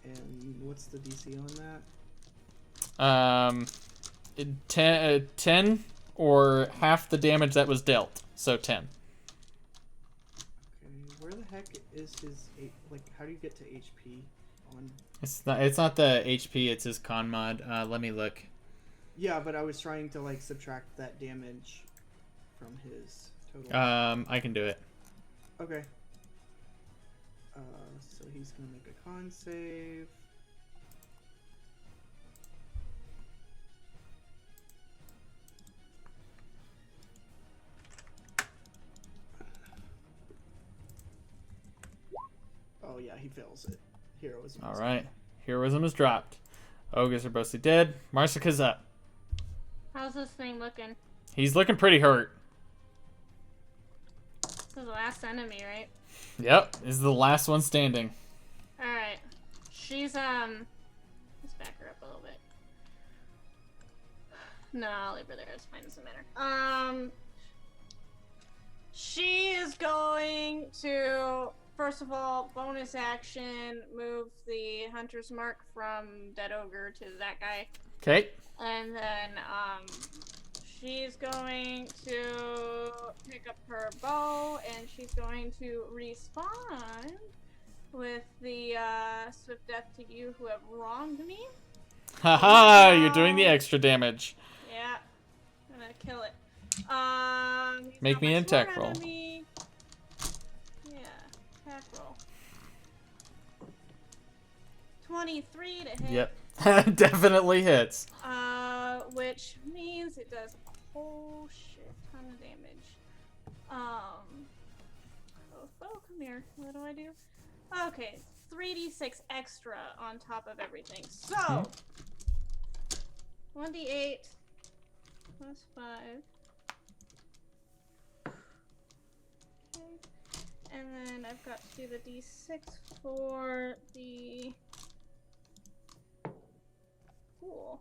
And what's the DC on that? 10 or half the damage that was dealt. So 10. Okay, where the heck is his how do you get to HP on? It's not the HP, it's his con mod. Let me look. Yeah, but I was trying to subtract that damage from his total. I can do it. Okay. So he's gonna make a con save. Oh yeah, he fails it. Heroism. All right. Heroism is dropped. Ogres are mostly dead. Marsica's up. How's this thing looking? He's looking pretty hurt. This is the last enemy, right? Yep, this is the last one standing. Alright. She's, let's back her up a little bit. No, I'll leave her there. It's fine. Doesn't matter. She is going to, first of all, bonus action, move the Hunter's Mark from Dead Ogre to that guy. Okay. And then, she's going to pick up her bow, and she's going to respond with the, swift death to you who have wronged me. Haha, you're doing the extra damage. Yeah. I'm gonna kill it. Make me an attack roll. Yeah, attack roll. 23 to hit. Yep. Definitely hits. Which means it does a whole shit ton of damage. Oh, come here. What do I do? Okay, 3d6 extra on top of everything. So, 1d8 plus 5. Okay. And then I've got to do the d6 for the... Cool.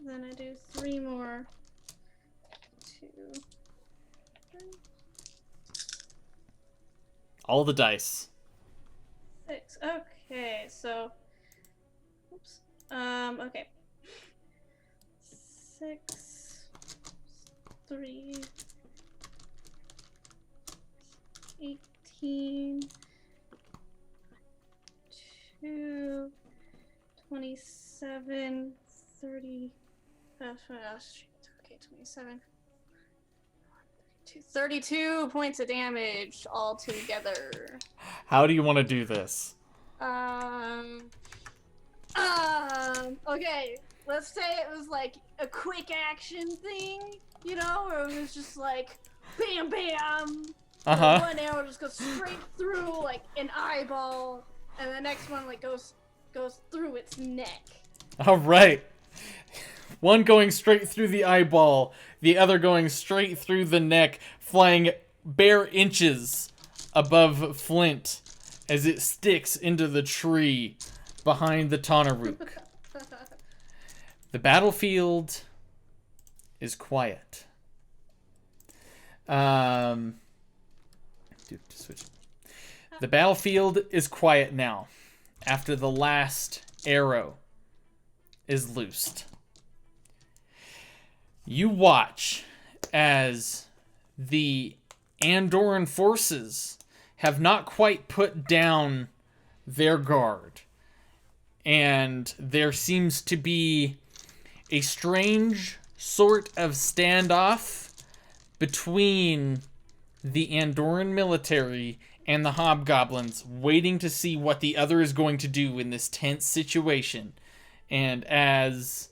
Then I do 3 more. 2, 3. All the dice. 6. Okay, so. Oops. Okay. 6, 3, 18, 2, 27, 30. Oh, shit. Okay, 27. 32 points of damage all together. How do you want to do this? Okay, let's say it was like a quick action thing, you know, where it was just like, bam, bam. Uh-huh. One arrow just goes straight through like an eyeball, and the next one like goes through its neck. All right. One going straight through the eyeball, the other going straight through the neck, flying bare inches above Flint as it sticks into the tree behind the Tanaruk. The battlefield is quiet. Switch. The battlefield is quiet now after the last arrow is loosed. You watch as the Andorran forces have not quite put down their guard, and there seems to be a strange sort of standoff between the Andorran military and the Hobgoblins, waiting to see what the other is going to do in this tense situation. And as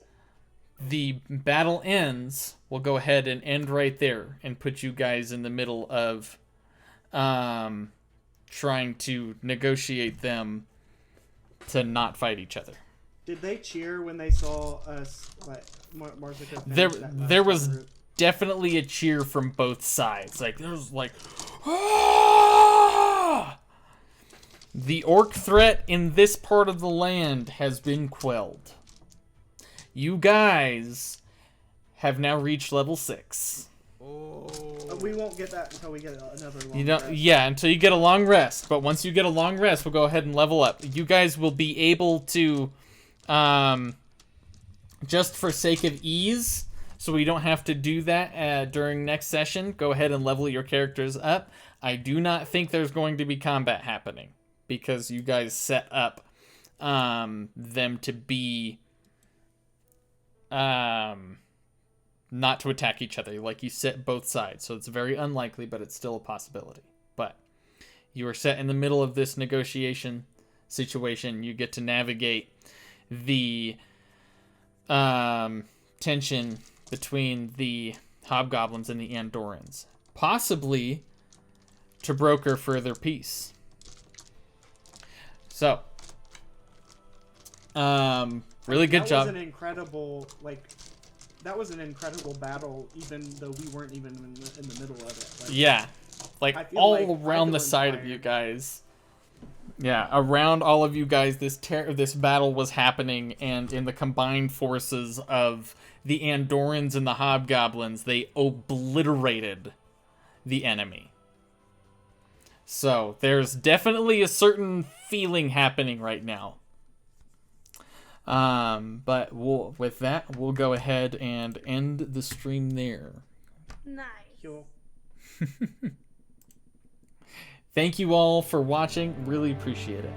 the battle ends, we'll go ahead and end right there and put you guys in the middle of trying to negotiate them to not fight each other. Did they cheer when they saw us, like, Marzica? There was definitely a cheer from both sides. Like, there was like, ah! The orc threat in this part of the land has been quelled. You guys have now reached level 6. We won't get that until we get another long rest. Yeah, until you get a long rest. But once you get a long rest, we'll go ahead and level up. You guys will be able to, just for sake of ease, so we don't have to do that during next session, go ahead and level your characters up. I do not think there's going to be combat happening, because you guys set up them to be not to attack each other. Like, you set both sides, so it's very unlikely, but it's still a possibility. But you are set in the middle of this negotiation situation. You get to navigate the tension between the Hobgoblins and the Andorrans, possibly to broker further peace. So, really good job. That was an incredible, that was an incredible battle, even though we weren't even in the middle of it. Yeah, all around the side of you guys. Yeah, around all of you guys, this battle was happening, and in the combined forces of the Andorrans and the Hobgoblins, they obliterated the enemy. So there's definitely a certain feeling happening right now. But with that, we'll go ahead and end the stream there. Nice. Cool. Thank you all for watching. Really appreciate it.